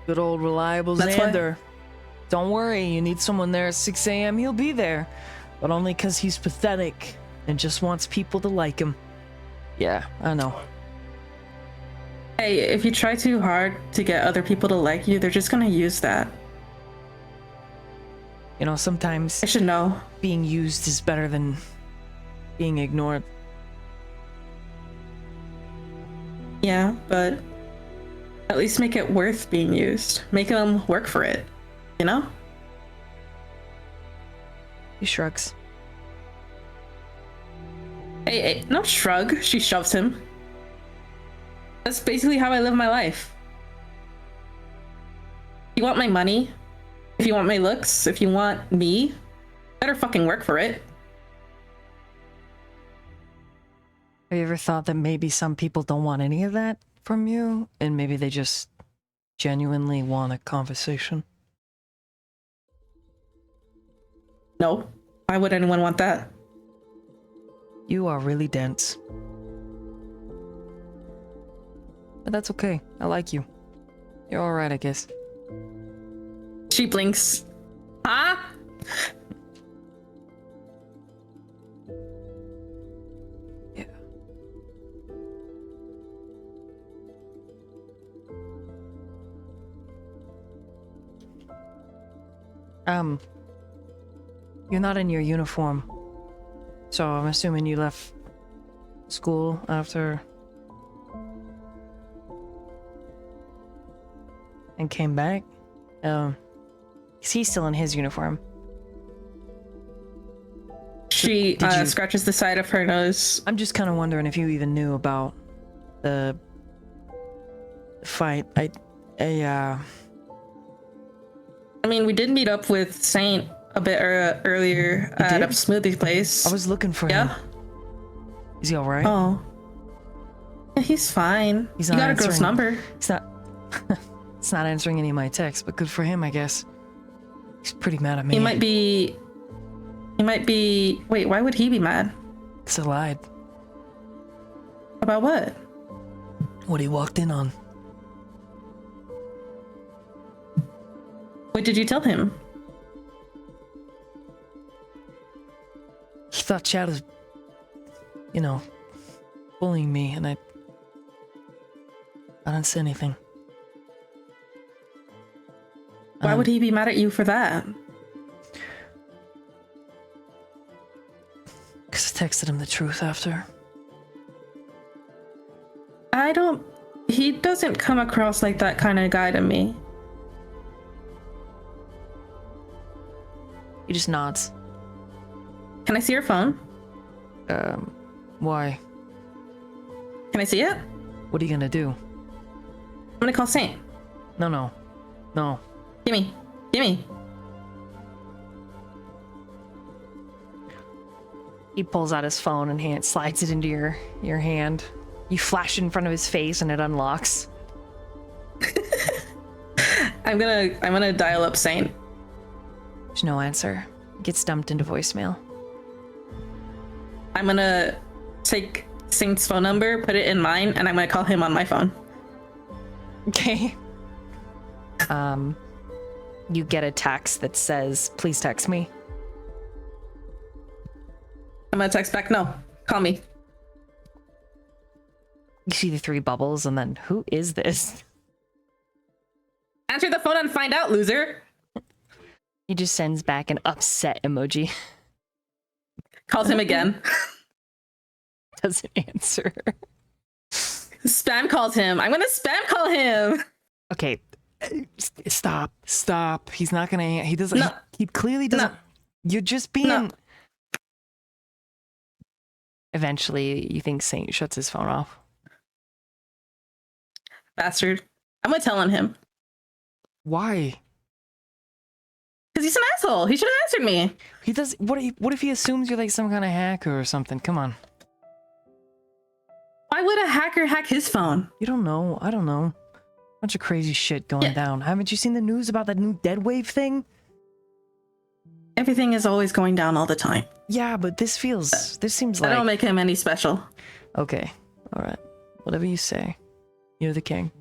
S6: Good old reliable
S2: That's why-
S6: Xander. Don't worry, you need someone there at 6 a.m., he'll be there. But only because he's pathetic and just wants people to like him. Yeah, I know.
S2: Hey, if you try too hard to get other people to like you, they're just gonna use that.
S6: You know, sometimes
S2: I should know.
S6: being used is better than being ignored.
S2: Yeah, but at least make it worth being used. Make them work for it, you know?
S6: He shrugs.
S2: Hey, no shrug. She shoves him. That's basically how I live my life. You want my money? If you want my looks? If you want me? Better fucking work for it.
S6: Have you ever thought that maybe some people don't want any of that from you? And maybe they just genuinely want a conversation?
S2: No. Why would anyone want that?
S6: You are really dense. But that's okay. I like you. You're alright, I guess.
S2: She blinks. Huh?
S6: Yeah. You're not in your uniform. So I'm assuming you left school after and came back? Is he still in his uniform?
S2: She
S6: Did you-
S2: scratches the side of her nose.
S6: I'm just kind of wondering if you even knew about the fight.
S2: I mean, we did meet up with Saint a bit earlier at a
S6: did?
S2: smoothie place.
S6: I was looking for him.
S2: Yeah?
S6: Is he alright?
S2: Oh. Yeah, he's fine.
S6: He's
S2: You
S6: not
S2: got a girl's
S6: answering.
S2: number.
S6: It's not. It's not answering any of my texts, but good for him, I guess. He's pretty mad at me.
S2: He might be... Wait, why would he be mad?
S6: 'Cause I lied.
S2: About what?
S6: What he walked in on.
S2: What did you tell him?
S6: He thought Chad was, you know, bullying me, and I didn't say anything.
S2: Why would he be mad at you for that?
S6: Because I texted him the truth after.
S2: He doesn't come across like that kind of guy to me.
S6: He just nods.
S2: Can I see your phone?
S6: Why?
S2: Can I see it?
S6: What are you gonna do?
S2: I'm gonna call Saint.
S6: No.
S2: Gimme.
S6: He pulls out his phone and slides it into your hand. You flash it in front of his face and it unlocks.
S2: I'm gonna dial up Saint.
S6: There's no answer. Gets dumped into voicemail.
S2: I'm gonna take Saint's phone number, put it in mine, and I'm gonna call him on my phone.
S6: Okay. You get a text that says, "Please text me."
S2: I'm gonna text back, no, call me.
S6: You see the 3 bubbles, and then, who is this?
S2: Answer the phone and find out, loser.
S6: He just sends back an upset emoji.
S2: Calls him again.
S6: Doesn't answer.
S2: Spam calls him. I'm gonna spam call him.
S6: Okay, stop. He's not gonna. He doesn't.
S2: No.
S6: He clearly doesn't.
S2: No.
S6: You're just being.
S2: No.
S6: Eventually, you think Saint shuts his phone off.
S2: Bastard. I'm gonna tell on him.
S6: Why?
S2: Because he's an asshole. He should have answered me.
S6: He does. What if he assumes you're like some kind of hacker or something? Come on.
S2: Why would a hacker hack his phone?
S6: You don't know. I don't know. Bunch of crazy shit going down. Haven't you seen the news about that new dead wave thing?
S2: Everything is always going down all the time.
S6: Yeah, but this seems like.
S2: That don't make him any special.
S6: Okay. All right. Whatever you say. You're the king.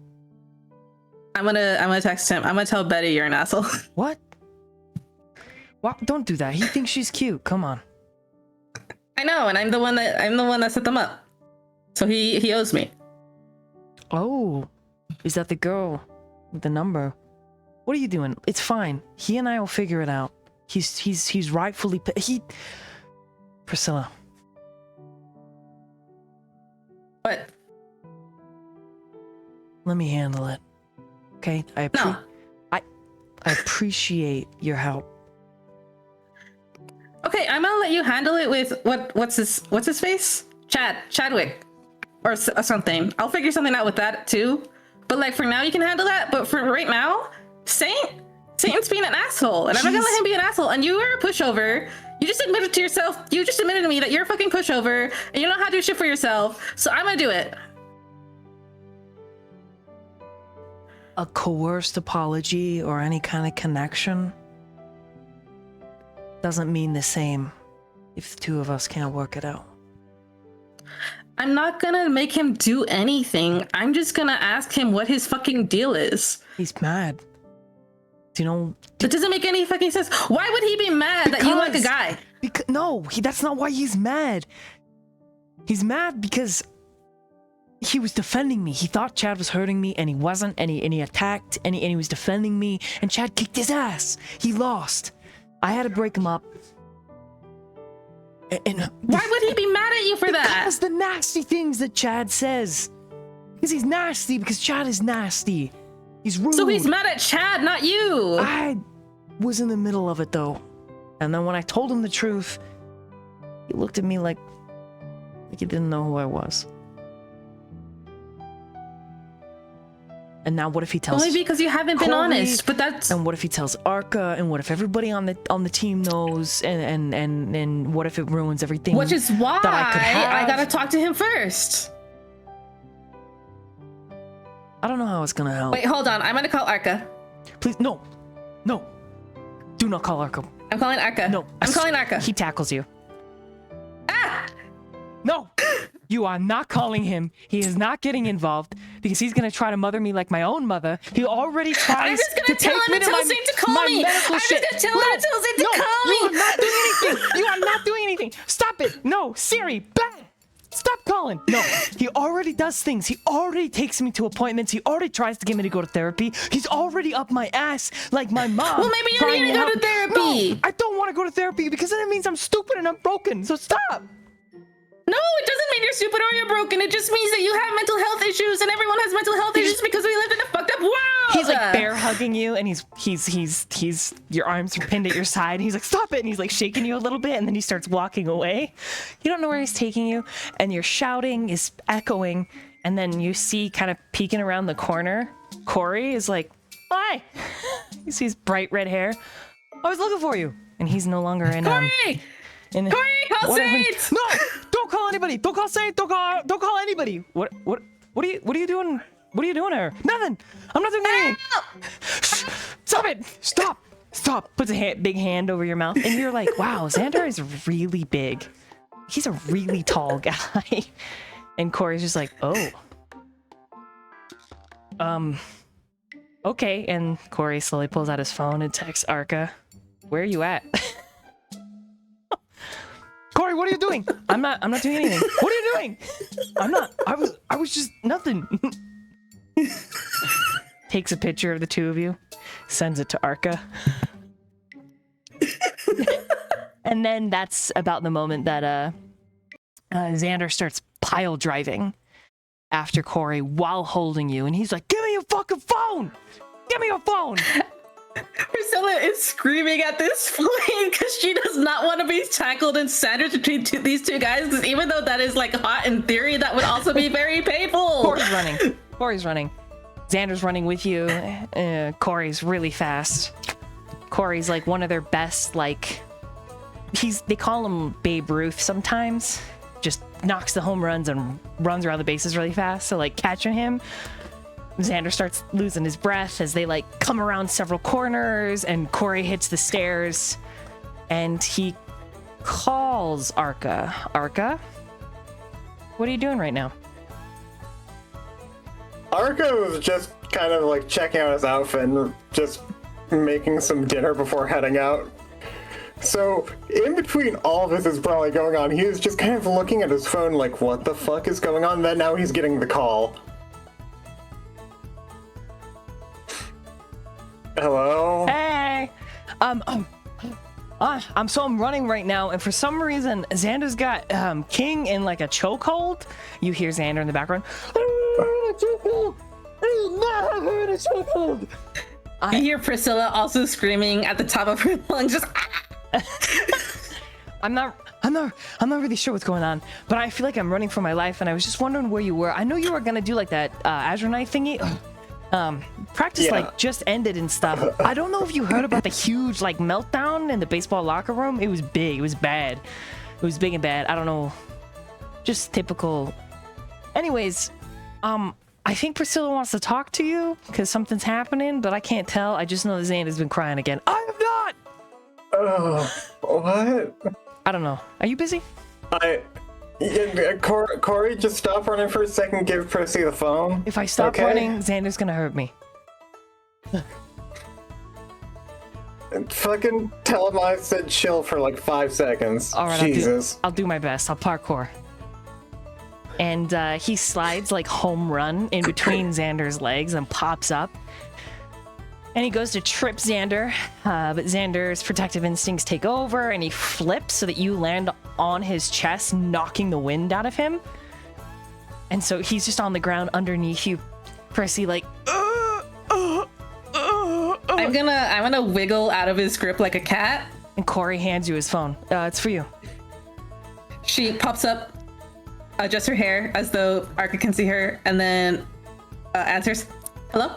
S2: I'm gonna text him. I'm gonna tell Betty you're an asshole.
S6: What? What? Don't do that. He thinks she's cute. Come on.
S2: I know, and I'm the one that set them up. So he owes me.
S6: Oh, is that the girl with the number? What are you doing? It's fine. He and I will figure it out. He's rightfully Priscilla.
S2: What?
S6: Let me handle it. Okay? I appreciate your help.
S2: Okay, I'm gonna let you handle it with what's his face? Chadwick, or something. I'll figure something out with that too. But like for now, you can handle that. But for right now, Saint's being an asshole, and I'm not gonna let him be an asshole. And you are a pushover. You just admitted to yourself. You just admitted to me that you're a fucking pushover, and you don't know how to do shit for yourself. So I'm gonna do it.
S6: A coerced apology or any kind of connection doesn't mean the same if the two of us can't work it out.
S2: I'm not gonna make him do anything. I'm just gonna ask him what his fucking deal is.
S6: He's mad. Do you know?
S2: It doesn't make any fucking sense. Why would he be mad that you like a guy?
S6: That's not why he's mad. He's mad because he was defending me. He thought Chad was hurting me, and he wasn't. And he attacked, and he was defending me. And Chad kicked his ass. He lost. I had to break him up. And
S2: why would he be mad at you for that?
S6: Because the nasty things that Chad says. Because he's nasty. Because Chad is nasty. He's rude.
S2: So he's mad at Chad, not you.
S6: I was in the middle of it though, and then when I told him the truth, he looked at me like he didn't know who I was. And now what if he tells?
S2: Only because you haven't been honest. But that's.
S6: And what if he tells Arca? And what if everybody on the team knows? And what if it ruins everything?
S2: Which is why I gotta talk to him first.
S6: I don't know how it's gonna help.
S2: Wait, hold on. I'm gonna call Arca.
S6: Please, no. Do not call Arca.
S2: I'm calling Arca.
S6: No,
S2: I'm calling Arca.
S6: He tackles you.
S2: Ah!
S6: No, you are not calling him. He is not getting involved because he's gonna try to mother me like my own mother. He already tries
S2: I'm just gonna
S6: to
S2: tell
S6: take
S2: him
S6: me
S2: to
S6: to
S2: tell Zane to call me.
S6: medical
S2: I'm
S6: shit.
S2: just gonna tell him to tell Zane to call
S6: you
S2: me.
S6: are not doing anything. You are not doing anything. Stop it. No, Siri, bad. Stop calling. No, he already does things. He already takes me to appointments. He already tries to get me to go to therapy. He's already up my ass like my mom.
S2: Well, maybe you
S6: trying
S2: need to go
S6: help.
S2: to therapy.
S6: No, I don't want to go to therapy because then it means I'm stupid and I'm broken. So stop.
S2: No, it doesn't mean you're stupid or you're broken. It just means that you have mental health issues, and everyone has mental health issues because we live in a fucked up world.
S6: He's like bear hugging you, and he's your arms are pinned at your side. And he's like, stop it, and he's like shaking you a little bit, and then he starts walking away. You don't know where he's taking you, and your shouting is echoing, and then you see kind of peeking around the corner, Corey is like, hi. He sees bright red hair. I was looking for you, and he's no longer in
S2: Corey! Corey, call
S6: whatever.
S2: Saint!
S6: No, don't call anybody. Don't call Saint. Don't call anybody. What are you doing? What are you doing there? Nothing. I'm not doing anything. Shh, stop it. Stop. Puts a big hand over your mouth, and you're like, wow, Xander is really big. He's a really tall guy. And Corey's just like, oh. Okay. And Corey slowly pulls out his phone and texts Arca, where are you at? Corey, what are you doing? I'm not doing anything. What are you doing? I was just nothing. Takes a picture of the two of you, sends it to Arca. And then that's about the moment that Xander starts pile driving after Corey while holding you, and he's like, give me your fucking phone! Give me your phone!
S2: Priscilla is screaming at this point because she does not want to be tackled and sandwiched between these two guys, because even though that is like hot in theory, that would also be very painful.
S6: Corey's running. Xander's running with you. Corey's really fast. Corey's like one of their best, like, they call him Babe Ruth sometimes. Just knocks the home runs and runs around the bases really fast. So like catching him, Xander starts losing his breath as they like come around several corners, and Corey hits the stairs, and he calls Arca. Arca, what are you doing right now?
S5: Arca was just kind of like checking out his outfit and just making some dinner before heading out. So in between all of this is probably going on, he was just kind of looking at his phone like, what the fuck is going on? Then now he's getting the call. Hello?
S6: Hey! I'm running right now, and for some reason, Xander's got King in like a chokehold. You hear Xander in the background.
S2: You hear Priscilla also screaming at the top of her lungs, just
S6: I'm not really sure what's going on, but I feel like I'm running for my life, and I was just wondering where you were. I know you were gonna do like that Azure Knight thingy. Practice like just ended and stuff. I don't know if you heard about the huge like meltdown in the baseball locker room. It was big. It was bad. It was big and bad. I don't know. Just typical. Anyways, I think Priscilla wants to talk to you because something's happening, but I can't tell. I just know that Zane has been crying again. I have not.
S5: What?
S6: I don't know. Are you busy?
S5: Corey, just stop running for a second. Give Prissy the phone.
S6: If I stop running, Xander's gonna hurt me.
S5: Fucking tell him I said chill for like 5 seconds.
S6: All right,
S5: Jesus.
S6: I'll do my best. I'll parkour. And he slides like home run in between Xander's legs and pops up. And he goes to trip Xander, but Xander's protective instincts take over, and he flips so that you land on his chest, knocking the wind out of him. And so he's just on the ground underneath you, Prissy, like.
S2: I'm gonna wiggle out of his grip like a cat.
S6: And Corey hands you his phone. It's for you.
S2: She pops up, adjusts her hair as though Arca can see her, and then answers, "Hello."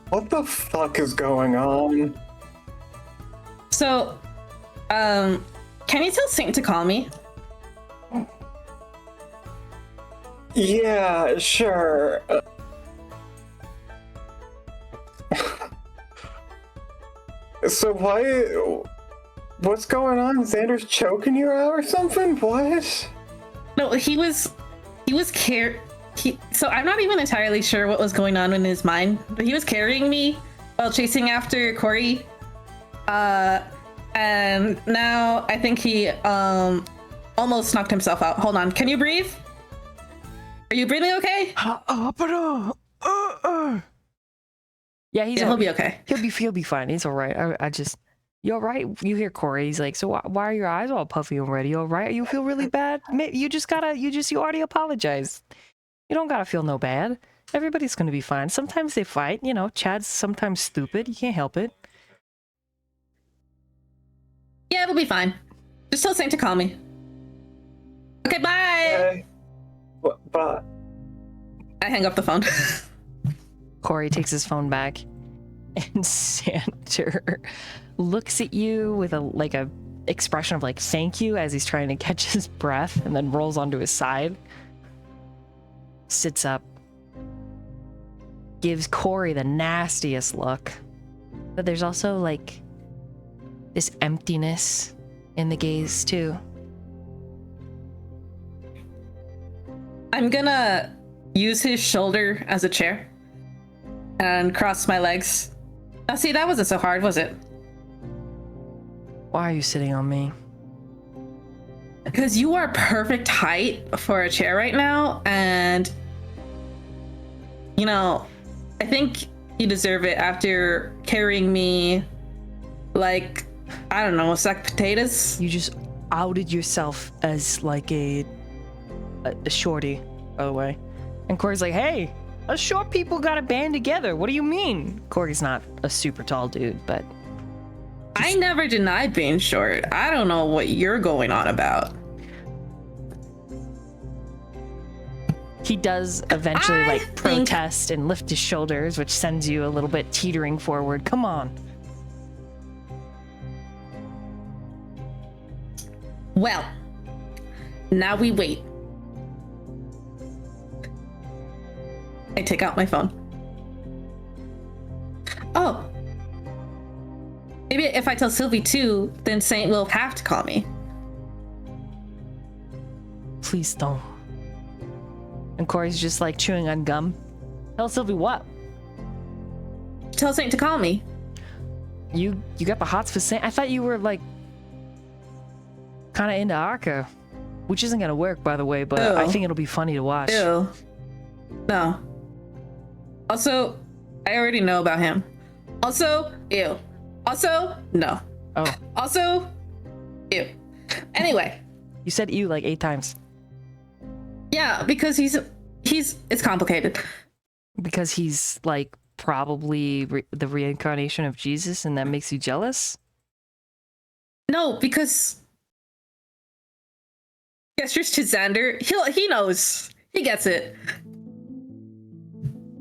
S5: What the fuck is going on?
S2: So, can you tell Saint to call me?
S5: Yeah, sure. So what's going on? Xander's choking you out or something? What?
S2: No, he was So I'm not even entirely sure what was going on in his mind, but he was carrying me while chasing after Corey. And now I think he almost knocked himself out. Hold on, can you breathe? Are you breathing okay?
S6: Yeah,
S2: He'll be okay.
S6: He'll be fine. He's all right. I just, you all right? You hear Corey? He's like, so why are your eyes all puffy and red? You all right? You feel really bad? You already apologized. You don't gotta feel no bad. Everybody's gonna be fine. Sometimes they fight. You know, Chad's sometimes stupid. You can't help it.
S2: Yeah, it'll be fine. Just tell Saint to call me. Okay, bye.
S5: But
S2: I hang up the phone.
S6: Corey takes his phone back, and Sander looks at you with a expression of like thank you as he's trying to catch his breath, and then rolls onto his side, sits up, gives Corey the nastiest look, but there's also like this emptiness in the gaze too.
S2: I'm gonna use his shoulder as a chair and cross my legs. Now see, that wasn't so hard, was it?
S6: Why are you sitting on me?
S2: Because you are perfect height for a chair right now, and you know, I think you deserve it after carrying me like, I don't know, sack potatoes.
S6: You just outed yourself as like a shorty, by the way. And Corey's like, hey, us short people gotta band together. What do you mean? Corey's not a super tall dude, but
S2: I never denied being short. I don't know what you're going on about.
S6: he does eventually protest and lift his shoulders, which sends you a little bit teetering forward. Come on.
S2: Well, now we wait. I take out my phone. Oh. Maybe if I tell Sylvie too, then Saint will have to call me.
S6: Please don't. And Corey's just like chewing on gum. Tell Sylvie what?
S2: Tell Saint to call me.
S6: You got the hots for Saint? I thought you were like kind of into Arca, which isn't gonna work, by the way, but
S2: Ew.
S6: I think it'll be funny to watch.
S2: Ew. No. Also, I already know about him. Also, ew. Also, no.
S6: Oh.
S2: Also, ew. Anyway.
S6: You said ew like 8 times.
S2: Yeah, because he's it's complicated.
S6: Because he's like probably the reincarnation of Jesus, and that makes you jealous?
S2: No, because gestures to Xander. He knows. He gets it.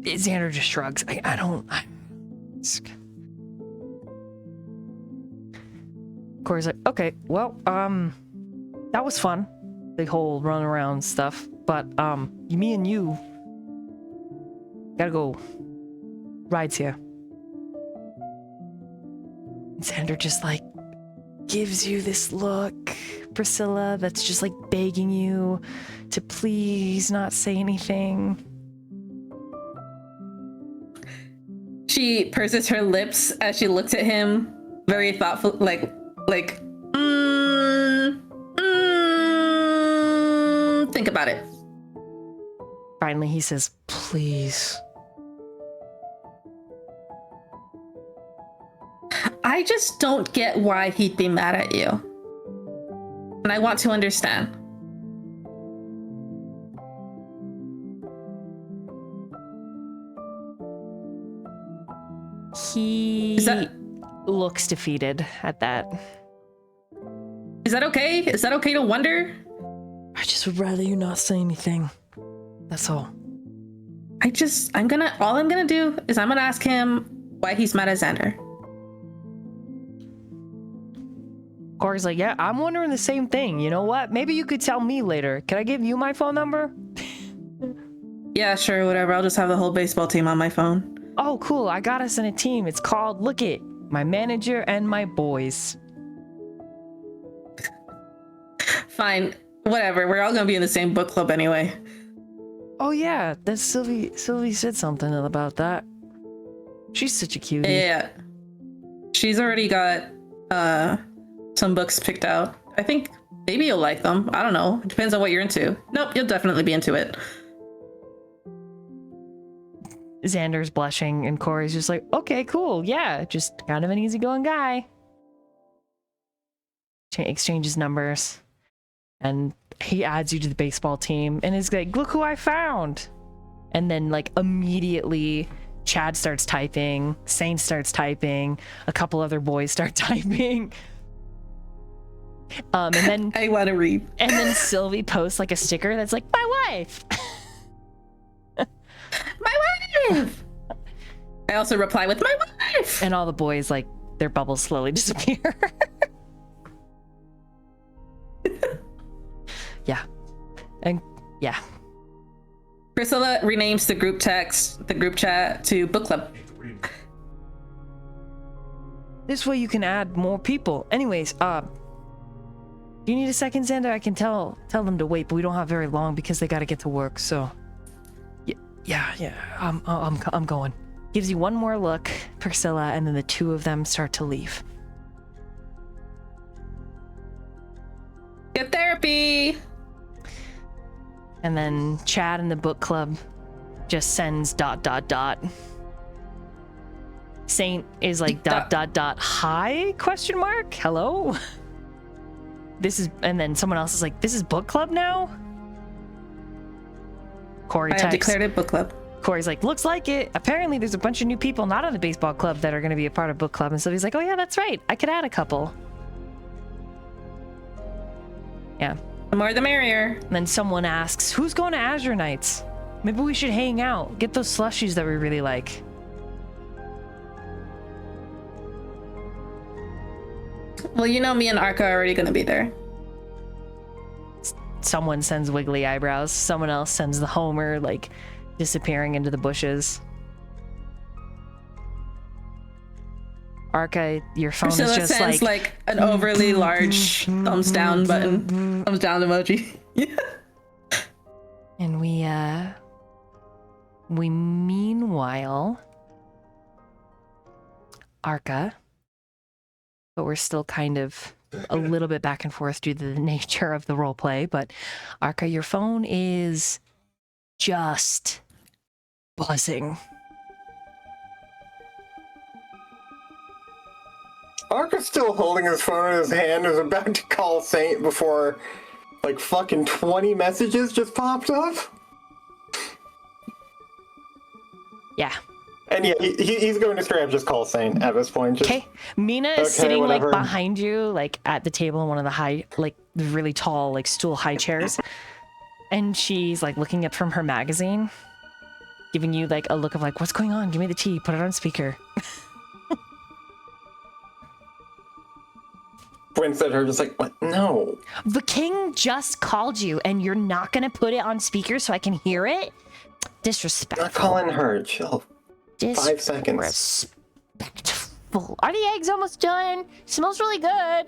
S6: Xander just shrugs. Corey's like, okay, well, that was fun. The whole run around stuff. But, me and you gotta go. Rides here. Xander just like gives you this look, Priscilla, that's just like begging you to please not say anything.
S2: She purses her lips as she looks at him, very thoughtful, think about it.
S6: Finally, he says, please.
S2: I just don't get why he'd be mad at you. And I want to understand.
S6: He looks defeated at that.
S2: Is that okay? Is that okay to wonder?
S6: I just would rather you not say anything. That's all.
S2: All I'm gonna do is I'm gonna ask him why he's mad at Xander.
S6: Corey's like, yeah, I'm wondering the same thing. You know what? Maybe you could tell me later. Can I give you my phone number?
S2: Yeah, sure, whatever. I'll just have the whole baseball team on my phone.
S6: Oh, cool. I got us in a team. It's called, look it, my manager and my boys.
S2: Fine, whatever. We're all gonna be in the same book club anyway.
S6: Oh yeah, that's Sylvie. Sylvie said something about that. She's such a cutie.
S2: Yeah. She's already got some books picked out. I think maybe you'll like them. I don't know. It depends on what you're into. Nope, you'll definitely be into it.
S6: Xander's blushing, and Corey's just like, okay, cool, yeah, just kind of an easygoing guy. Exchanges numbers, and he adds you to the baseball team, and is like, look who I found. And then, like, immediately, Chad starts typing, Saint starts typing, a couple other boys start typing. And then
S2: I want to read.
S6: And then Sylvie posts like a sticker that's like, my wife.
S2: My wife! I also reply with my wife!
S6: And all the boys, like, their bubbles slowly disappear. Yeah. And yeah.
S2: Priscilla renames the group chat to book club.
S6: This way you can add more people. Anyways, you need a second, Xander? I can tell them to wait, but we don't have very long because they got to get to work, so. Yeah. I'm going. Gives you one more look, Priscilla, and then the two of them start to leave.
S2: Get therapy!
S6: And then Chad in the book club just sends ... Saint is like ... hi ? Hello? This is, and then someone else is like, this is book club now? Corey
S2: I have declared it book club.
S6: Corey's like, looks like it. Apparently there's a bunch of new people not on the baseball club that are going to be a part of book club. And so he's like, oh yeah, that's right. I could add a couple. Yeah.
S2: The more the merrier.
S6: And then someone asks, who's going to Azure Nights? Maybe we should hang out, get those slushies that we really like.
S2: Well, you know me and Arca are already going to be there.
S6: Someone sends wiggly eyebrows. Someone else sends the Homer, like, disappearing into the bushes. Arca, your phone
S2: Priscilla
S6: is just
S2: sends like an overly large thumbs down button. Thumbs down emoji.
S6: And we meanwhile Arca, but we're still kind of a little bit back and forth due to the nature of the role play. But Arca, your phone is just buzzing.
S5: Arca's still holding his phone in his hand, is about to call Saint before, like, fucking 20 messages just popped up.
S6: Yeah.
S5: And yeah, he's going to straight up just call Saint at this point.
S6: Okay. Mina is sitting
S5: whatever.
S6: like behind you, like at the table in one of the high, like the really tall, like stool high chairs. And she's like looking up from her magazine, giving you like a look of like, what's going on? Give me the tea. Put it on speaker.
S5: Wince at her, just like, what? No.
S1: The king just called you and you're not gonna put it on speaker so I can hear it? Disrespectful.
S5: Not calling her. Chill. 5 seconds.
S1: Disrespectful. Are the eggs almost done? Smells really good.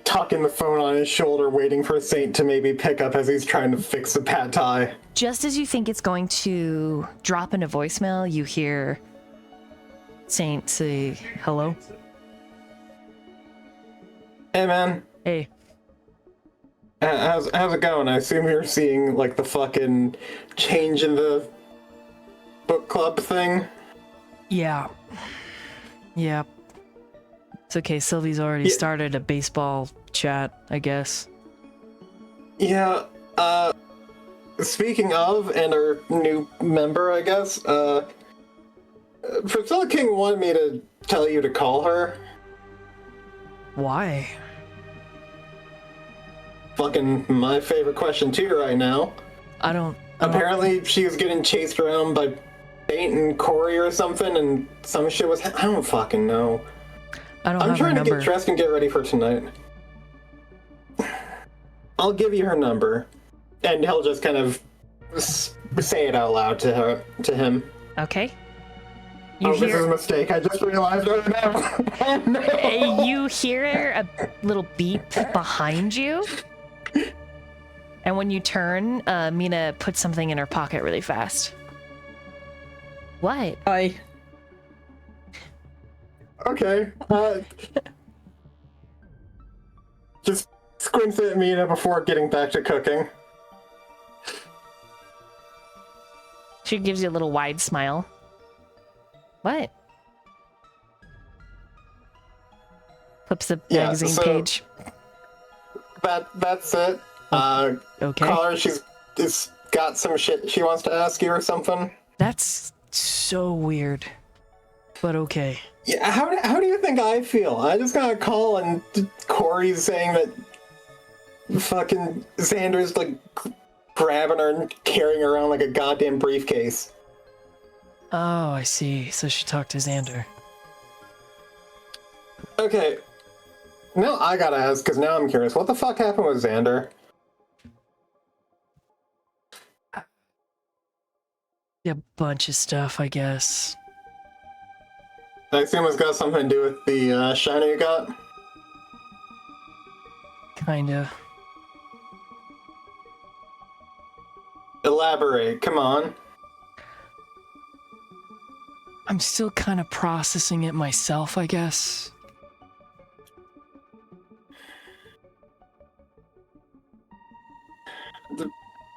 S5: Tucking the phone on his shoulder, waiting for Saint to maybe pick up as he's trying to fix the pad thai.
S6: Just as you think it's going to drop into voicemail, you hear Saint say hello.
S5: Hey, man.
S6: Hey.
S5: How's it going? I assume you're seeing, like, the fucking change in the book club thing?
S6: Yeah. Yep. It's okay, Sylvie's already started a baseball chat, I guess.
S5: Yeah, speaking of, and our new member, I guess, Priscilla King wanted me to tell you to call her.
S6: Why?
S5: Fucking my favorite question too right now.
S6: I don't
S5: Apparently she was getting chased around by Saint and Corey or something, and some shit was... I don't fucking know. I'm trying to get dressed and get ready for tonight. I'll give you her number, and he'll just kind of say it out loud to him.
S6: Okay.
S5: This is a mistake. I just realized right now.
S6: You hear a little beep behind you,
S1: And when you turn, Mina puts something in her pocket really fast. What?
S2: I
S5: Okay. Just squints at Mina before getting back to cooking.
S1: She gives you a little wide smile. What? Flips the
S5: Yeah,
S1: magazine
S5: so-
S1: page.
S5: That's it.
S6: Okay.
S5: Call her. She's got some shit she wants to ask you or something.
S6: That's so weird. But okay.
S5: Yeah, how do you think I feel? I just got a call and Corey's saying that fucking Xander's like grabbing her and carrying her around like a goddamn briefcase.
S6: Oh, I see. So she talked to Xander.
S5: Okay. Now I gotta ask, because now I'm curious. What the fuck happened with Xander?
S6: Yeah, a bunch of stuff, I guess.
S5: I assume it's got something to do with the shiner you got?
S6: Kinda.
S5: Elaborate, come on.
S6: I'm still kind of processing it myself, I guess.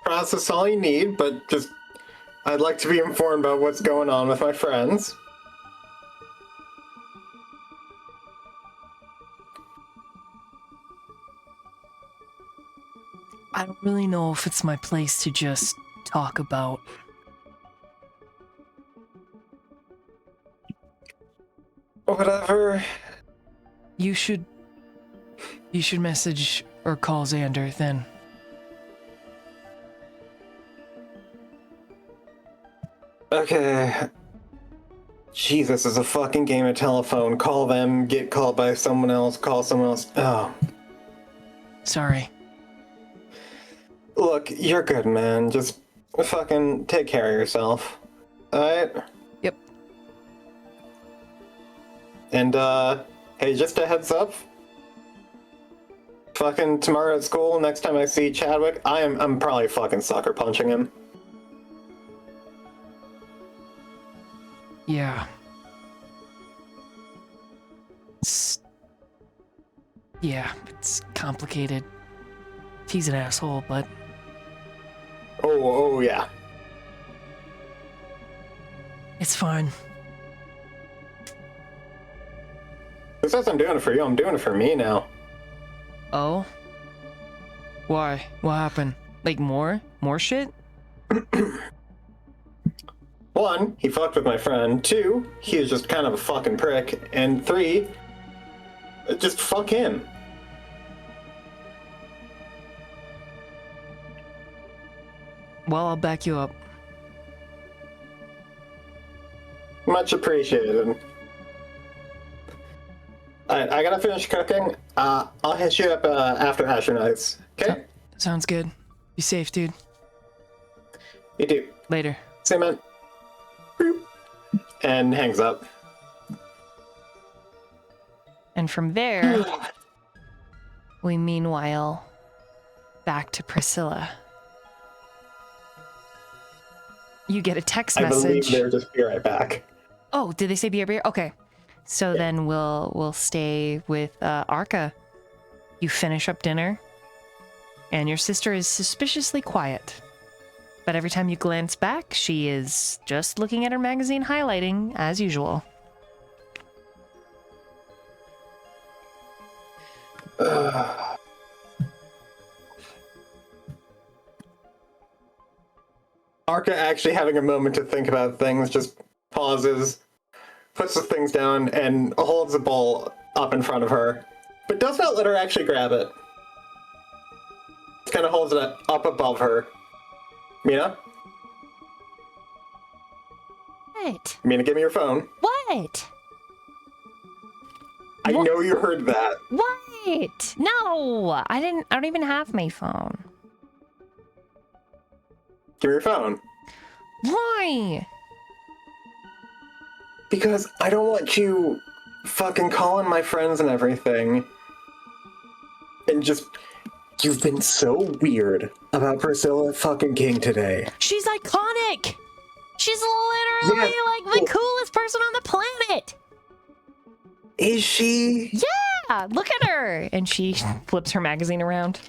S5: Process all you need, but just I'd like to be informed about what's going on with my friends.
S6: I don't really know if it's my place to just talk about.
S5: Whatever.
S6: You should message or call Xander then.
S5: Okay. Jesus, is a fucking game of telephone. Call them, get called by someone else, call someone else. Oh.
S6: Sorry.
S5: Look, you're good, man. Just fucking take care of yourself. Alright?
S6: Yep.
S5: And, hey, just a heads up. Fucking tomorrow at school, next time I see Chadwick, I'm probably fucking sucker punching him.
S6: Yeah. It's complicated. He's an asshole, but
S5: Oh, yeah.
S6: it's fine.
S5: Who says I'm doing it for you? I'm doing it for me now.
S6: Oh? Why? What happened? Like more? More shit?
S5: One, he fucked with my friend. Two, he is just kind of a fucking prick. And three, just fuck him.
S6: Well, I'll back you up.
S5: Much appreciated. Alright, I gotta finish cooking. I'll hit you up after Asher Nights. Okay?
S6: Sounds good. Be safe, dude.
S5: You do.
S6: Later.
S5: See you, man. Boop. And hangs up.
S1: And from there, we meanwhile back to Priscilla. You get a text
S5: I believe
S1: message.
S5: they're just be right back.
S1: Oh, did they say be right back? Okay. So then we'll stay with Arca. You finish up dinner, and your sister is suspiciously quiet. But every time you glance back, she is just looking at her magazine highlighting, as usual.
S5: Arca actually having a moment to think about things, just pauses, puts the things down, and holds the bowl up in front of her, but does not let her actually grab it. Just kind of holds it up above her. Mina?
S1: What?
S5: Mina, give me your phone.
S1: What?
S5: I
S1: What?
S5: know you heard that.
S1: What? No, I didn't. I don't even have my phone.
S5: Give me your phone.
S1: Why?
S5: Because I don't want you fucking calling my friends and everything. And just You've been so weird about Priscilla fucking King today.
S1: She's iconic. She's literally
S5: Yes.
S1: like the coolest person on the planet.
S5: Is she?
S1: Yeah, look at her. And she flips her magazine around.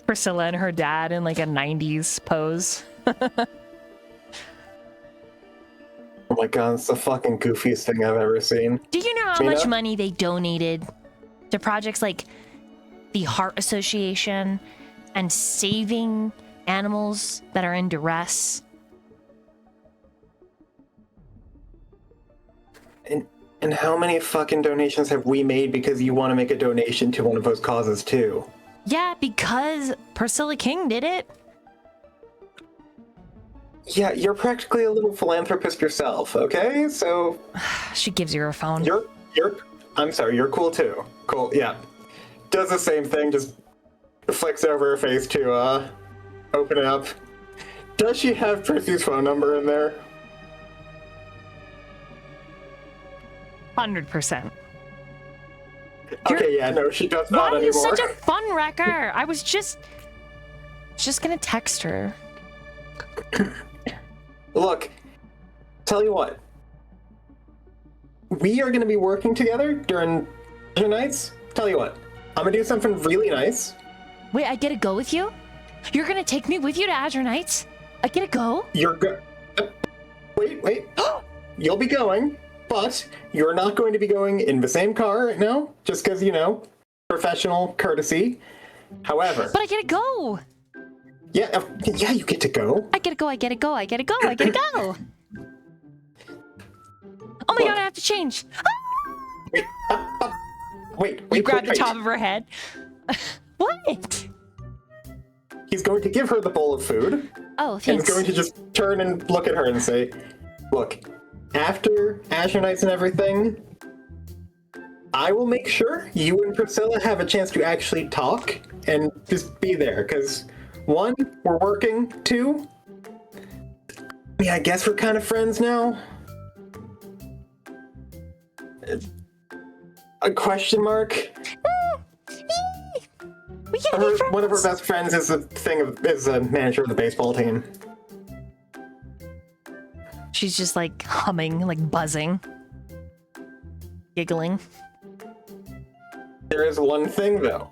S1: Priscilla and her dad in like a 90s pose.
S5: Oh my god, it's the fucking goofiest thing I've ever seen.
S1: Do you know how much money they donated to projects like the Heart Association and saving animals that are in duress?
S5: And how many fucking donations have we made because you want to make a donation to one of those causes too?
S1: Yeah, because Priscilla King did it.
S5: Yeah, you're practically a little philanthropist yourself, okay? So
S1: She gives you her phone.
S5: I'm sorry, you're cool too. Cool, yeah. Does the same thing, just flicks over her face to open it up. Does she have Prissy's phone number in there?
S1: 100%.
S5: Okay, yeah, no, she does not
S1: Why are you
S5: anymore.
S1: such a fun wrecker? I was just gonna text her.
S5: Look, tell you what. We are going to be working together during Azure nights. Tell you what, I'm going to do something really nice.
S1: Wait, I get to go with you? You're gonna take me with you to Azure Nights? I get to go?
S5: Wait. You'll be going, but you're not going to be going in the same car right now, just because, you know, professional courtesy. However...
S1: But I get to go!
S5: Yeah, you get to go.
S1: I get to go. Oh my god, I have to change.
S5: Wait.
S1: You grab the top of her head. What?
S5: He's going to give her the bowl of food.
S1: Oh,
S5: And
S1: thanks.
S5: he's going to just turn and look at her and say, look, after Azure Nights and everything, I will make sure you and Priscilla have a chance to actually talk and just be there, because... 1, we're working. 2, yeah, I guess we're kind of friends now. A question mark?
S1: We can be friends.
S5: One of her best friends is a manager of the baseball team.
S1: She's just like humming, like buzzing, giggling.
S5: There is one thing though.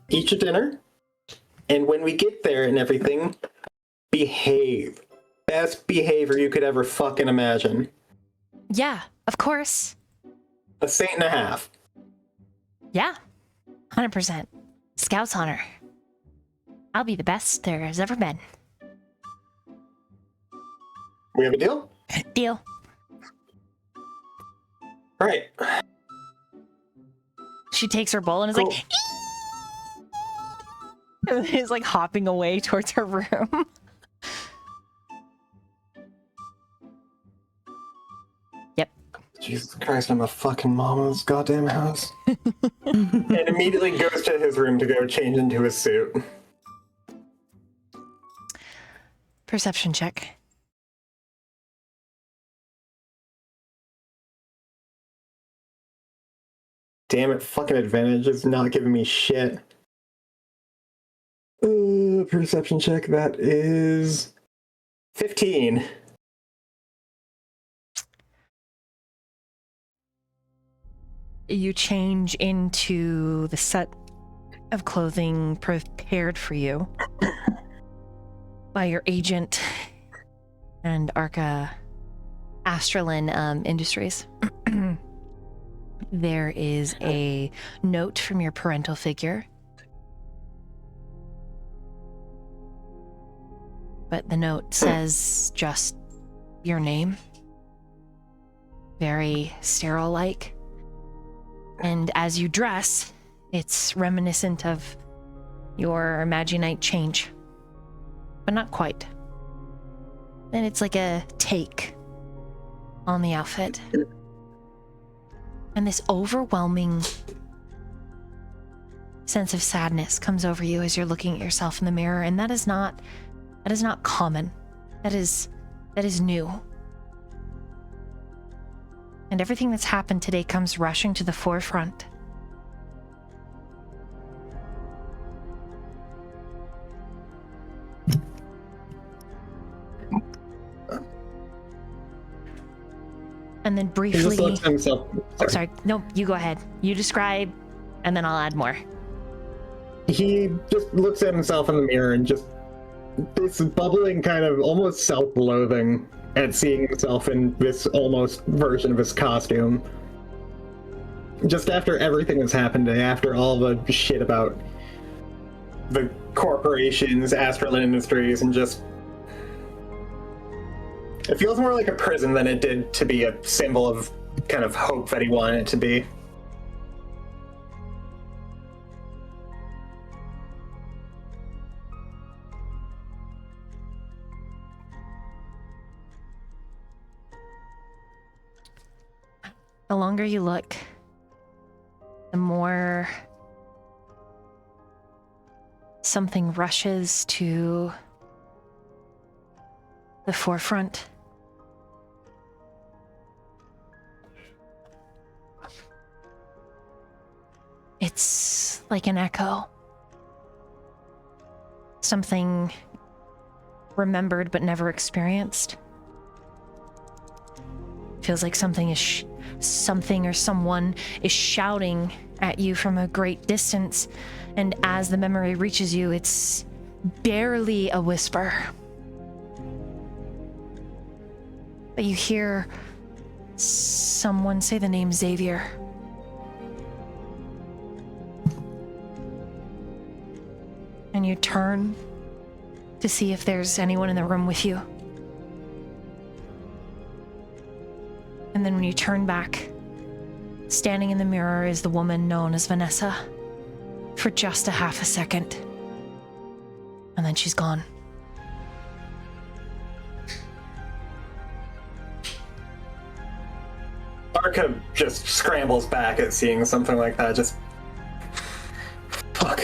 S5: Eat your dinner. And when we get there and everything, behave. Best behavior you could ever fucking imagine.
S1: Yeah, of course.
S5: A saint and a half.
S1: Yeah, 100%. Scout's honor. I'll be the best there has ever been.
S5: We have a deal?
S1: Deal.
S5: All right.
S1: She takes her bowl and is
S5: Cool.
S1: like... is like hopping away towards her room. Yep.
S5: Jesus Christ, I'm a fucking mom of this goddamn house. And immediately goes to his room to go change into his suit.
S1: Perception check.
S5: Damn it, fucking advantage is not giving me shit. Perception check, that is 15.
S1: You change into the set of clothing prepared for you by your agent and Arca Astralin Industries. There is a note from your parental figure. But the note says just your name. Very sterile-like. And as you dress, it's reminiscent of your Imaginite change. But not quite. And it's like a take on the outfit. And this overwhelming sense of sadness comes over you as you're looking at yourself in the mirror, and that is not common. That is new. And everything that's happened today comes rushing to the forefront. And then
S5: He
S1: briefly...
S5: just looks at himself.
S1: Oh, sorry. No, you go ahead. You describe, and then I'll add more.
S5: He just looks at himself in the mirror and just this bubbling kind of almost self-loathing at seeing himself in this almost version of his costume. Just after everything that's happened today, after all the shit about the corporations, Astral Industries, and just... It feels more like a prison than it did to be a symbol of kind of hope that he wanted it to be.
S1: The longer you look, the more something rushes to the forefront. It's like an echo. Something remembered but never experienced. Feels like something is something or someone is shouting at you from a great distance, and as the memory reaches you, it's barely a whisper. But you hear someone say the name Xavier. And you turn to see if there's anyone in the room with you. And then when you turn back, standing in the mirror is the woman known as Vanessa for just a half a second. And then she's gone.
S5: Arca just scrambles back at seeing something like that, just... Fuck.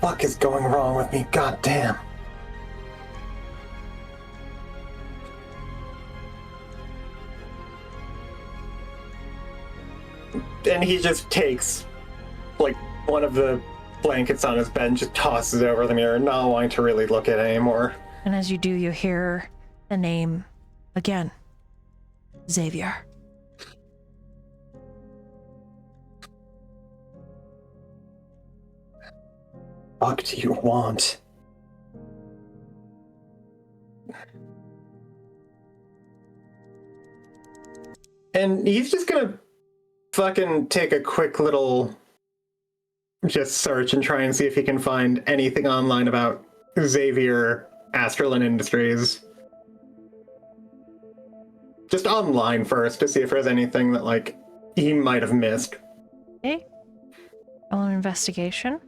S5: Fuck is going wrong with me, goddamn. And he just takes, like, one of the blankets on his bed and just tosses it over the mirror, not wanting to really look at it anymore.
S1: And as you do, you hear the name again. Xavier.
S5: Fuck do you want? And he's just gonna fucking take a quick little just search and try and see if he can find anything online about Xavier Astralin Industries. Just online first to see if there's anything that, like, he might have missed.
S1: Okay. Roll an investigation.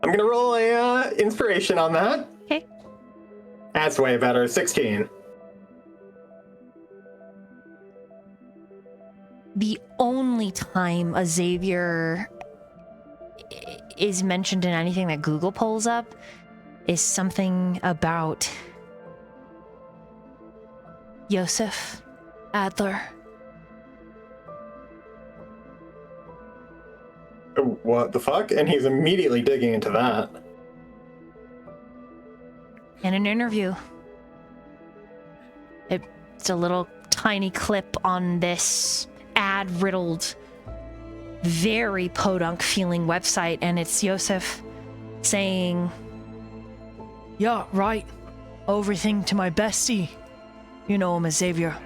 S5: I'm gonna roll a inspiration on that.
S1: Okay.
S5: That's way better. 16.
S1: The only time a Xavier is mentioned in anything that Google pulls up is something about Joseph Adler.
S5: What the fuck? And he's immediately digging into that.
S1: In an interview. It's a little tiny clip on this ad-riddled, very podunk-feeling website, and it's Joseph saying,
S6: Yeah, right. Everything to my bestie. You know him as Xavier.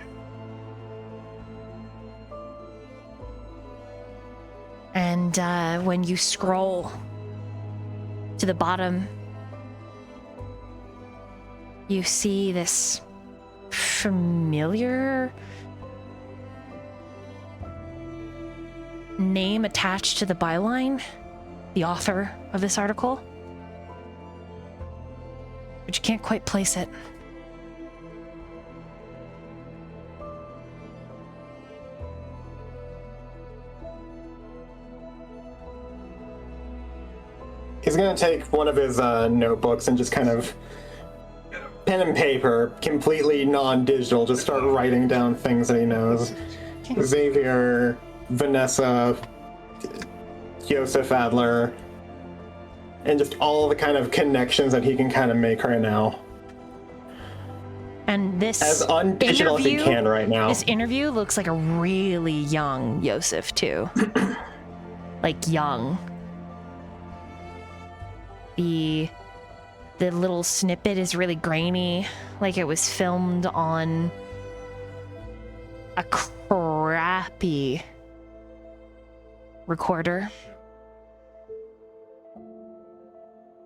S1: And when you scroll to the bottom, you see this familiar name attached to the byline, the author of this article, but you can't quite place it.
S5: He's gonna take one of his notebooks and just kind of pen and paper, completely non-digital, just start writing down things that he knows.
S1: Okay.
S5: Xavier, Vanessa, Joseph Adler, and just all the kind of connections that he can kind of make right now.
S1: And this
S5: As undigital as he
S1: interview-
S5: can right now.
S1: This interview looks like a really young Yosef too. Like young. The little snippet is really grainy, like it was filmed on a crappy recorder.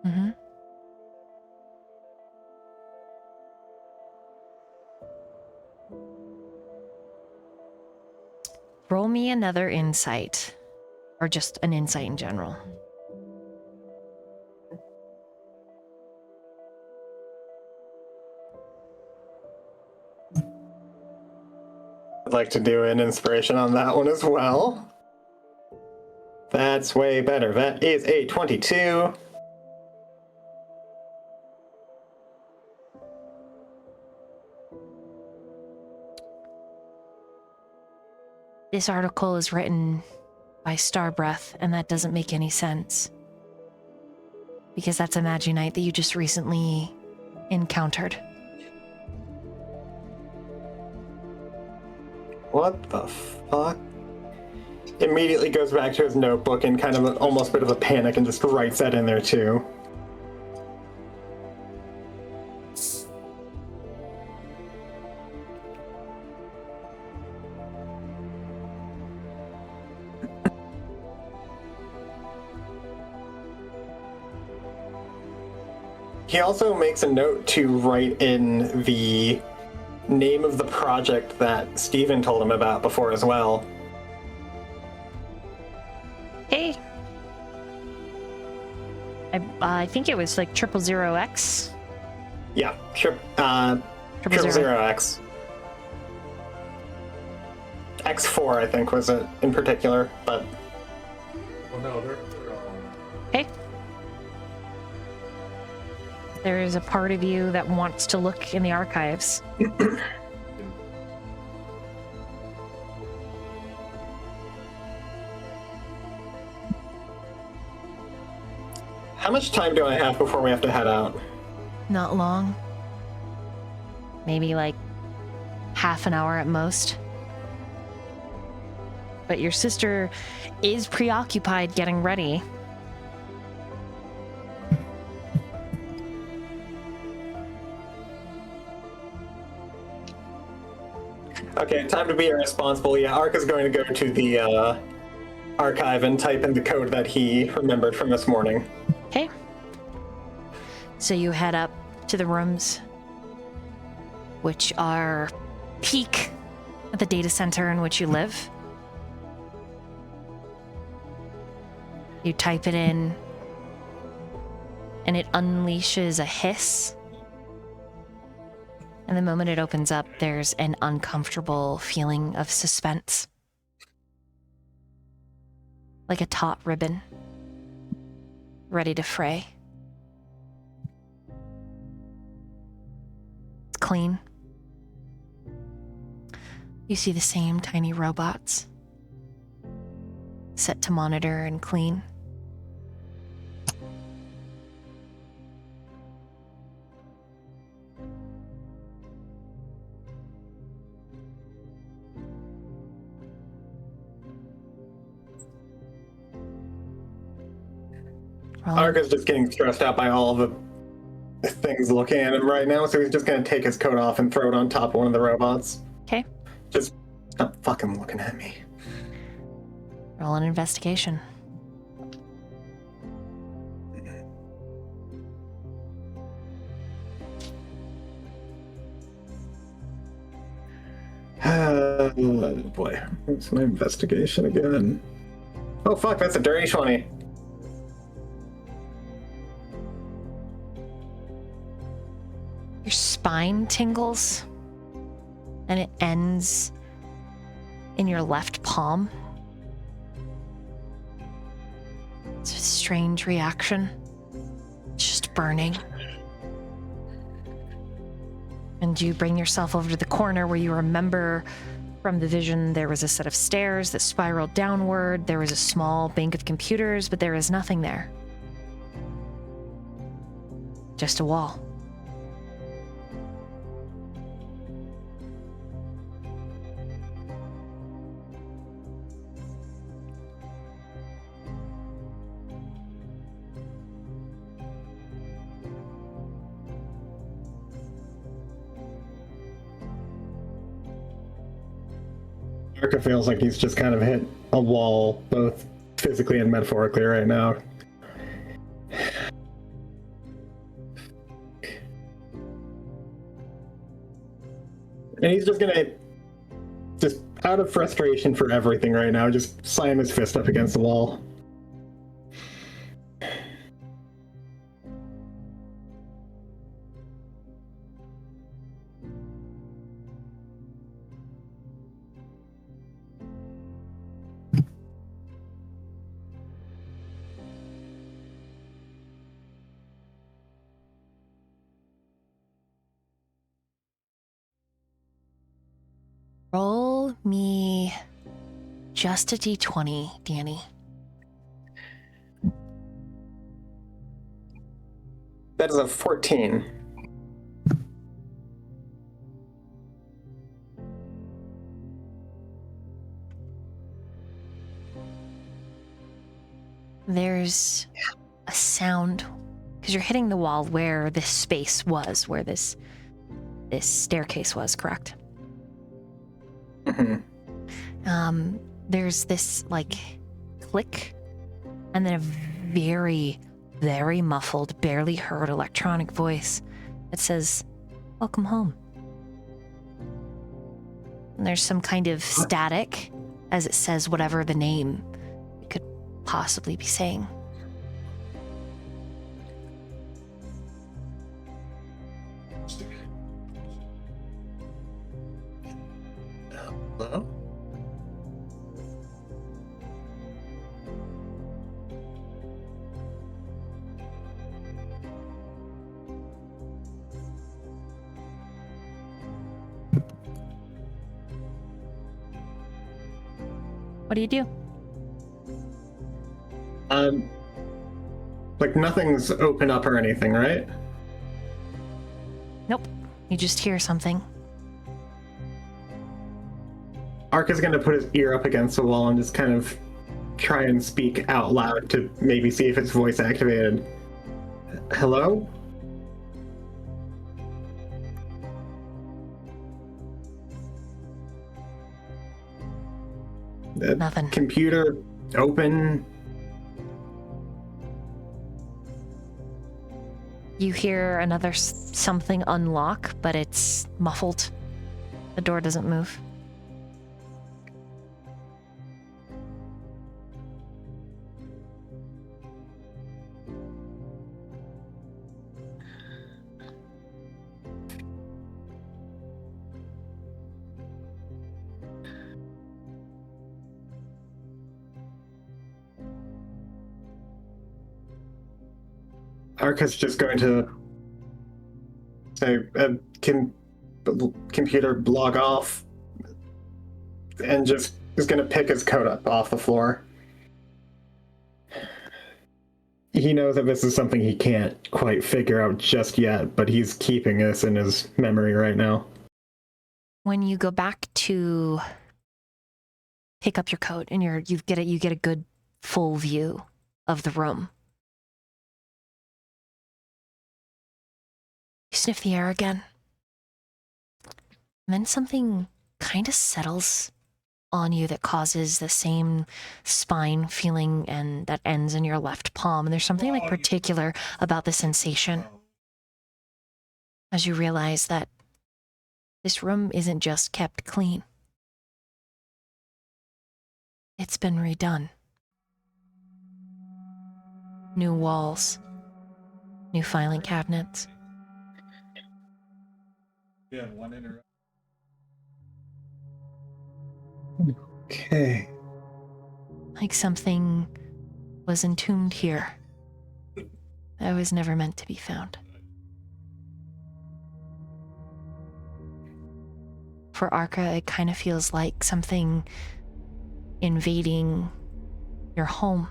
S1: Mm-hmm. Roll me another insight, or just an insight in general.
S5: I'd like to do an inspiration on that one as well. That's way better. That is a 22.
S1: This article is written by Starbreath, and that doesn't make any sense. Because that's a Маги Knight that you just recently encountered.
S5: What the fuck? Immediately goes back to his notebook and kind of almost a bit of a panic and just writes that in there too. He also makes a note to write in the name of the project that Steven told him about before as well.
S1: Hey. I think it was like 000X.
S5: Yeah, sure. 000X. X4, I think, was it in particular, but...
S8: Well, no, they're all...
S1: Hey. There is a part of you that wants to look in the archives.
S5: How much time do I have before we have to head out?
S1: Not long. Maybe like half an hour at most. But your sister is preoccupied getting ready.
S5: Okay, time to be irresponsible. Yeah, Arca's going to go to the archive and type in the code that he remembered from this morning.
S1: Okay. So you head up to the rooms, which are peak at the data center in which you live. You type it in, and it unleashes a hiss. And the moment it opens up, there's an uncomfortable feeling of suspense. Like a taut ribbon, ready to fray. It's clean. You see the same tiny robots, set to monitor and clean.
S5: Arca's just getting stressed out by all of the things looking at him right now, so he's just going to take his coat off and throw it on top of one of the robots.
S1: Okay.
S5: Just stop fucking looking at me.
S1: Roll an investigation.
S5: Boy, what's my investigation again? Oh fuck, that's a dirty 20.
S1: Your spine tingles, and it ends in your left palm. It's a strange reaction. It's just burning. And you bring yourself over to the corner where you remember from the vision there was a set of stairs that spiraled downward. There was a small bank of computers, but there is nothing there. just a wall.
S5: Arca feels like he's just kind of hit a wall, both physically and metaphorically right now. And he's just gonna, just out of frustration for everything right now, just slam his fist up against the wall.
S1: Roll me just a d20, Dani.
S5: That is a 14.
S1: There's a sound because you're hitting the wall where this space was, where this staircase was, correct? There's this like click and then a very, very muffled, barely heard electronic voice that says, "Welcome home." And there's some kind of static as it says whatever the name it could possibly be saying.
S5: Hello?
S1: What do you do?
S5: Like nothing's open up or anything, right?
S1: Nope. You just hear something.
S5: Arca's gonna put his ear up against the wall and just kind of try and speak out loud to maybe see if it's voice activated. Hello?
S1: Nothing.
S5: Computer open.
S1: You hear another something unlock, but it's muffled. The door doesn't move.
S5: Arca's just going to say, computer log off, and just is going to pick his coat up off the floor. He knows that this is something he can't quite figure out just yet, but he's keeping this in his memory right now.
S1: When you go back to pick up your coat and you get a good full view of the room. You sniff the air again. And then something kind of settles on you that causes the same spine feeling and that ends in your left palm. And there's something like particular about the sensation as you realize that this room isn't just kept clean. It's been redone. New walls, new filing cabinets.
S8: Yeah, one interrupt.
S5: Okay.
S1: Like something was entombed here that was never meant to be found. For Arca, it kind of feels like something invading your home.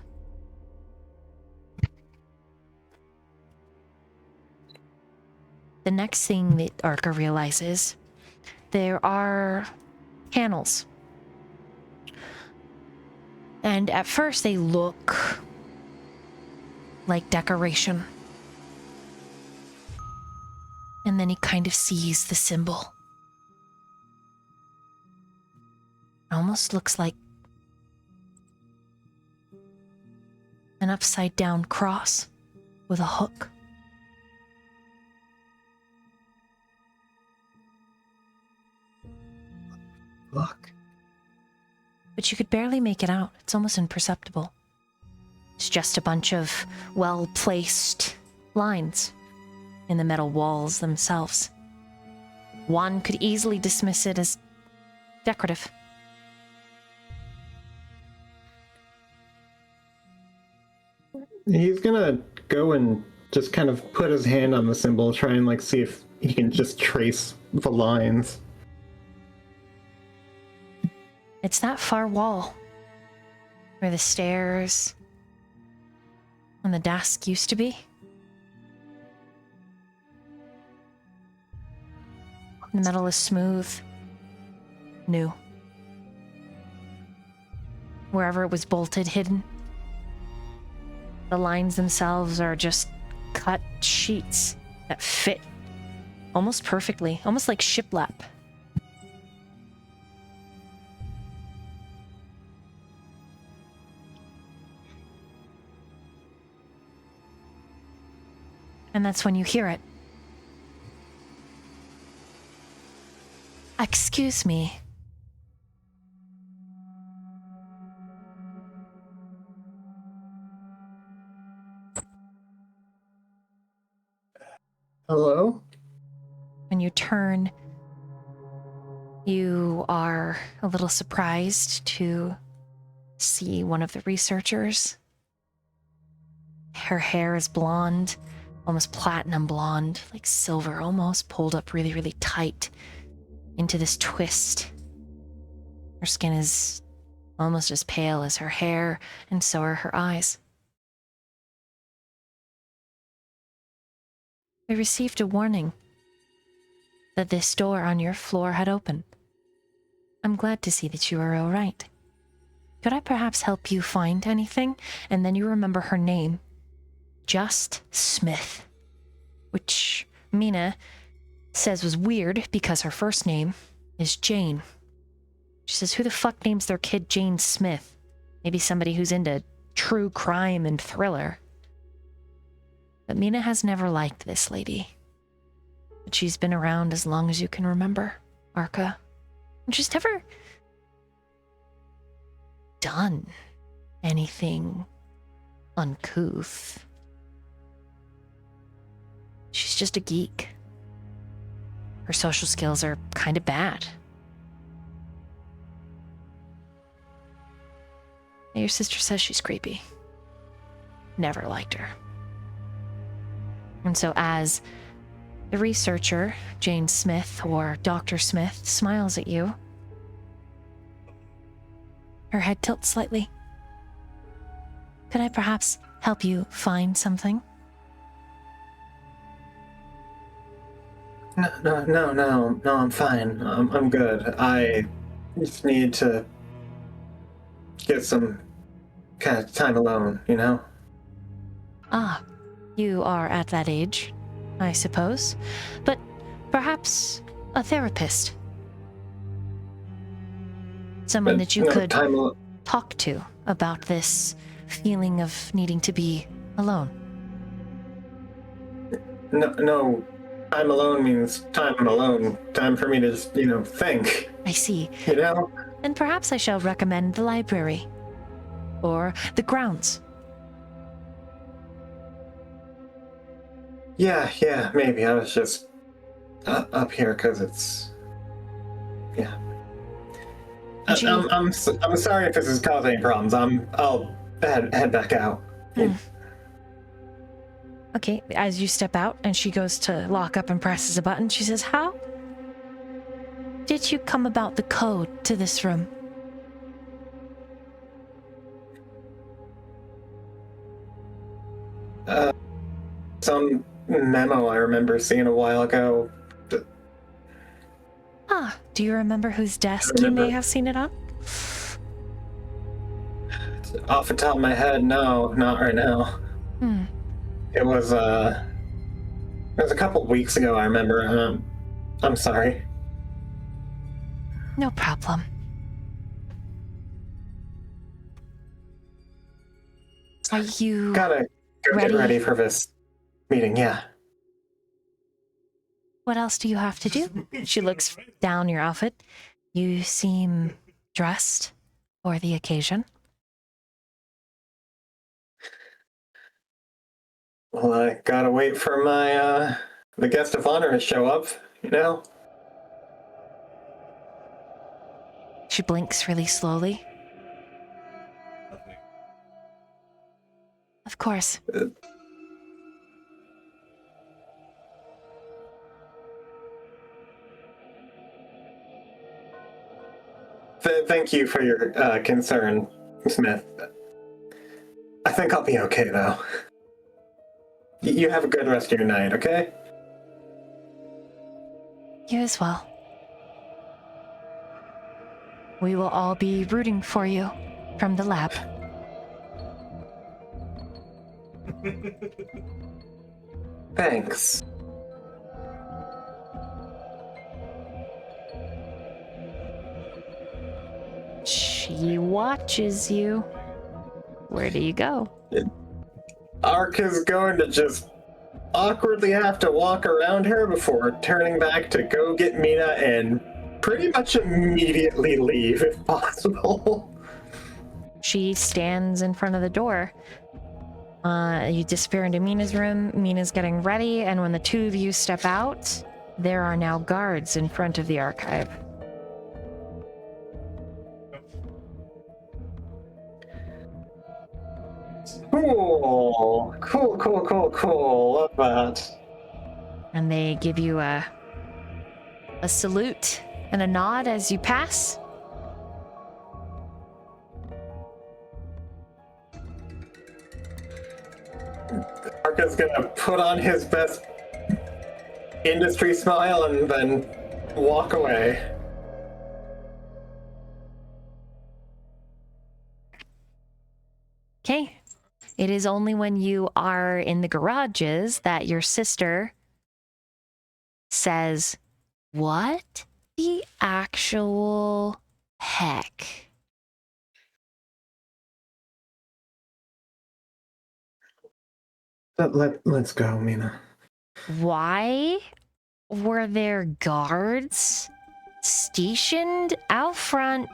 S1: The next thing that Arca realizes, there are panels. And at first they look like decoration. And then he kind of sees the symbol. It almost looks like an upside down cross with a hook.
S5: Fuck.
S1: But you could barely make it out. It's almost imperceptible. It's just a bunch of well-placed lines in the metal walls themselves. One could easily dismiss it as decorative.
S5: He's gonna go and just kind of put his hand on the symbol, try and like see if he can just trace the lines.
S1: It's that far wall where the stairs and the desk used to be. The metal is smooth, new. Wherever it was bolted, hidden. The lines themselves are just cut sheets that fit almost perfectly, almost like shiplap. And that's when you hear it. Excuse me.
S5: Hello?
S1: When you turn, you are a little surprised to see one of the researchers. Her hair is blonde, almost platinum blonde, like silver almost, pulled up really, really tight into this twist. Her skin is almost as pale as her hair, and so are her eyes. We received a warning that this door on your floor had opened. I'm glad to see that you are all right. Could I perhaps help you find anything? And then you remember her name. Just Smith. Which Mina says was weird because her first name is Jane. She says, who the fuck names their kid Jane Smith? Maybe somebody who's into true crime and thriller. But Mina has never liked this lady. But she's been around as long as you can remember, Arca. And she's never done anything uncouth. She's just a geek. Her social skills are kind of bad. Your sister says she's creepy. Never liked her. And so as the researcher, Jane Smith, or Dr. Smith, smiles at you, her head tilts slightly. Could I perhaps help you find something?
S5: No, I'm fine. I'm good. I just need to get some kind of time alone, you know?
S1: Ah, you are at that age, I suppose. But perhaps a therapist. Someone that you could talk to about this feeling of needing to be alone.
S5: No, time alone means time alone. Time for me to just, think.
S1: I see.
S5: You know?
S1: Then perhaps I shall recommend the library. Or the grounds.
S5: Yeah, maybe. I was just up here because it's... Yeah. I'm sorry if this is causing any problems. I'll head back out.
S1: Okay, as you step out and she goes to lock up and presses a button, she says, how did you come about the code to this room?
S5: Some memo I remember seeing a while ago.
S1: Ah, do you remember whose desk you may have seen it on?
S5: Off the top of my head, no, not right now. It was a couple weeks ago, I remember. I'm sorry.
S1: No problem. Are you
S5: Gotta go
S1: ready?
S5: get ready for this meeting, yeah.
S1: What else do you have to do? She looks down your outfit. You seem dressed for the occasion.
S5: Well, I gotta wait for my, the guest of honor to show up, you know?
S1: She blinks really slowly. Of course.
S5: Thank you for your concern, Smith. I think I'll be okay, though. You have a good rest of your night, okay?
S1: You as well. We will all be rooting for you from the lab.
S5: Thanks.
S1: She watches you. Where do you go?
S5: Arca's going to just awkwardly have to walk around her before turning back to go get Mina and pretty much immediately leave if possible.
S1: She stands in front of the door. You disappear into Mina's room. Mina's getting ready, and when the two of you step out, there are now guards in front of the archive.
S5: Cool. Love that.
S1: And they give you a salute and a nod as you pass.
S5: Arca's gonna put on his best industry smile and then walk away.
S1: Okay. It is only when you are in the garages that your sister says, "What the actual heck?"
S5: Let's go, Mina.
S1: Why were there guards stationed out front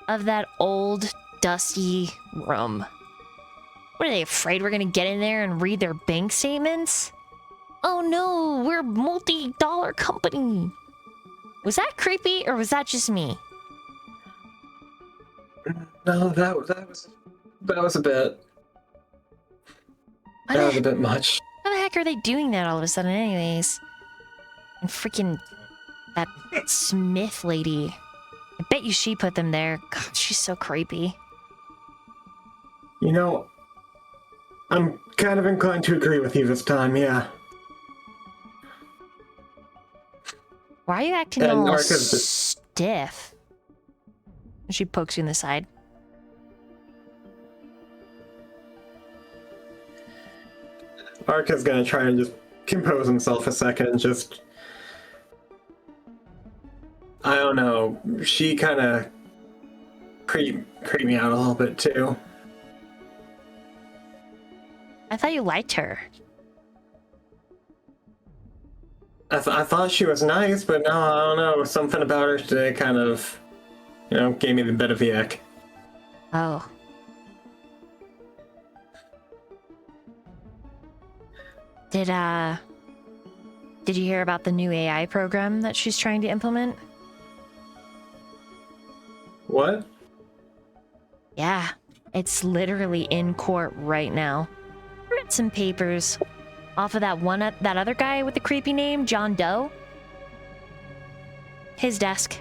S1: of that old, dusty room? What, are they afraid we're gonna get in there and read their bank statements? Oh no, we're a multi-dollar company. Was that creepy, or was that just me?
S5: No, that was a bit. That was a bit much.
S1: How the heck are they doing that all of a sudden anyways? And freaking that Smith lady. I bet you she put them there. God, she's so creepy.
S5: You know, I'm kind of inclined to agree with you this time, yeah.
S1: Why are you acting
S5: And
S1: all
S5: Arca's
S1: stiff? She pokes you in the side.
S5: Arca's gonna try and just compose himself a second, just... I don't know, she kind of creeped me out a little bit too.
S1: I thought you liked her.
S5: I thought she was nice, but no, I don't know, something about her today kind of, gave me the bit of the ick.
S1: Oh. Did you hear about the new AI program that she's trying to implement?
S5: What?
S1: Yeah, it's literally in court right now. Read some papers off of that other guy with the creepy name, John Doe. His desk.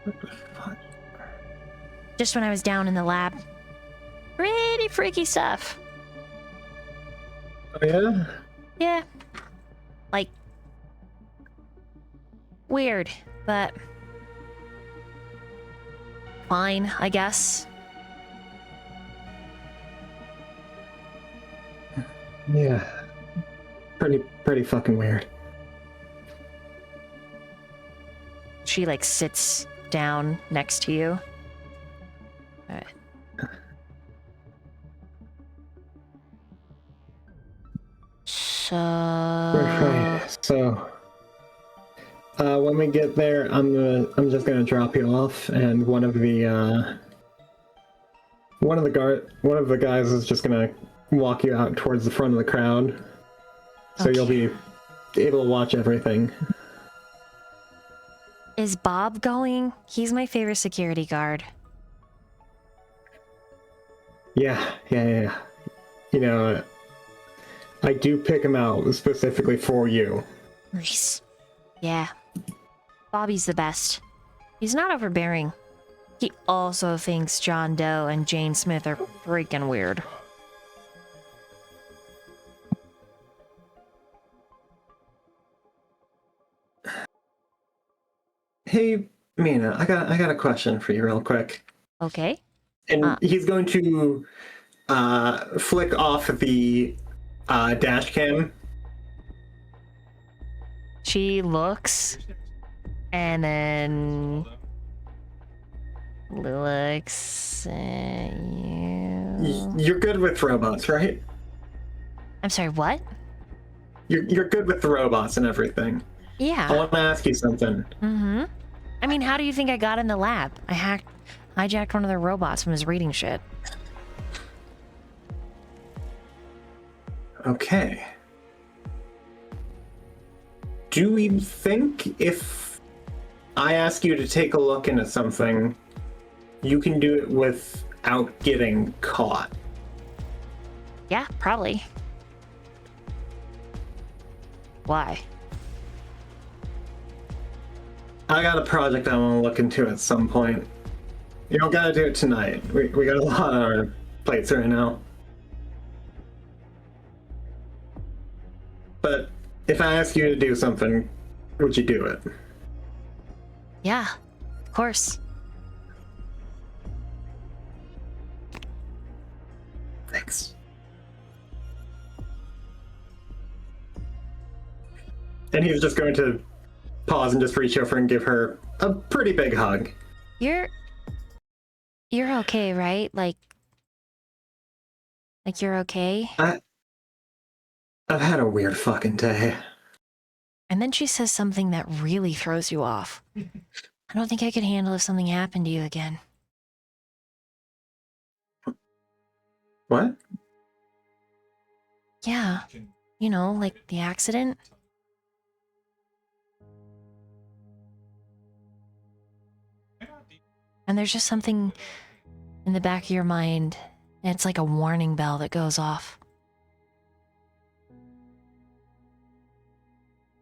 S5: What the fuck?
S1: Just when I was down in the lab. Pretty freaky stuff.
S5: Oh yeah?
S1: Yeah. Like, weird, but fine, I guess.
S5: Yeah. Pretty fucking weird.
S1: She like sits down next to you. Alright. So
S5: Right. So, when we get there, I'm just gonna drop you off, and one of the guys is just gonna walk you out towards the front of the crowd, so you'll be able to watch everything.
S1: is Bob going? He's my favorite security guard.
S5: Yeah. You know, I do pick him out specifically for you.
S1: Nice. Yeah. Bobby's the best. He's not overbearing. He also thinks John Doe and Jane Smith are freaking weird.
S5: Hey, Mina, I got a question for you real quick.
S1: Okay.
S5: And he's going to flick off the dash cam.
S1: She looks and then looks at you.
S5: You're good with robots, right?
S1: I'm sorry, what?
S5: You're good with the robots and everything. I
S1: Yeah.
S5: want to ask you something.
S1: Mm-hmm. I mean, how do you think I got in the lab? I hijacked one of their robots from his reading shit.
S5: Okay. Do you think if I ask you to take a look into something, you can do it without getting caught?
S1: Yeah, probably. Why?
S5: I got a project I want to look into at some point. You don't gotta do it tonight. We got a lot on our plates right now. But if I ask you to do something, would you do it?
S1: Yeah, of course.
S5: Thanks. And he's just going to pause and just reach over and give her a pretty big hug.
S1: You're okay, right? Like you're okay?
S5: I've had a weird fucking day.
S1: And then she says something that really throws you off. I don't think I could handle if something happened to you again.
S5: What?
S1: Yeah. You know, like the accident. And there's just something in the back of your mind, and it's like a warning bell that goes off.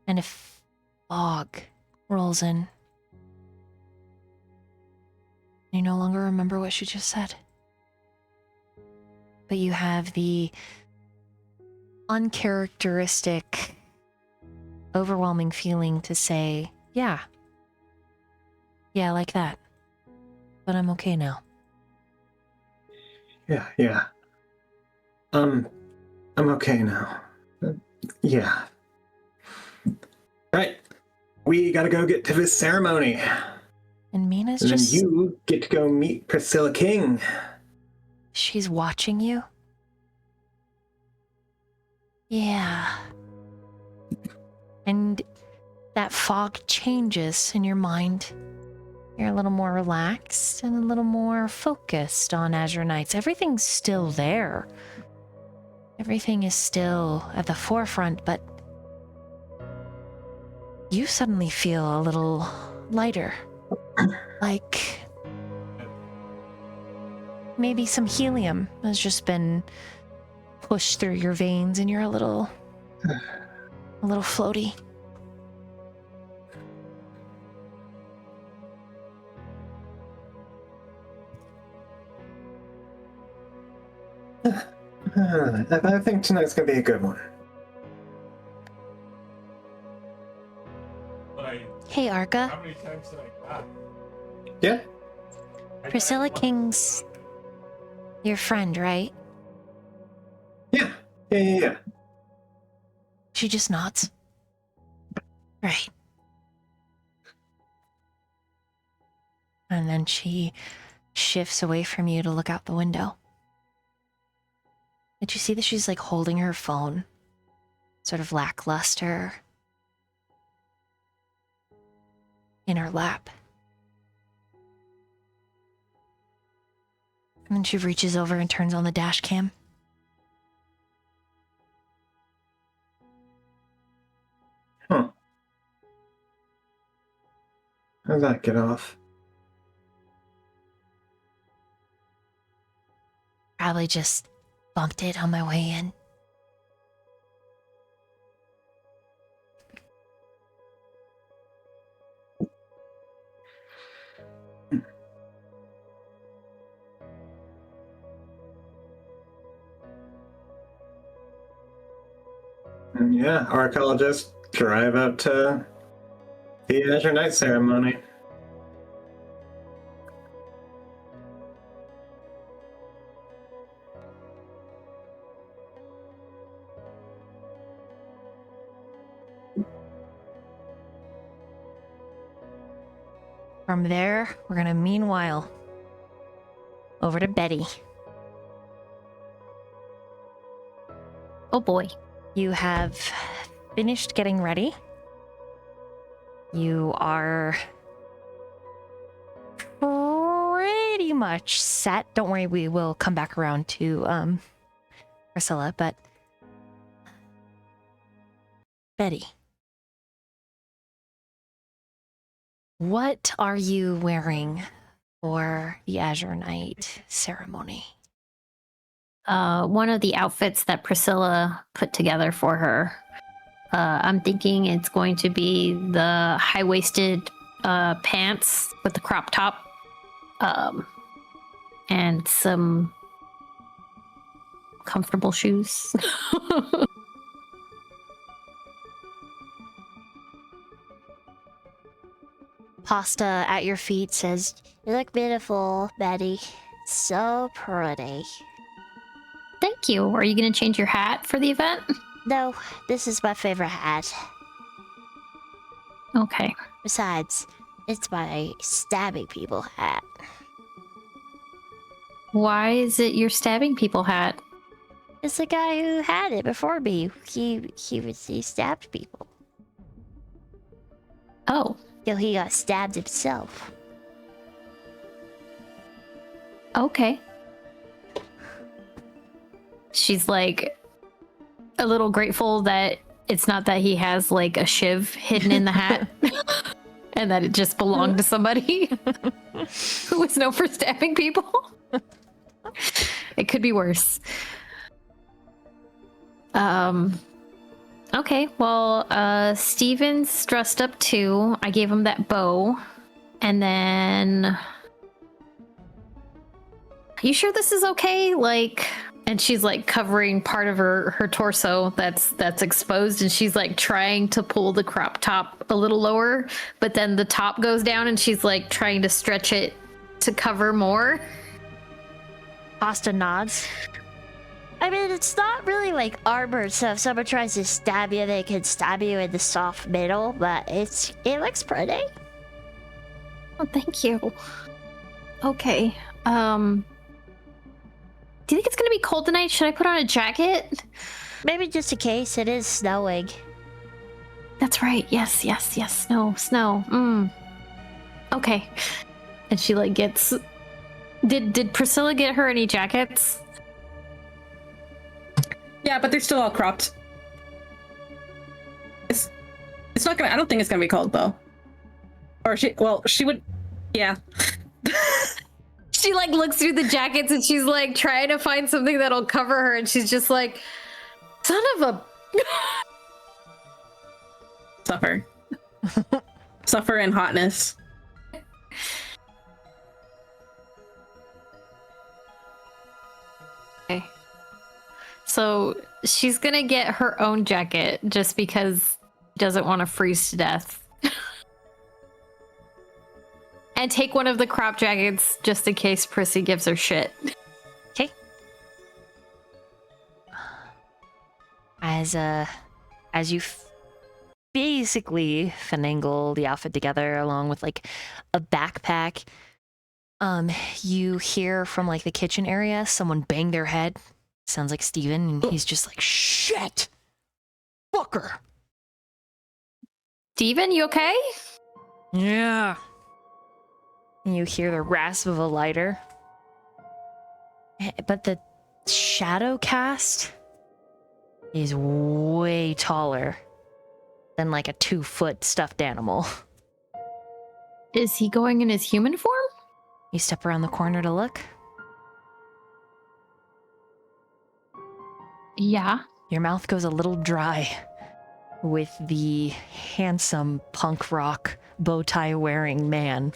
S1: And if fog rolls in, you no longer remember what she just said. But you have the uncharacteristic, overwhelming feeling to say, yeah, like that. But I'm okay now.
S5: Yeah. I'm okay now. Yeah. Right. We gotta go get to this ceremony.
S1: And Mina's
S5: And then
S1: just...
S5: you get to go meet Priscilla King.
S1: She's watching you? Yeah. And that fog changes in your mind. You're a little more relaxed and a little more focused on Azure Nights. Everything's still there. Everything is still at the forefront, but you suddenly feel a little lighter. Like maybe some helium has just been pushed through your veins and you're a little floaty.
S5: I think tonight's gonna be a good one.
S8: Like,
S1: Hey, Arca.
S8: how many times did I die?
S5: Yeah.
S1: Priscilla King's your friend, right?
S5: Yeah. Yeah.
S1: She just nods. Right. And then she shifts away from you to look out the window. Did you see that she's like holding her phone? Sort of lackluster. In her lap. And then she reaches over and turns on the dash cam.
S5: Huh. How'd that get off?
S1: Probably just bumped it on my way in.
S5: And yeah, Arca will just drive up to the Azure Night ceremony.
S1: From there, we're gonna meanwhile over to Betty.
S4: Oh boy.
S1: You have finished getting ready. You are pretty much set. Don't worry, we will come back around to Priscilla, but Betty. What are you wearing for the Azure Night ceremony?
S4: One of the outfits that Priscilla put together for her. I'm thinking it's going to be the high-waisted pants with the crop top, and some comfortable shoes.
S1: Pasta at your feet says, "You look beautiful, Betty. So pretty."
S4: Thank you. Are you going to change your hat for the event?
S1: No, this is my favorite hat.
S4: Okay.
S1: Besides, it's my stabbing people hat.
S4: Why is it your stabbing people hat?
S1: It's the guy who had it before me. He stabbed people.
S4: Oh.
S1: Till he got stabbed himself.
S4: Okay. She's like a little grateful that it's not that he has like a shiv hidden in the hat and that it just belonged to somebody who was known for stabbing people. It could be worse. Okay, well, Steven's dressed up too. I gave him that bow. And then... You sure this is okay? Like... And she's like covering part of her torso that's exposed, and she's like trying to pull the crop top a little lower, but then the top goes down and she's like trying to stretch it to cover more.
S1: Pasta nods. I mean, it's not really like armor, so if someone tries to stab you, they can stab you in the soft middle, but it looks pretty.
S4: Oh, thank you. Okay. Do you think it's gonna be cold tonight? Should I put on a jacket?
S1: Maybe just in case. It is snowing.
S4: That's right. Yes. Snow. Okay. And she like gets... Did Priscilla get her any jackets?
S2: Yeah, but they're still all cropped. It's not gonna... I don't think it's gonna be cold, though. Or she would... Yeah.
S4: She like looks through the jackets and she's like trying to find something that'll cover her, and she's just like, son of a...
S2: Suffer in hotness.
S4: Okay. So she's gonna get her own jacket just because she doesn't want to freeze to death. and take one of the crop jackets just in case Prissy gives her shit.
S1: Okay. As you basically finagle the outfit together along with like a backpack, you hear from like the kitchen area someone bang their head. Sounds like Steven, and he's just like, shit! Fucker!
S4: Steven, you okay?
S1: Yeah. And you hear the rasp of a lighter. But the shadow cast is way taller than like a 2-foot stuffed animal.
S4: Is he going in his human form?
S1: You step around the corner to look.
S4: Yeah.
S1: Your mouth goes a little dry with the handsome punk rock bow tie wearing man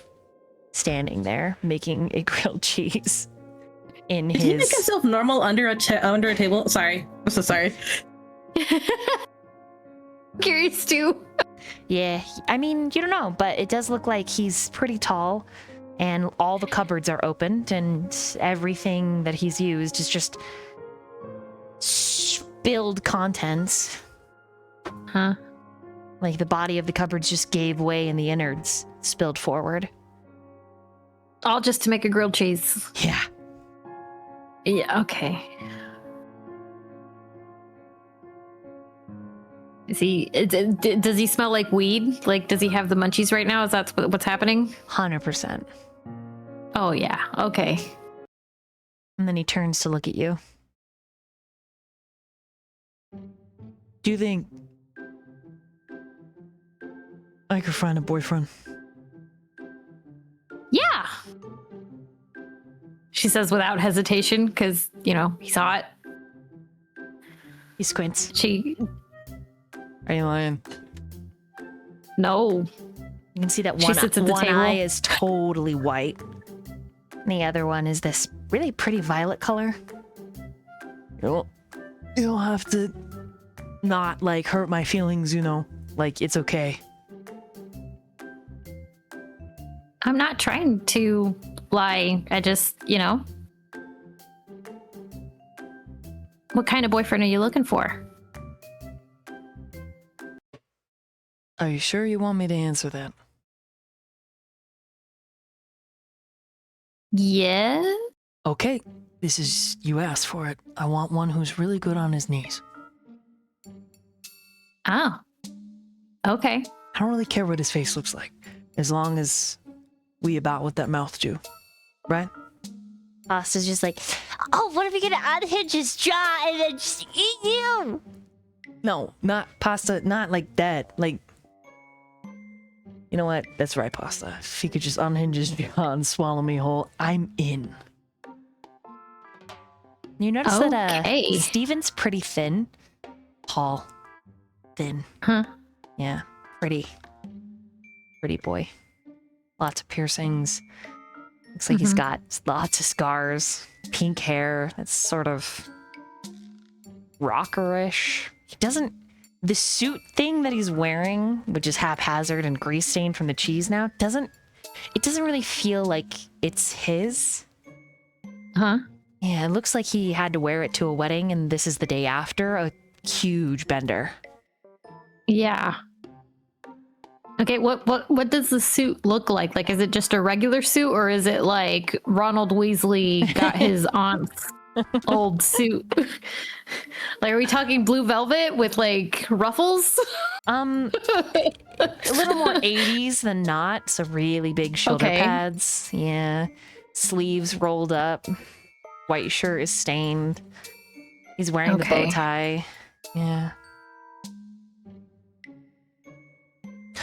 S1: standing there making a grilled cheese in
S2: Did he make
S1: his.
S2: himself normal under a table? Sorry, I'm so sorry.
S4: Curious too.
S1: Yeah, I mean, you don't know, but it does look like he's pretty tall, and all the cupboards are opened, and everything that he's used is just spilled contents.
S4: Huh.
S1: Like the body of the cupboards just gave way and the innards spilled forward.
S4: All just to make a grilled cheese.
S1: Yeah.
S4: Yeah, okay. Is he? Does he smell like weed? Like, does he have the munchies right now? Is that what's happening?
S1: 100%.
S4: Oh yeah. Okay.
S1: And then he turns to look at you.
S6: Do you think I could find a boyfriend?
S4: Yeah. She says without hesitation, because you know he saw it.
S1: He squints.
S4: She.
S6: Are you lying?
S4: No.
S1: You can see that
S4: She
S1: one,
S4: sits at the
S1: one
S4: table.
S1: eye is totally white. And the other one is this really pretty violet color.
S6: You don't have to not like hurt my feelings, you know. Like it's okay.
S4: I'm not trying to lie. I just, you know. What kind of boyfriend are you looking for?
S6: Are you sure you want me to answer that?
S4: Yeah.
S6: Okay, this is, you asked for it. I want one who's really good on his knees.
S4: Oh. Okay.
S6: I don't really care what his face looks like, as long as we about what that mouth do, right?
S1: Pasta's just like, oh, what if we gonna unhinge his jaw and then just eat you?
S6: No, not pasta, not like that. Like, you know what? That's right, pasta. If he could just unhinge his jaw and swallow me whole, I'm in.
S1: You notice that
S4: Okay.
S1: Steven's pretty thin. Tall. Thin.
S4: Huh.
S1: Yeah, pretty. Pretty boy. Lots of piercings. Looks like he's got lots of scars. Pink hair. That's sort of rockerish. He doesn't... The suit thing that he's wearing, which is haphazard and grease stained from the cheese now, doesn't really feel like it's his.
S4: Huh?
S1: Yeah, it looks like he had to wear it to a wedding, and this is the day after. A huge bender.
S4: Yeah. Okay, what does the suit look like? Like, is it just a regular suit, or is it like Ronald Weasley got his aunt's old suit? Like, are we talking blue velvet with like ruffles?
S1: A little more 80s than not, so really big shoulder
S4: Okay.
S1: pads. Yeah. Sleeves rolled up. White shirt is stained. He's wearing the bow
S4: Okay.
S1: tie. Yeah.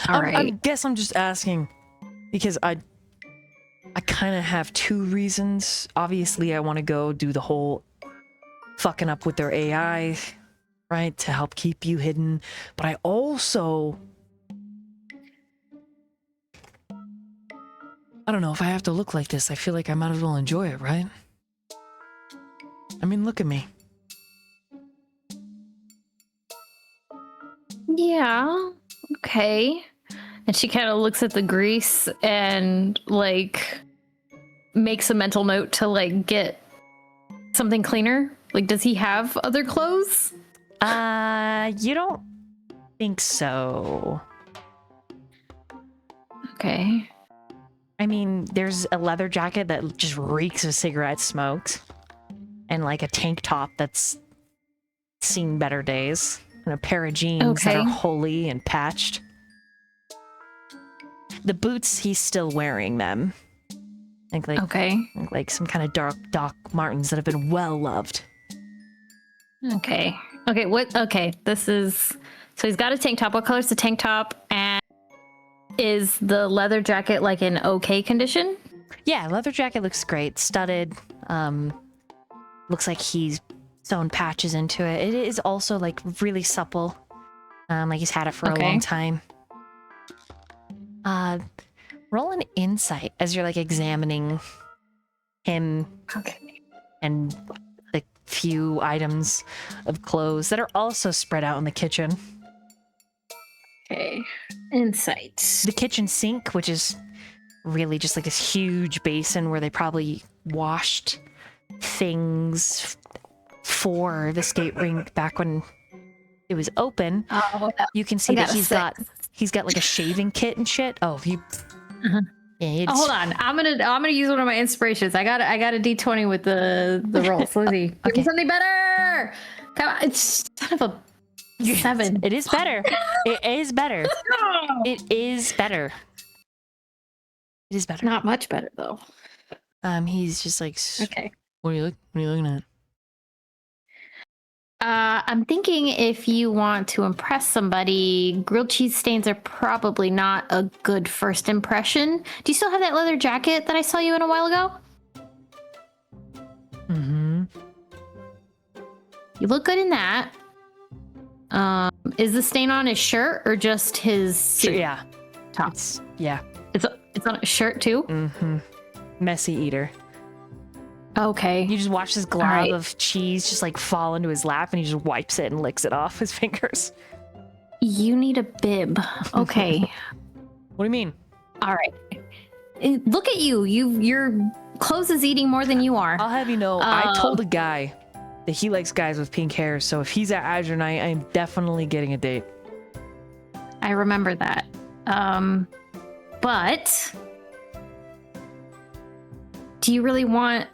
S4: All
S6: I
S4: right.
S6: guess I'm just asking because I kind of have two reasons. Obviously, I want to go do the whole fucking up with their AI, right, to help keep you hidden. But I also, I don't know, if I have to look like this, I feel like I might as well enjoy it, right? I mean, look at me.
S4: Yeah. Okay. And she kind of looks at the grease and like makes a mental note to like get something cleaner. Like, does he have other clothes?
S6: You don't think so.
S4: Okay.
S6: I mean, there's a leather jacket that just reeks of cigarette smokes, and like a tank top that's seen better days, and a pair of jeans that are holey and patched. The boots, he's still wearing them. Like some kind of dark Doc Martens that have been well loved.
S4: Okay. This is, so he's got a tank top. What color's the tank top? And is the leather jacket like in okay condition?
S6: Yeah, leather jacket looks great. Studded. Looks like he's sewn patches into it. It is also like really supple. Like he's had it for a long time. Roll an insight as you're like examining him and the few items of clothes that are also spread out in the kitchen.
S4: Okay. Insight.
S6: The kitchen sink, which is really just like this huge basin where they probably washed things for the skate rink back when it was open. You can see that he's got like a shaving kit and shit. Oh, you. Yeah,
S4: hold on. I'm gonna use one of my inspirations. I got a D20 with the rolls. Let's see. Give me something better. Come on. It's son of a 7.
S6: It is better. It is better. It is better. It is better.
S4: Not much better though.
S6: He's just like,
S4: okay.
S6: What are you looking at?
S4: I'm thinking if you want to impress somebody, grilled cheese stains are probably not a good first impression. Do you still have that leather jacket that I saw you in a while ago?
S6: Mm-hmm.
S4: You look good in that. Is the stain on his shirt or just his suit?
S6: Yeah.
S4: Top.
S6: It's
S4: on a shirt too?
S6: Mm-hmm. Messy eater.
S4: Okay.
S6: You just watch this glob of cheese just like fall into his lap and he just wipes it and licks it off his fingers.
S4: You need a bib. Okay.
S6: What do you mean?
S4: All right. Look at you. Your clothes is eating more than you are.
S6: I'll have you know, I told a guy that he likes guys with pink hair, so if he's at Azure Night, I am definitely getting a date.
S4: I remember that. But do you really want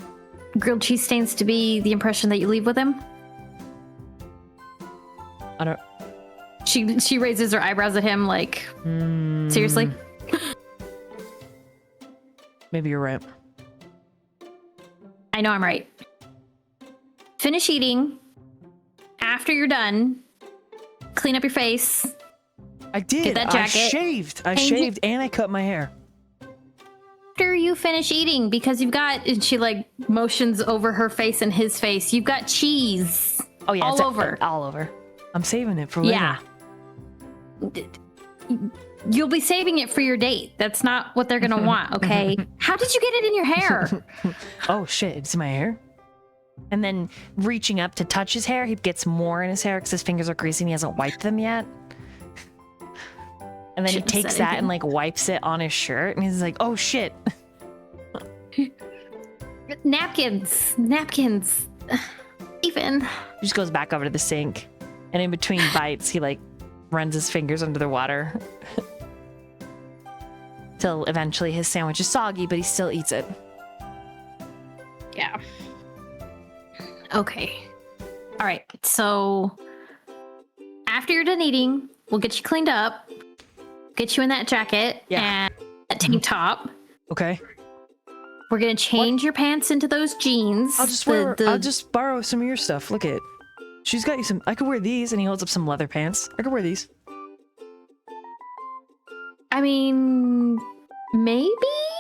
S4: grilled cheese stains to be the impression that you leave with him?
S6: I don't.
S4: She raises her eyebrows at him like, seriously?
S6: Maybe you're right.
S4: I know I'm right. Finish eating. After you're done, clean up your face.
S6: I did.
S4: Get that jacket.
S6: I shaved and I cut my hair.
S4: After you finish eating, because you've got, and she like motions over her face and his face, you've got cheese.
S6: Oh yeah,
S4: all over.
S6: All over. I'm saving it for later.
S4: Yeah. You'll be saving it for your date. That's not what they're gonna want, okay? How did you get it in your hair?
S6: Oh shit, it's in my hair? And then reaching up to touch his hair, he gets more in his hair because his fingers are greasy and he hasn't wiped them yet. And then he takes that and like wipes it on his shirt and he's like, oh shit.
S4: Napkins. Even.
S6: He just goes back over to the sink and in between bites, he like runs his fingers under the water. Till eventually his sandwich is soggy, but he still eats it.
S4: Yeah. Okay. All right. So after you're done eating, we'll get you cleaned up, get you in that jacket and that tank top.
S6: Okay.
S4: We're gonna change your pants into those jeans.
S6: I'll just borrow some of your stuff. Look at it. She's got you some. I could wear these, and he holds up some leather pants. I could wear these.
S4: I mean, maybe.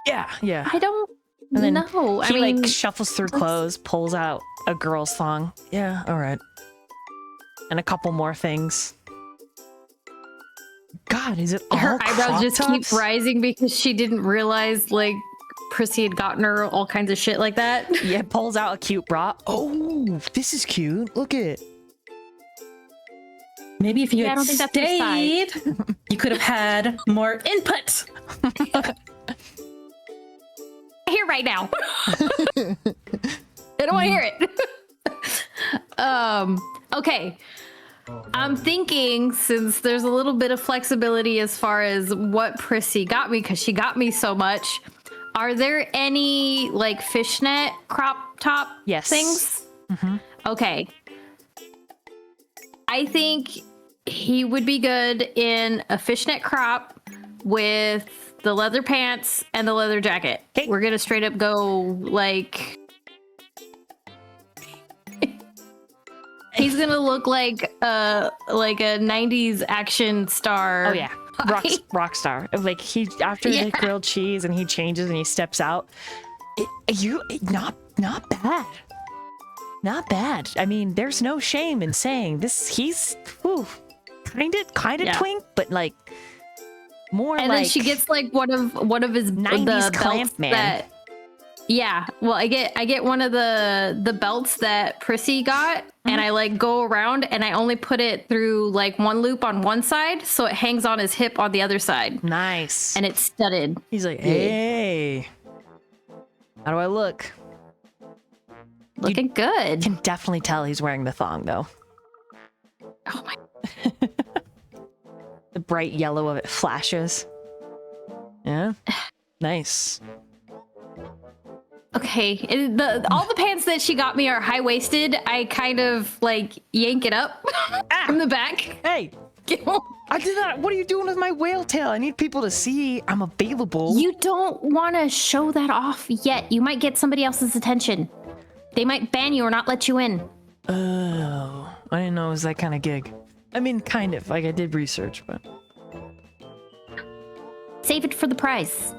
S6: Yeah.
S4: I don't know.
S6: He like shuffles through clothes, pulls out a girl's thong. Yeah. All right. And a couple more things. God, is it all
S4: her eyebrows just
S6: tops?
S4: keep rising because she didn't realize like Prissy had gotten her all kinds of shit like that.
S6: Yeah, pulls out a cute bra. Oh, this is cute. Look at it.
S2: Maybe if you
S4: Yeah, I
S2: had
S4: don't think that's your
S2: stayed, you could have had more input.
S4: Here right now. I don't want to hear it. Okay. I'm thinking, since there's a little bit of flexibility as far as what Prissy got me, because she got me so much, are there any like fishnet crop top things? Okay. I think he would be good in a fishnet crop with the leather pants and the leather jacket.
S6: Okay.
S4: We're gonna straight up go like he's gonna look like a 90s action star.
S6: Oh yeah, rock star. Like he after the grilled cheese and he changes and he steps out. Not bad. Not bad. I mean, there's no shame in saying this. He's kind of twink, but like more.
S4: And
S6: like
S4: then she gets like one of his
S6: 90s
S4: the
S6: clamp
S4: belts
S6: man.
S4: that. Yeah, well, I get one of the belts that Prissy got, and I like go around and I only put it through like one loop on one side, so it hangs on his hip on the other side.
S6: Nice.
S4: And it's studded.
S6: He's like, hey, how do I look?
S4: Looking good.
S6: Can definitely tell he's wearing the thong though.
S4: Oh my.
S6: The bright yellow of it flashes. Yeah, nice.
S4: Okay, all the pants that she got me are high waisted. I kind of like yank it up from the back.
S6: Hey, I did that. What are you doing with my whale tail? I need people to see I'm available.
S4: You don't want to show that off yet. You might get somebody else's attention. They might ban you or not let you in.
S6: Oh, I didn't know it was that kind of gig. I mean, kind of. Like I did research, but
S4: Save it for the prize.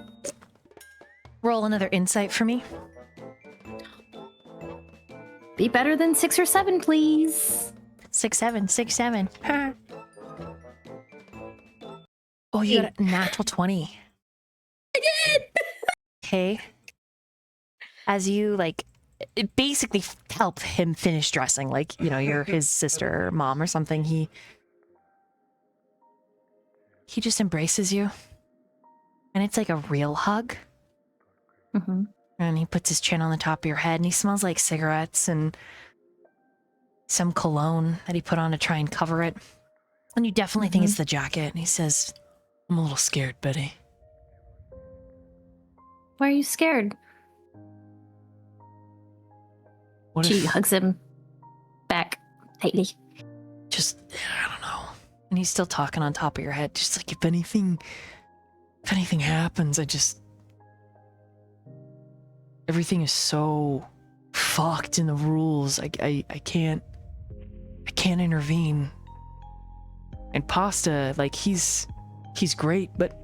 S1: Roll another insight for me.
S4: Be better than 6 or 7, please.
S1: 6, 7, 6, 7. Oh, you got a natural 20.
S4: I did.
S1: Okay. As you like basically help him finish dressing, like, you know, you're his sister or mom or something, he just embraces you. And it's like a real hug.
S4: Mm-hmm.
S1: And he puts his chin on the top of your head and he smells like cigarettes and some cologne that he put on to try and cover it. And you definitely think it's the jacket. And he says, I'm a little scared, Betty.
S4: Why are you scared?
S6: what
S4: She
S6: if
S4: hugs him back tightly.
S6: just I don't know. And he's still talking on top of your head, just like if anything happens, everything is so fucked in the rules. I can't intervene. And Pasta, like he's great, but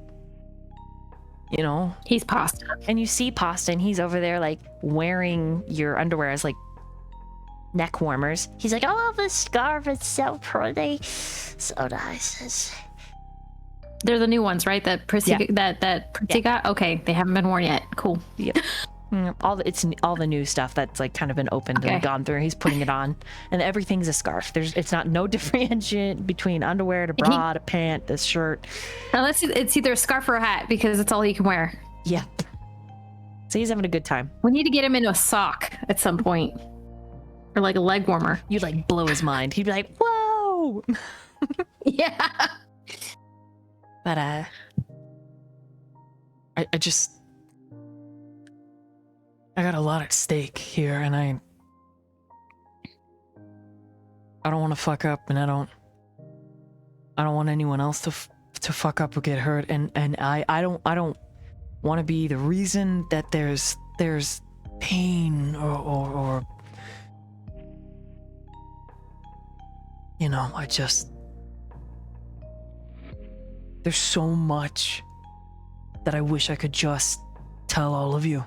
S6: you know,
S4: He's pasta.
S1: And you see Pasta and he's over there like wearing your underwear as like neck warmers. He's like, oh, the scarf is so pretty. So nice.
S4: They're the new ones, right? That Prissy that Prissy got? Okay, they haven't been worn yet. Cool.
S1: Yep. It's all the new stuff that's like kind of been opened and gone through. He's putting it on, and everything's a scarf. It's not no differentiation between underwear to bra to pant to shirt.
S4: Unless it's either a scarf or a hat, because it's all he can wear.
S1: Yep. So he's having a good time.
S4: We need to get him into a sock at some point. Or like a leg warmer.
S1: You'd like blow his mind. He'd be like, whoa!
S4: Yeah.
S1: But
S6: I got a lot at stake here, and I don't want to fuck up, and I don't want anyone else to fuck up or get hurt, and I don't want to be the reason that there's pain or you know, there's so much that I wish I could just tell all of you.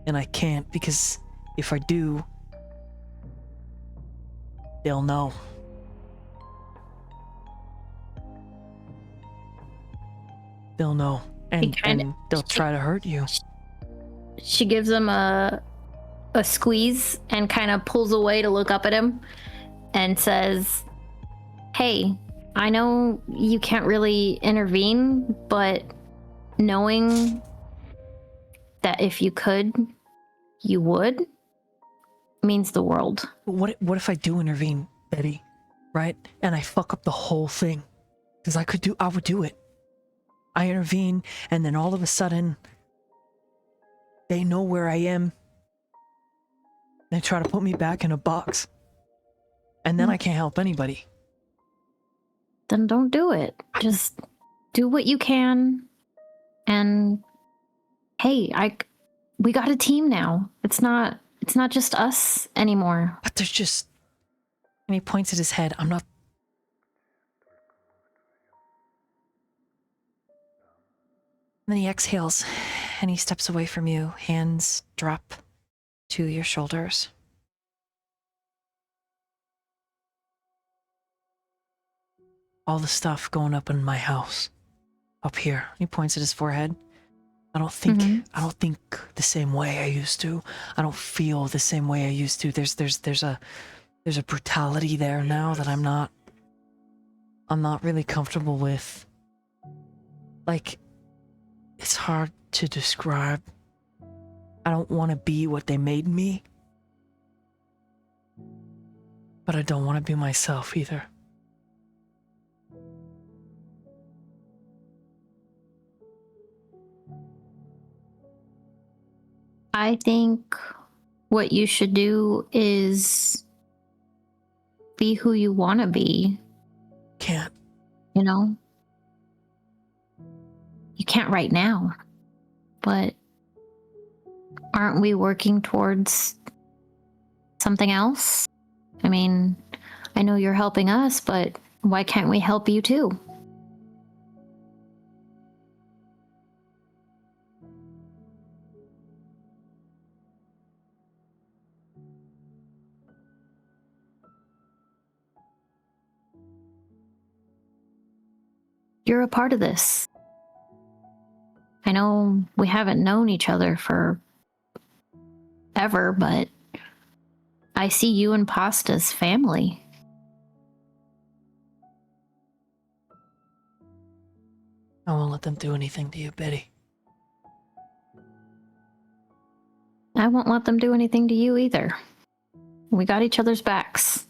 S6: And I can't, because if I do, they'll know. They'll know. And they'll try to hurt you.
S4: She gives him a squeeze and kind of pulls away to look up at him and says, hey, I know you can't really intervene, but knowing that if you could, you would, means the world.
S6: What if I do intervene, Betty? Right? And I fuck up the whole thing? Because I would do it. I intervene, and then all of a sudden, they know where I am. They try to put me back in a box. And then I can't help anybody.
S4: Then don't do it. Just do what you can. And hey, we got a team now. It's not just us anymore.
S6: But there's just... And he points at his head. I'm not... And then he exhales, and he steps away from you. Hands drop to your shoulders. All the stuff going up in my house. Up here. He points at his forehead. I don't think the same way I used to. I don't feel the same way I used to. There's a brutality there now that I'm not really comfortable with. Like, it's hard to describe. I don't want to be what they made me. But I don't want to be myself either.
S4: I think what you should do is be who you want to be.
S6: Can't.
S4: You know? You can't right now. But aren't we working towards something else? I mean, I know you're helping us, but why can't we help you too? You're a part of this. I know we haven't known each other for ever, but I see you and Pasta's family.
S6: I won't let them do anything to you, Betty.
S4: I won't let them do anything to you either. We got each other's backs.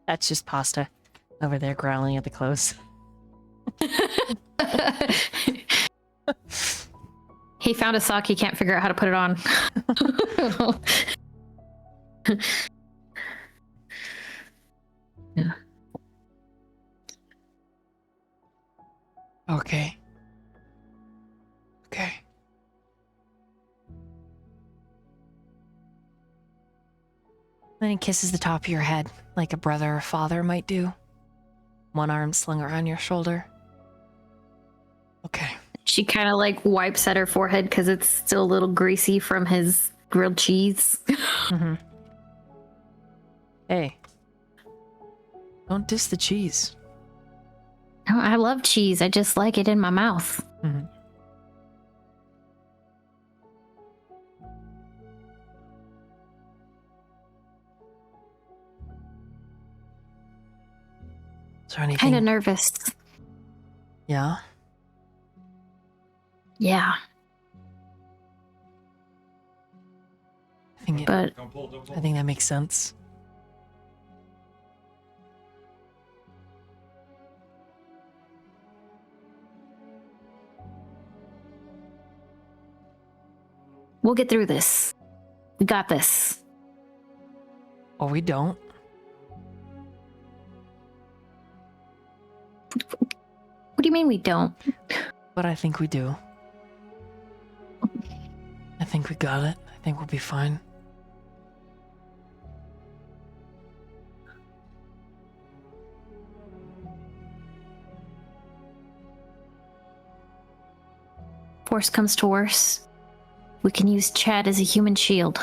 S1: That's just Pasta over there growling at the clothes.
S4: He found a sock, he can't figure out how to put it on. Yeah.
S6: Okay. Okay.
S1: Then he kisses the top of your head, like a brother or father might do. One arm slung around your shoulder.
S6: Okay.
S4: She kind of like wipes at her forehead because it's still a little greasy from his grilled cheese.
S1: Mm-hmm.
S6: Hey. Don't diss the cheese.
S4: Oh, I love cheese. I just like it in my mouth.
S6: Mm-hmm. Is there anything?
S4: Kind of nervous.
S6: Yeah?
S4: Yeah, but
S8: Don't pull, don't pull.
S6: I think that makes sense.
S4: we'll get through this. We got this.
S6: Or we don't.
S4: What do you mean we don't?
S6: But I think we do. I think we got it. I think we'll be fine.
S4: Worst comes to worse, we can use Chad as a human shield.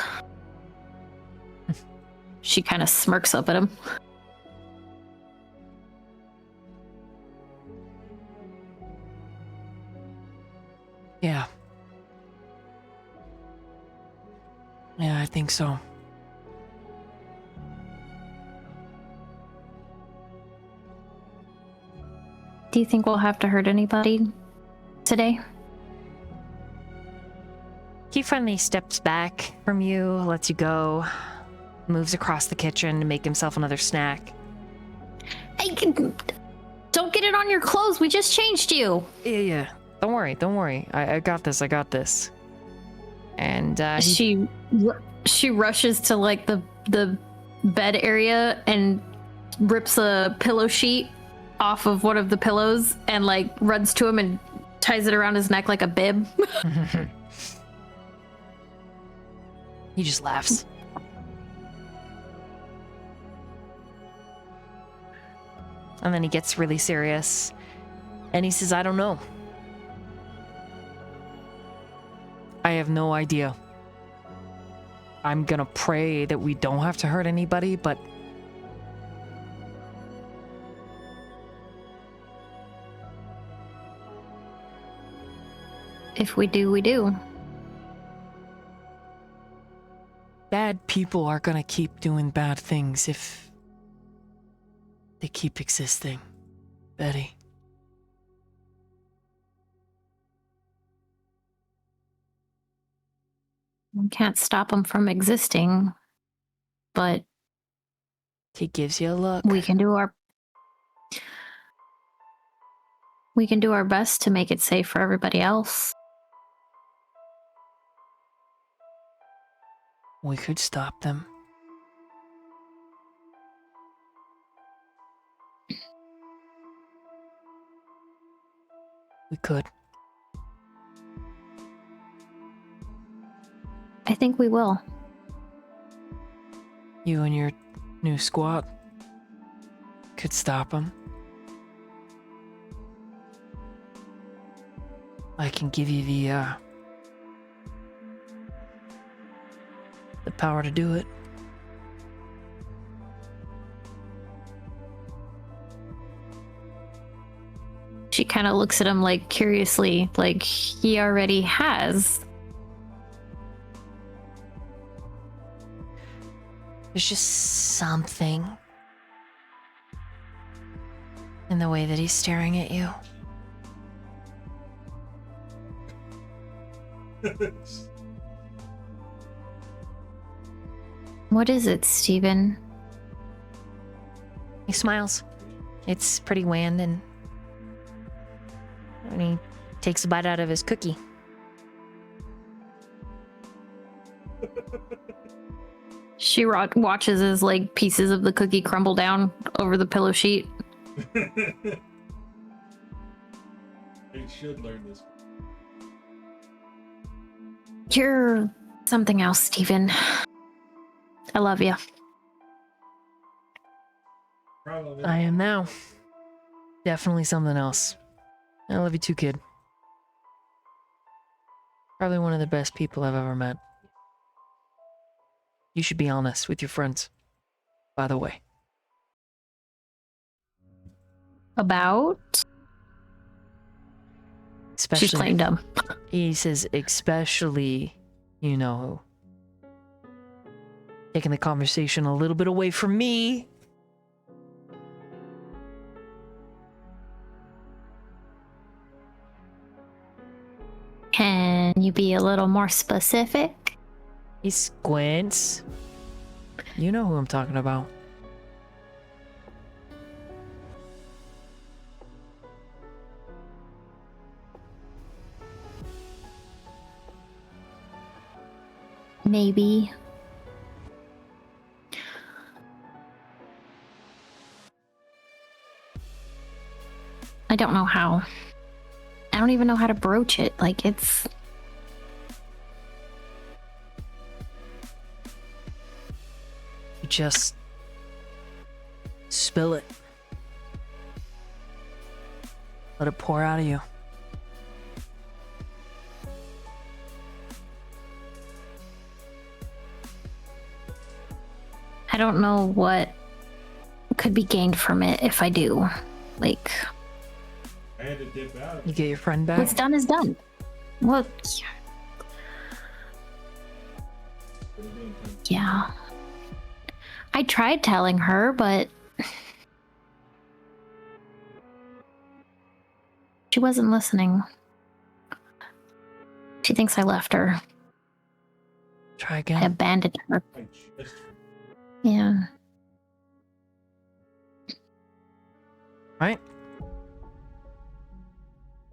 S4: She kind of smirks up at him.
S6: Yeah. Yeah, I think so.
S4: Do you think we'll have to hurt anybody today?
S1: He finally steps back from you, lets you go, moves across the kitchen to make himself another snack.
S4: Hey, don't get it on your clothes. We just changed you.
S1: Yeah. Don't worry. I got this. And
S4: She rushes to like the bed area and rips a pillow sheet off of one of the pillows and like runs to him and ties it around his neck like a bib.
S1: he just laughs. And then he gets really serious. And he says, I don't know. I have no idea. I'm gonna pray that we don't have to hurt anybody, but
S4: If we do, we do.
S6: Bad people are gonna keep doing bad things if they keep existing, Betty.
S4: We can't stop them from existing, but
S1: he gives you a look.
S4: we can do our best to make it safe for everybody else.
S6: We could stop them. We could.
S4: I think we will.
S6: You and your new squad could stop them. I can give you the power to do it.
S4: She kind of looks at him like curiously, like he already has.
S1: There's just something in the way that he's staring at you.
S4: What is it, Steven?
S1: He smiles. It's pretty wan, and he takes a bite out of his cookie.
S4: She watches as like pieces of the cookie crumble down over the pillow sheet.
S8: They should learn this.
S4: You're something else, Steven. I love you.
S8: Probably.
S6: I am now. Definitely something else. I love you too, kid. Probably one of the best people I've ever met. You should be honest with your friends, by the way.
S4: About?
S6: Especially,
S4: She's playing dumb.
S6: he says, especially, you know, taking the conversation a little bit away from me.
S4: Can you be a little more specific?
S6: He squints. You know who I'm talking about.
S4: Maybe. I don't know how. I don't even know how to broach it. Like, it's...
S6: You just spill it. Let it pour out of you.
S4: I don't know what could be gained from it if I do. Like,
S8: I had to dip out.
S6: You get your friend back.
S4: what's done is done. Well,
S8: Couldn't
S4: Yeah. I tried telling her, but she wasn't listening. She thinks I left her.
S6: Try
S4: I
S6: again.
S4: abandoned her.
S8: I just
S4: Yeah.
S6: Right?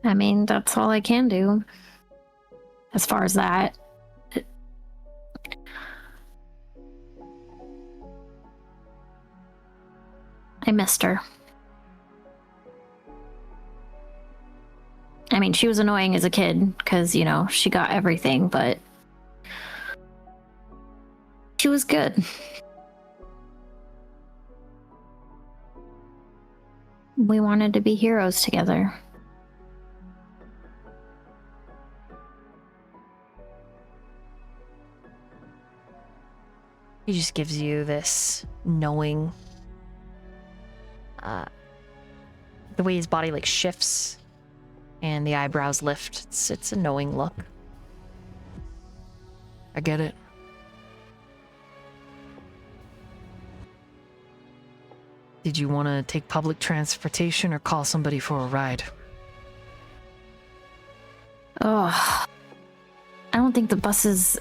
S4: I mean, that's all I can do. As far as that. I missed her. I mean, she was annoying as a kid because, you know, she got everything, but she was good. We wanted to be heroes together.
S1: He just gives you this knowing. The way his body like shifts and the eyebrows lift. It's a knowing look.
S6: I get it. Did you want to take public transportation or call somebody for a ride?
S4: Oh, I don't think the buses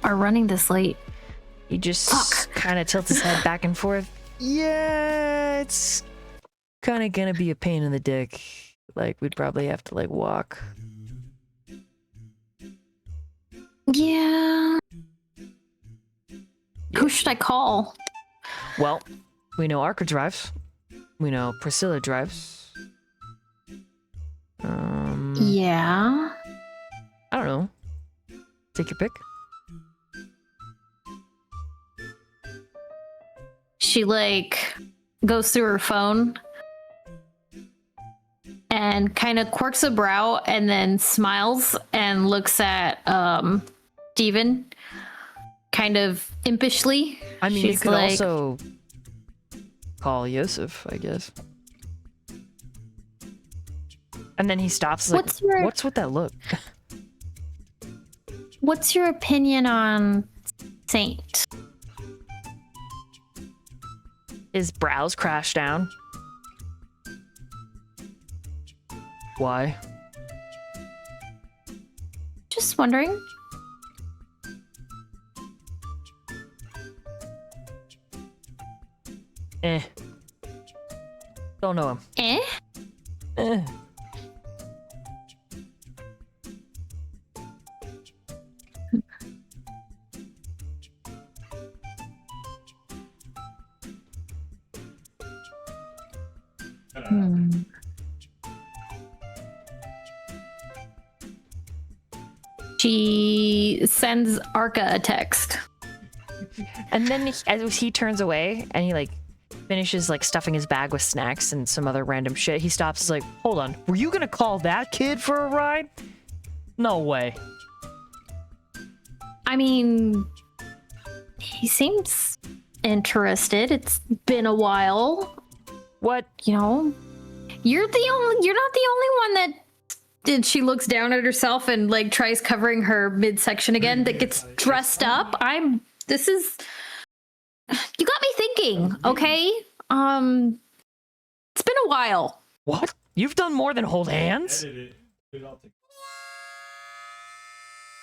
S4: are running this late.
S6: He just
S4: Fuck.
S6: kind of tilts his head back and forth. Yeah, it's kind of gonna be a pain in the dick. Like, we'd probably have to, like, walk.
S4: Yeah. Who should I call?
S6: Well, we know Arca drives. We know Priscilla drives.
S4: Yeah.
S6: I don't know. Take your pick.
S4: She like goes through her phone and kind of quirks a brow and then smiles and looks at Steven kind of impishly.
S6: I mean, you
S4: She's
S6: could
S4: like,
S6: also call Yosef, I guess. And then he stops, like, what's with that look?
S4: what's your opinion on Saint?
S6: His brows crash down. Why?
S4: Just wondering.
S6: Don't know him.
S4: Eh? She sends Arca a text.
S1: And then as he turns away and he like finishes like stuffing his bag with snacks and some other random shit, he stops. Is like,
S6: Hold on. Were you gonna call that kid for a ride? No way.
S4: I mean, he seems interested. It's been a while.
S6: What?
S4: You know, you're not the only one that did. She looks down at herself and like tries covering her midsection again that gets dressed up. You got me thinking, okay? It's been a while.
S6: What? You've done more than hold hands?
S8: edit it. Put it all together.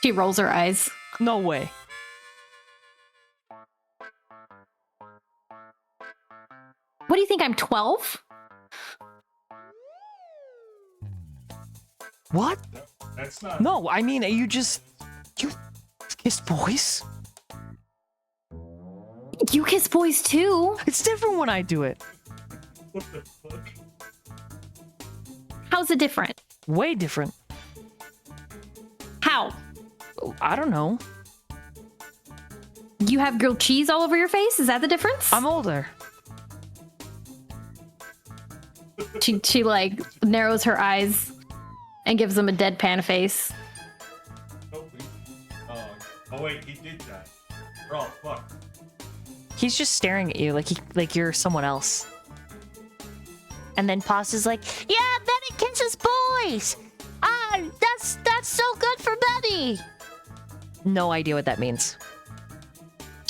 S4: She rolls her eyes.
S6: No way.
S4: What do you think? I'm 12?
S6: What?
S8: That's not.
S6: No, I mean, you kissed boys?
S4: You kiss boys too.
S6: It's different when I do it.
S8: What the fuck?
S4: How's it different?
S6: Way different.
S4: How?
S6: I don't know.
S4: You have grilled cheese all over your face? Is that the difference?
S6: I'm older.
S4: She like narrows her eyes and gives him a deadpan face.
S8: Oh, oh wait, he did that. We're all fucked.
S1: he's just staring at you like you're someone else. And then Paz is like, yeah, Betty kisses boys. Ah, that's so good for Betty. No idea what that means.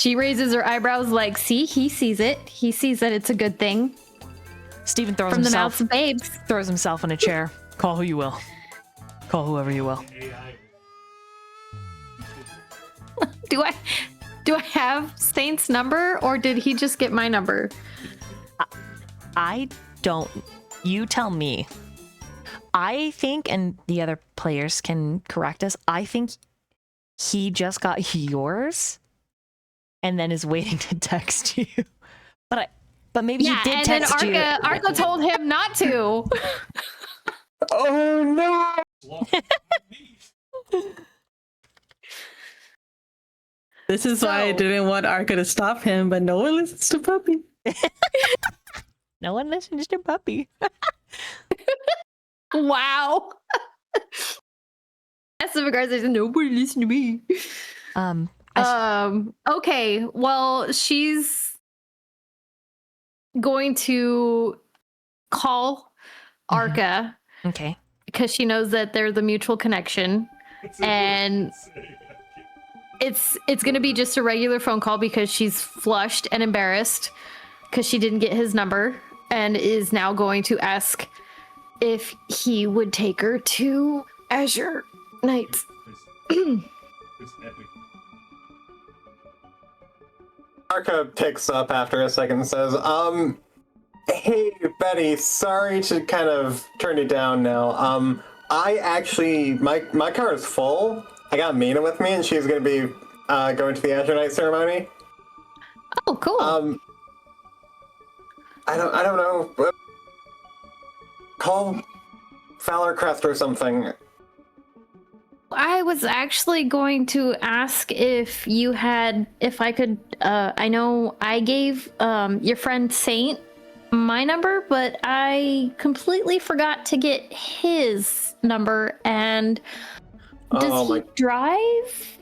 S4: She raises her eyebrows like, see, he sees it. He sees that it's a good thing.
S6: Steven throws
S4: From the
S6: himself
S4: mouths of babes.
S6: throws himself in a chair. Call who you will. Call whoever you will.
S4: Do I have Saint's number, or did he just get my number?
S1: I don't. You tell me. I think, and the other players can correct us, I think he just got yours and then is waiting to text you. But maybe he did text you.
S4: And then Arca told him not to.
S5: Oh no!
S2: This is why I didn't want Arca to stop him, but no one listens to Buppy.
S1: No one listens to Buppy.
S4: Wow. That's the regards. Nobody listen to me. Okay. Well, she's going to call Arca
S1: Okay.
S4: because she knows that they're the mutual connection, and it's going to be just a regular phone call because she's flushed and embarrassed because she didn't get his number and is now going to ask if he would take her to Azure Nights.
S8: It's epic.
S5: Arca picks up after a second and says, hey, Betty, sorry to kind of turn you down now. I actually, my car is full. I got Mina with me, and she's going to be going to the Azure Night ceremony.
S4: Oh, cool.
S5: I don't know. Call Valor Crest or something.
S4: I was actually going to ask if I could, I know I gave your friend Saint my number, but I completely forgot to get his number, and does he drive?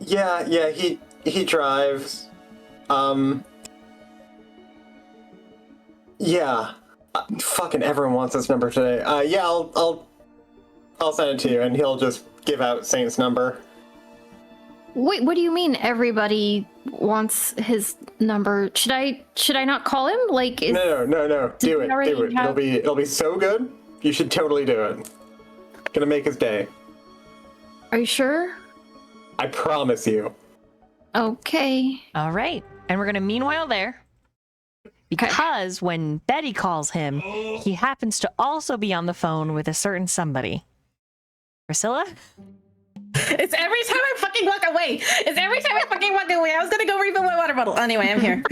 S5: Yeah, he drives. Yeah. Fucking everyone wants this number today. Yeah, I'll send it to you, and he'll just give out Saint's number.
S4: Wait, what do you mean everybody wants his number? Should I not call him? Like,
S5: No. Do it. It'll be so good. You should totally do it. Gonna make his day.
S4: Are you sure?
S5: I promise you.
S4: Okay.
S1: All right. And we're going to meanwhile there. Because when Betty calls him, he happens to also be on the phone with a certain somebody. Priscilla?
S2: It's every time I fucking walk away. I was gonna go refill my water bottle. Anyway, I'm here.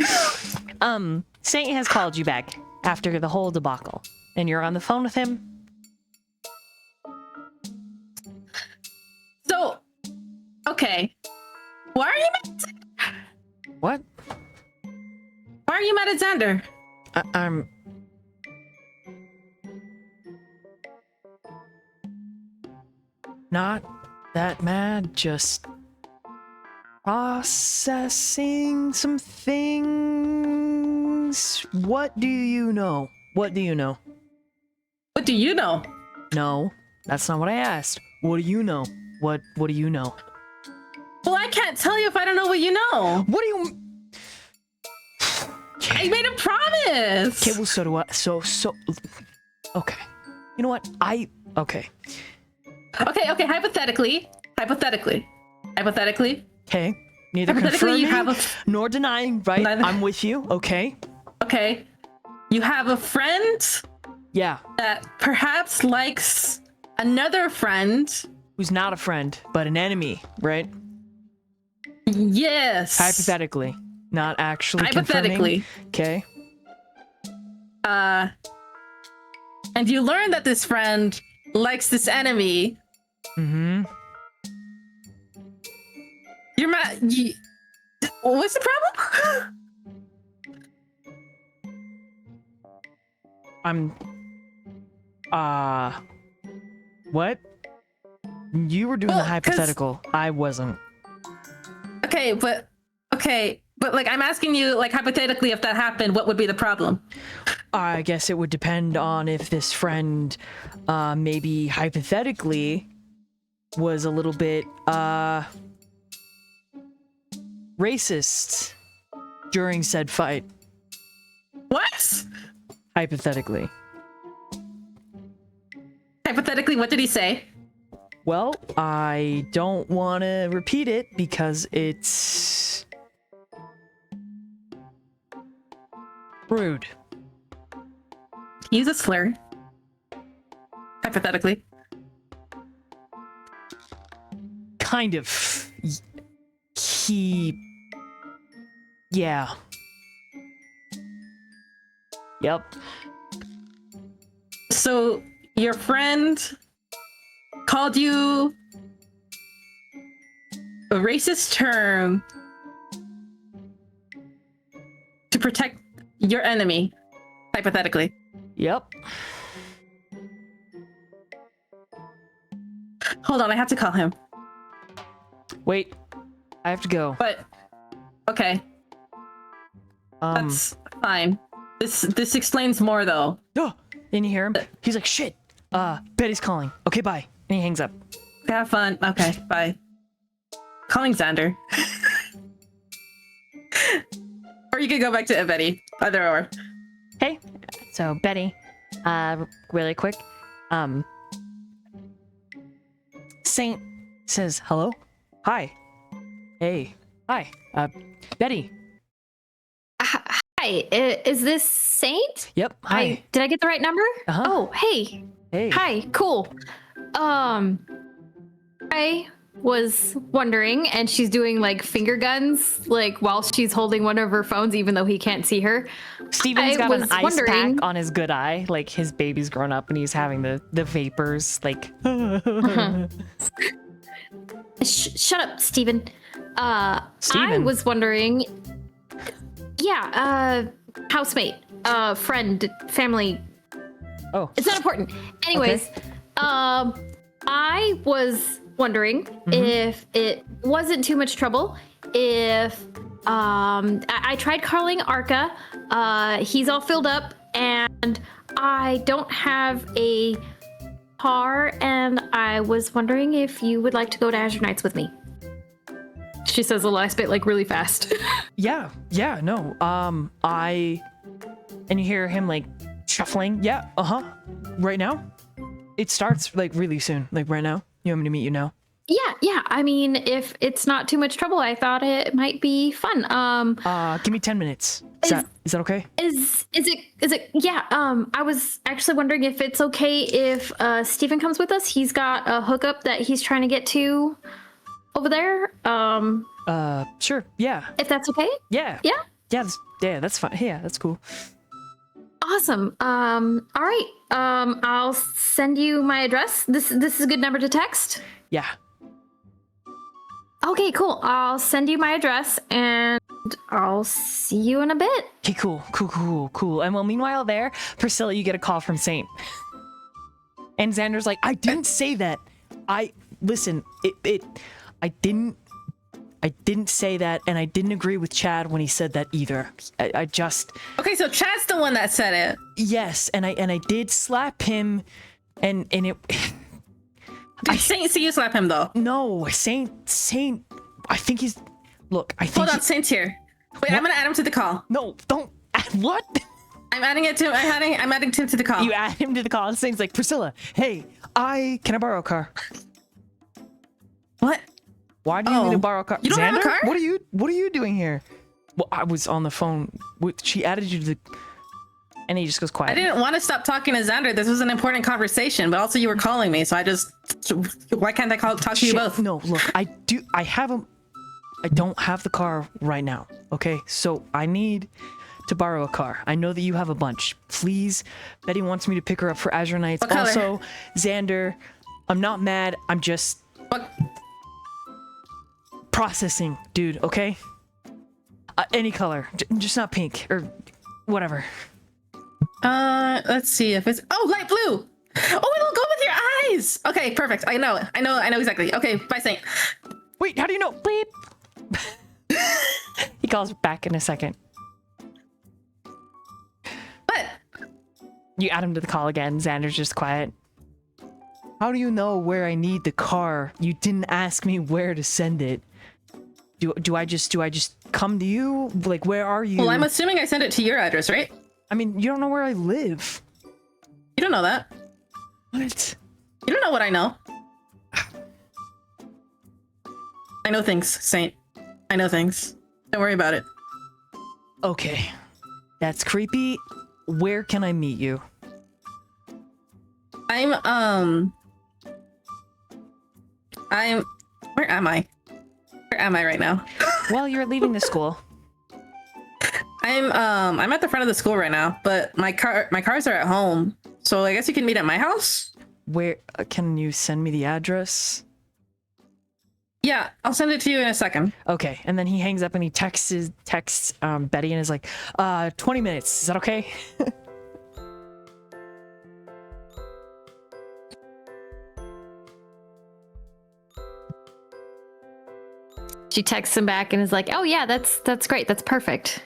S1: Saint has called you back after the whole debacle. And you're on the phone with him.
S2: So, okay. Why are you mad?
S1: What?
S2: Why are you mad at Xander?
S1: I'm... Not that mad, just processing some things. What do you know?
S2: What do you know?
S1: No, that's not what I asked. What do you know? What do you know?
S2: Well, I can't tell you if I don't know what you know.
S1: What do you...
S2: I made a promise.
S1: Okay, well, so do I. So... Okay. You know what? Okay.
S2: Okay, hypothetically.
S1: Okay. Neither
S2: Hypothetically, you
S1: confirming
S2: have
S1: nor denying, right?
S2: Neither.
S1: I'm with you. Okay.
S2: Okay. You have a friend
S1: Yeah.
S2: that perhaps likes another friend.
S1: Who's not a friend, but an enemy, right?
S2: Yes.
S1: Hypothetically. Not actually
S2: Hypothetically.
S1: Confirming. Okay.
S2: And you learn that this friend likes this enemy.
S1: Mm-hmm.
S2: You're mad. What's the problem?
S1: What? You were doing the hypothetical. I wasn't.
S2: Okay, but like I'm asking you, like hypothetically, if that happened, what would be the problem?
S1: I guess it would depend on if this friend, maybe hypothetically, was a little bit,
S6: racist during said fight.
S2: What?
S6: Hypothetically.
S2: Hypothetically, what did he say?
S6: Well, I don't want to repeat it because it's rude.
S2: Use a slur. Hypothetically.
S6: Kind of. Yeah. Yep.
S2: So your friend called you a racist term to protect your enemy, hypothetically.
S6: Yep.
S2: Hold on, I have to call him.
S6: Wait. I have to go.
S2: But okay, that's fine. This explains more though.
S6: Oh, and you hear him? He's like, shit. Betty's calling. Okay, bye. And he hangs up.
S2: Have fun. Okay, bye. Calling Xander. Or you could go back to Betty. Either or.
S1: Hey, so Betty, really quick,
S6: Saint says, hello? Hi. Hey. Hi. Betty.
S4: Hi, is this Saint?
S6: Yep. Hi.
S4: Did I get the right number?
S6: Uh-huh.
S4: Oh, hey.
S6: Hey.
S4: Hi, cool. I was wondering, and she's doing like finger guns, like while she's holding one of her phones, even though he can't see her.
S1: Steven's got an
S4: was
S1: ice
S4: wondering-
S1: pack on his good eye, like his baby's grown up and he's having the vapors, like.
S4: Shut up, Steven. I
S6: Steven?
S4: was wondering. Yeah, housemate, friend, family.
S6: Oh.
S4: It's not important. Anyways, I was wondering if it wasn't too much trouble if I tried calling Arca. He's all filled up and I don't have a car, and I was wondering if you would like to go to Azure Nights with me. She says the last bit like really fast.
S6: Yeah, no. And you hear him like shuffling. Yeah, right now? It starts like really soon, like right now. You want me to meet you now?
S4: Yeah. I mean, if it's not too much trouble, I thought it might be fun.
S6: Give me 10 minutes. Is that okay?
S4: Is it? Yeah. I was actually wondering if it's okay if Steven comes with us. He's got a hookup that he's trying to get to over there.
S6: Sure. Yeah.
S4: If that's okay.
S6: Yeah.
S4: Yeah.
S6: Yeah, that's fine. Yeah, that's cool.
S4: Awesome. All right. I'll send you my address. This is a good number to text.
S6: Yeah.
S4: Okay, cool. I'll send you my address and I'll see you in a bit.
S6: Okay, cool. And well, meanwhile there, Priscilla, you get a call from Saint. And Xander's like, I didn't say that. I didn't say that, and I didn't agree with Chad when he said that either. I just...
S2: Okay, so Chad's the one that said it.
S6: Yes, and I did slap him, and it...
S2: Did Saint see you slap him though?
S6: No, Saint, I think he's... Look, I think
S2: Hold on, Saint's here. Wait, I'm gonna add him to the call.
S6: No, don't... What?
S2: I'm adding him to the call.
S6: You add him to the call, and Saint's like, Priscilla, hey, can I borrow a car?
S2: What?
S6: Why do you need to borrow a car?
S2: You don't have a
S6: Xander?
S2: car?
S6: What are you doing here? Well, I was on the phone with... She added you to the... And he just goes quiet.
S2: I didn't want to stop talking to Xander. This was an important conversation, but also you were calling me, so I just... Why can't I talk to you both?
S6: No, look, I don't have the car right now, okay? So I need to borrow a car. I know that you have a bunch. Please, Betty wants me to pick her up for Azure Nights.
S2: What color?
S6: Also, Xander, I'm not mad. I'm just
S2: What?
S6: processing, dude, okay? Any color, just not pink or whatever.
S2: Let's see if it's... Oh, light blue! Oh, it'll go with your eyes! Okay, perfect. I know exactly. Okay, bye, Saint.
S6: Wait, how do you know? Bleep. He calls back in a second.
S2: What?
S6: You add him to the call again. Xander's just quiet. How do you know where I need the car? You didn't ask me where to send it. Do I just come to you? Like, where are you?
S2: Well, I'm assuming I sent it to your address, right?
S6: I mean, you don't know where I live.
S2: You don't know that.
S6: What?
S2: You don't know what I know. I know things, Saint. I know things. Don't worry about it.
S6: Okay. That's creepy. Where can I meet you?
S2: I'm where am I? Where am I right now?
S6: Well, you're leaving the school.
S2: I'm at the front of the school right now, but my cars are at home. So I guess you can meet at my house?
S6: Where can you send me the address?
S2: Yeah, I'll send it to you in a second.
S6: Okay, and then he hangs up and he texts Betty and is like, 20 minutes. Is that okay?
S4: She texts him back and is like, "Oh yeah, that's great. That's perfect."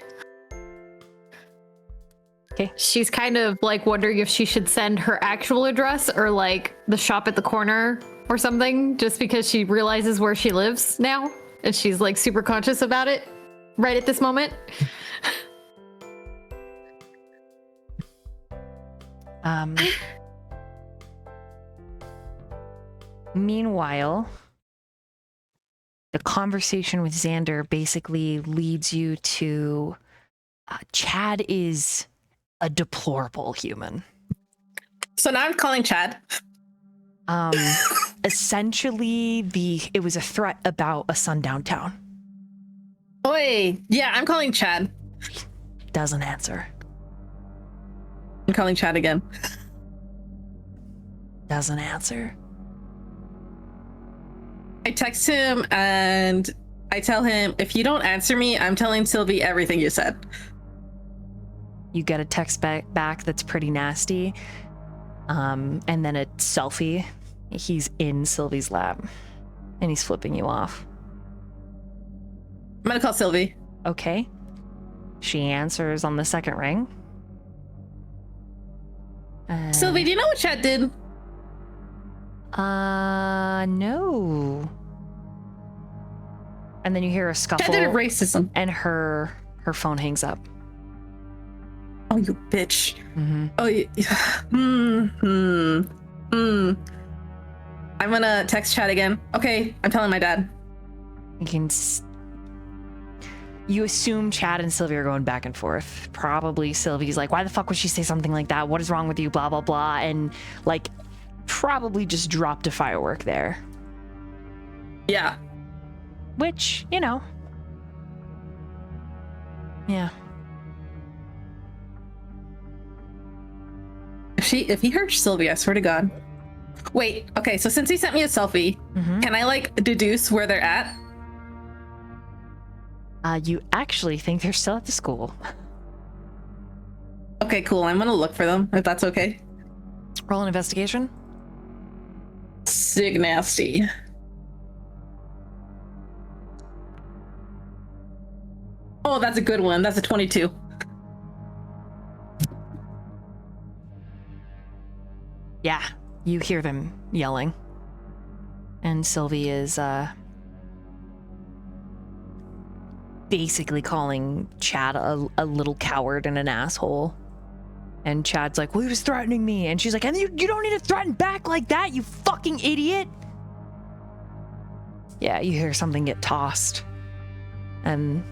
S6: Okay.
S4: She's kind of like wondering if she should send her actual address or like the shop at the corner or something, just because she realizes where she lives now and she's like super conscious about it right at this moment.
S1: Meanwhile, the conversation with Xander basically leads you to Chad is a deplorable human.
S2: So now I'm calling Chad.
S1: Essentially, it was a threat about a sundown town.
S2: Oi, yeah, I'm calling Chad.
S1: Doesn't answer.
S2: I'm calling Chad again.
S1: Doesn't answer.
S2: I text him and I tell him, if you don't answer me, I'm telling Sylvie everything you said.
S1: You get a text back that's pretty nasty. And then a selfie. He's in Sylvie's lap. And he's flipping you off.
S2: I'm gonna call Sylvie.
S1: Okay. She answers on the second ring.
S2: Sylvie, do you know what Chad did?
S1: No. And then you hear a scuffle.
S2: Chad did racism.
S1: And her phone hangs up.
S2: Oh, you bitch.
S1: Mm-hmm.
S2: Oh, I'm gonna text Chad again. Okay, I'm telling my dad.
S1: You assume Chad and Sylvie are going back and forth. Probably Sylvie's like, why the fuck would she say something like that? What is wrong with you? Blah, blah, blah. And like, probably just dropped a firework there.
S2: Yeah.
S1: Which, you know. Yeah.
S2: If he hurts Sylvie, I swear to God. Wait, okay, so since he sent me a selfie, can I like deduce where they're at?
S1: You actually think they're still at the school.
S2: Okay, cool. I'm gonna look for them, if that's okay.
S1: Roll an investigation.
S2: Sig nasty. Oh, that's a good one. That's a 22.
S1: Yeah, you hear them yelling. And Sylvie is basically calling Chad a little coward and an asshole. And Chad's like, well, he was threatening me. And she's like, and you don't need to threaten back like that, you fucking idiot. Yeah, you hear something get tossed. And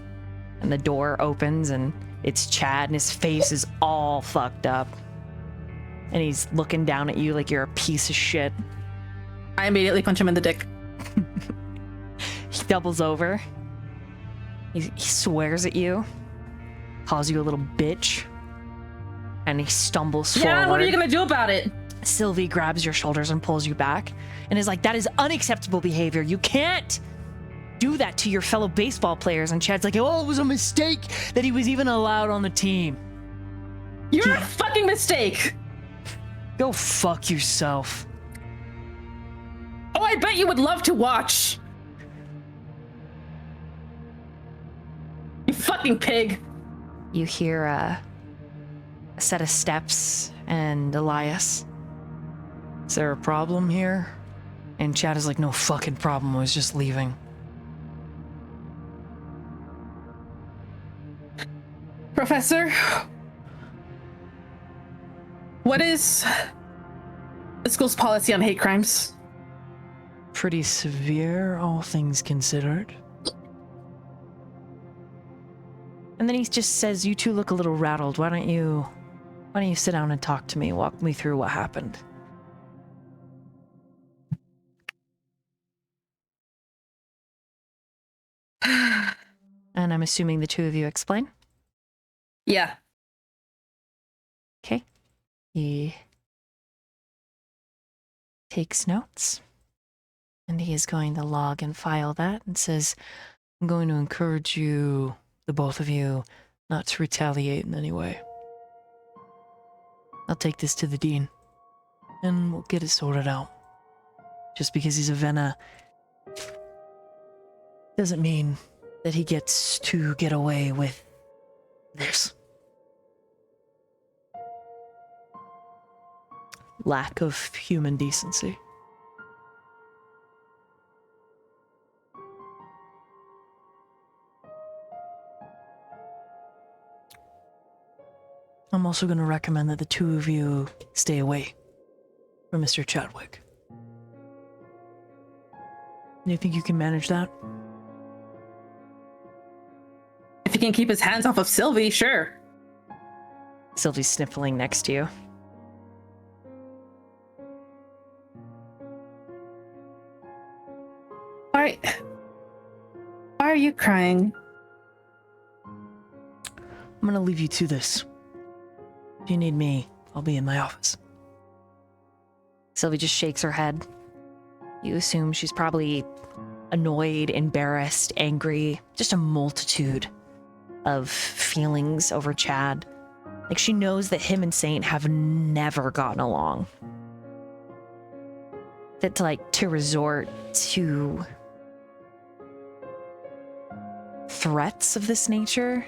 S1: the door opens and it's Chad and his face is all fucked up. And he's looking down at you like you're a piece of shit.
S2: I immediately punch him in the dick.
S1: He doubles over. He swears at you. Calls you a little bitch. And he stumbles forward.
S2: Yeah, what are you gonna do about it?
S1: Sylvie grabs your shoulders and pulls you back and is like, that is unacceptable behavior. You can't do that to your fellow baseball players. And Chad's like, oh, it was a mistake that he was even allowed on the team.
S2: You're a fucking mistake.
S1: Go fuck yourself.
S2: Oh, I bet you would love to watch. You fucking pig.
S1: You hear a set of steps and Elias. Is there a problem here? And Chad is like, no fucking problem. I was just leaving.
S2: Professor, what is the school's policy on hate crimes?
S6: Pretty severe, all things considered. And then he just says, "You two look a little rattled. Why don't you sit down and talk to me? Walk me through what happened." And I'm assuming the two of you explain?
S2: Yeah.
S6: Okay. He takes notes. And he is going to log and file that and says, "I'm going to encourage you, the both of you, not to retaliate in any way. I'll take this to the dean, and we'll get it sorted out. Just because he's a Vena doesn't mean that he gets to get away with this." Lack of human decency. I'm also going to recommend that the two of you stay away from Mr. Chadwick. Do you think you can manage that?
S2: If he can keep his hands off of Sylvie, sure.
S6: Sylvie's sniffling next to you.
S2: Why are you crying?
S6: I'm going to leave you to this. If you need me, I'll be in my office. Sylvie just shakes her head. You assume she's probably annoyed, embarrassed, angry, just a multitude of feelings over Chad. Like, she knows that him and Saint have never gotten along. That to resort to threats of this nature,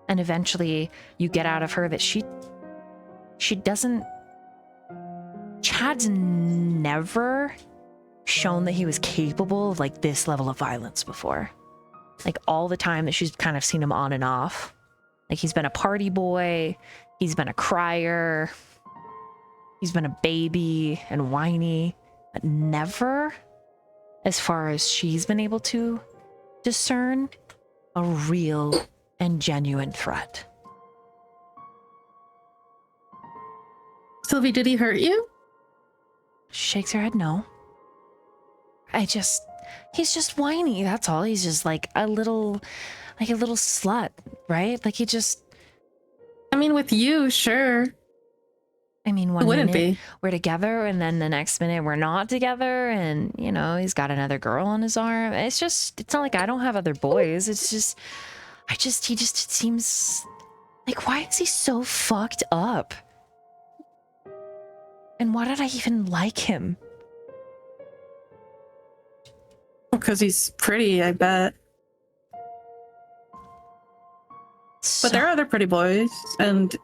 S6: and eventually you get out of her that she doesn't. Chad's never shown that he was capable of this level of violence before. All the time that she's kind of seen him on and off. He's been a party boy, he's been a crier, he's been a baby and whiny, but never, as far as she's been able to discern, a real and genuine threat.
S2: Sylvie, did he hurt you?
S6: She shakes her head no. He's just whiny, that's all. He's just a little slut, right?
S2: I mean, with you, sure.
S6: I mean,
S2: It wouldn't
S6: minute
S2: be.
S6: we're together, and then the next minute we're not together, and he's got another girl on his arm. It's not like I don't have other boys. He just seems why is he so fucked up? And why did I even like him?
S2: Because he's pretty, I bet. But there are other pretty boys, and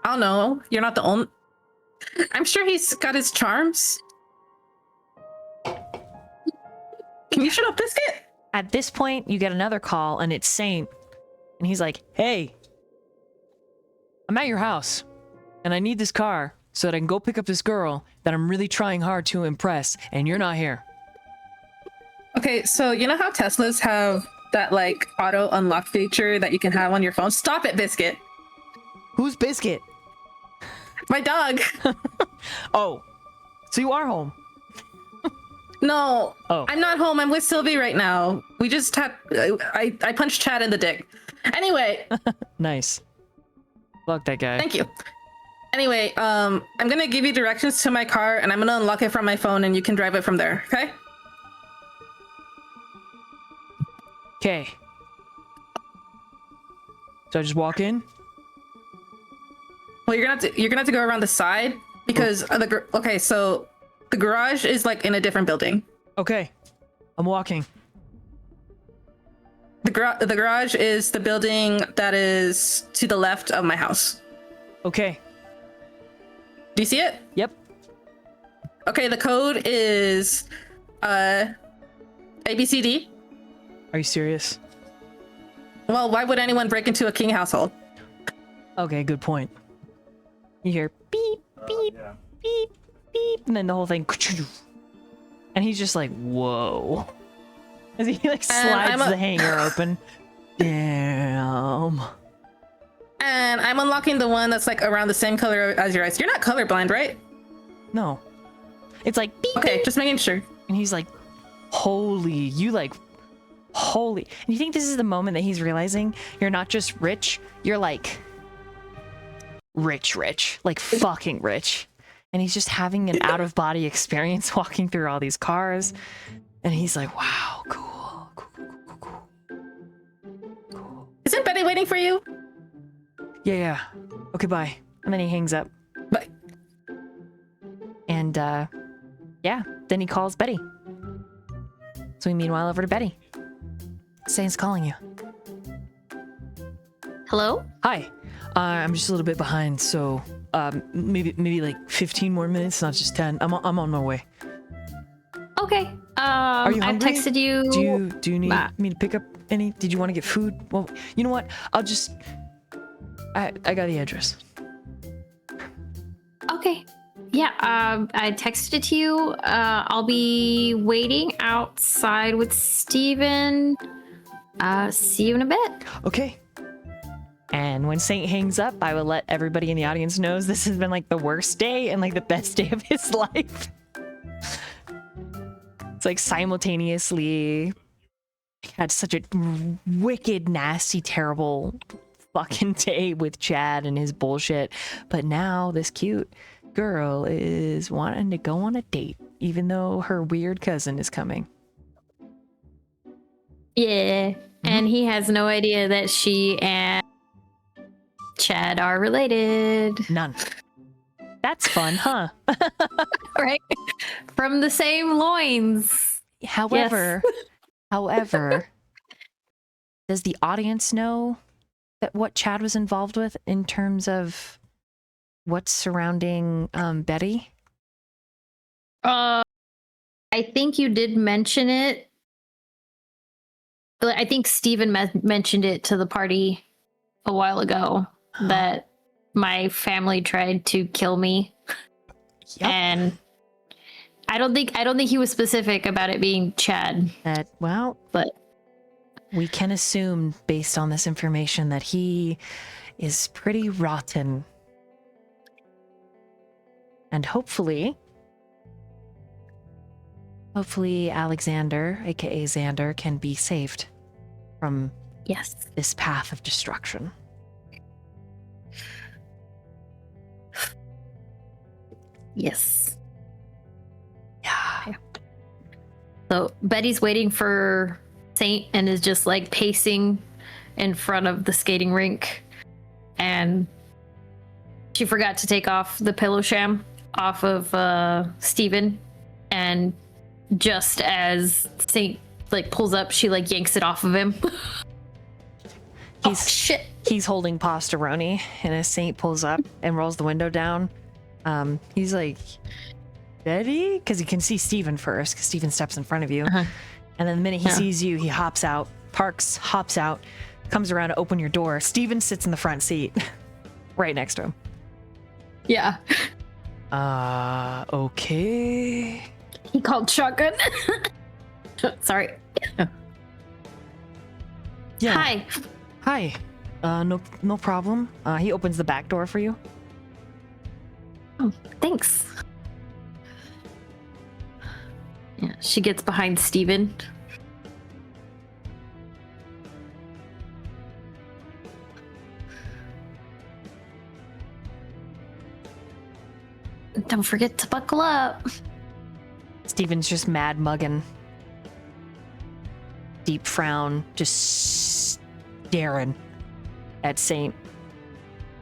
S2: I don't know, you're not the only. I'm sure he's got his charms. Can you shut up, Biscuit?
S6: At this point, you get another call, and it's Saint. And he's like, "Hey, I'm at your house, and I need this car so that I can go pick up this girl that I'm really trying hard to impress, and you're not here."
S2: Okay, so you know how Teslas have that auto unlock feature that you can have on your phone? Stop it, Biscuit.
S6: Who's Biscuit?
S2: My dog.
S6: Oh, so you are home.
S2: No,
S6: Oh.
S2: I'm not home. I'm with Sylvie right now. We just had I punched Chad in the dick. Anyway,
S6: Nice. Fuck that guy.
S2: thank you. Anyway, I'm gonna give you directions to my car, and I'm gonna unlock it from my phone, and you can drive it from there. Okay?
S6: Okay. So I just walk in?
S2: Well, you're gonna have to go around the side because okay, so the garage is in a different building.
S6: Okay. I'm walking.
S2: The garage is the building that is to the left of my house.
S6: Okay.
S2: Do you see it?
S6: Yep.
S2: Okay, the code is ABCD.
S6: Are you serious?
S2: Well, why would anyone break into a king household?
S6: Okay, good point. You hear beep, beep,
S8: Yeah.
S6: beep, beep, and then the whole thing, and he's just like, whoa. As he like slides the hanger open. Damn.
S2: And I'm unlocking the one that's like around the same color as your eyes. You're not colorblind, right?
S6: No. It's like beep,
S2: Okay,
S6: beep.
S2: just making sure.
S6: And he's like, holy, you like, holy. And you think this is the moment that he's realizing you're not just rich, you're like rich, like fucking rich. And he's just having an out of body experience walking through all these cars. And he's like, wow, cool.
S2: Isn't Betty waiting for you?
S6: Yeah. Okay, bye. And then he hangs up.
S2: Bye.
S6: And yeah, then he calls Betty. So we meanwhile over to Betty. Saint's calling you.
S4: Hello?
S6: Hi. I'm just a little bit behind, so maybe like 15 more minutes, not just 10. I'm on my way.
S4: Okay.
S6: Are you
S4: I've
S6: hungry?
S4: texted you.
S6: Do you need me to pick up any? Did you want to get food? Well, you know what? I'll just I got the address.
S4: Okay. Yeah, I texted it to you. I'll be waiting outside with Steven. See you in a bit.
S6: Okay. And when Saint hangs up, I will let everybody in the audience knows this has been like the worst day and like the best day of his life. It's like simultaneously had such a wicked, nasty, terrible fucking day with Chad and his bullshit. But now this cute girl is wanting to go on a date, even though her weird cousin is coming.
S4: Yeah. And he has no idea that she and Chad are related.
S6: None. That's fun, huh?
S4: Right? From the same loins.
S6: However, does the audience know that what Chad was involved with in terms of what's surrounding Betty?
S4: I think you did mention it. I think Steven mentioned it to the party a while ago that my family tried to kill me.
S6: Yep.
S4: And I don't think he was specific about it being Chad.
S6: But we can assume based on this information that he is pretty rotten. And hopefully Alexander, aka Xander, can be saved from this path of destruction.
S4: Yes.
S6: Yeah.
S4: So Betty's waiting for Saint and is just like pacing in front of the skating rink. And she forgot to take off the pillow sham off of Steven. And just as Saint like pulls up, she like yanks it off of him. Shit.
S6: He's holding Pastaroni, and as Saint pulls up and rolls the window down, he's like, Betty? Because he can see Steven first, because Steven steps in front of you. And then the minute he sees you, he hops out, hops out, comes around to open your door. Steven sits in the front seat, right next to him.
S4: Yeah.
S6: Okay.
S4: He called shotgun. Sorry.
S6: Yeah. Hi. No problem. He opens the back door for you.
S4: Oh, thanks. Yeah, she gets behind Steven. Don't forget to buckle up.
S6: Steven's just mad mugging. Deep frown, just staring at Saint.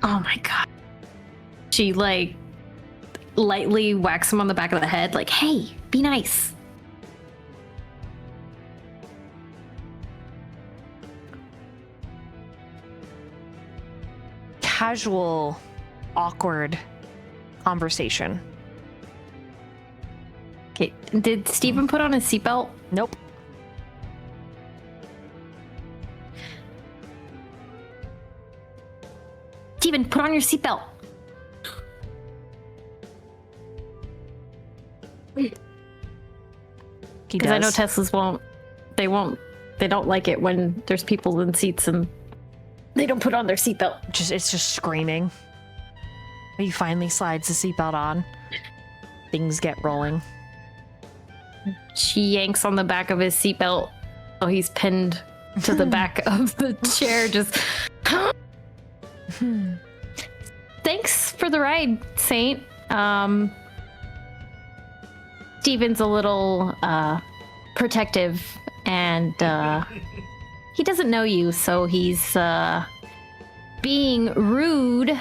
S4: Oh my god. She like lightly whacks him on the back of the head, like, hey, be nice.
S6: Casual, awkward conversation.
S4: Okay, did Steven put on his seatbelt?
S6: Nope.
S4: Steven, put on your seatbelt.
S1: He
S4: Because I know
S1: does.
S4: Teslas they don't like it when there's people in seats and they don't put on their seatbelt.
S1: It's just screaming. He finally slides the seatbelt on. Things get rolling.
S4: She yanks on the back of his seatbelt, so he's pinned to the back of the chair. Just thanks for the ride, Saint. Steven's a little protective, and he doesn't know you, so he's being rude.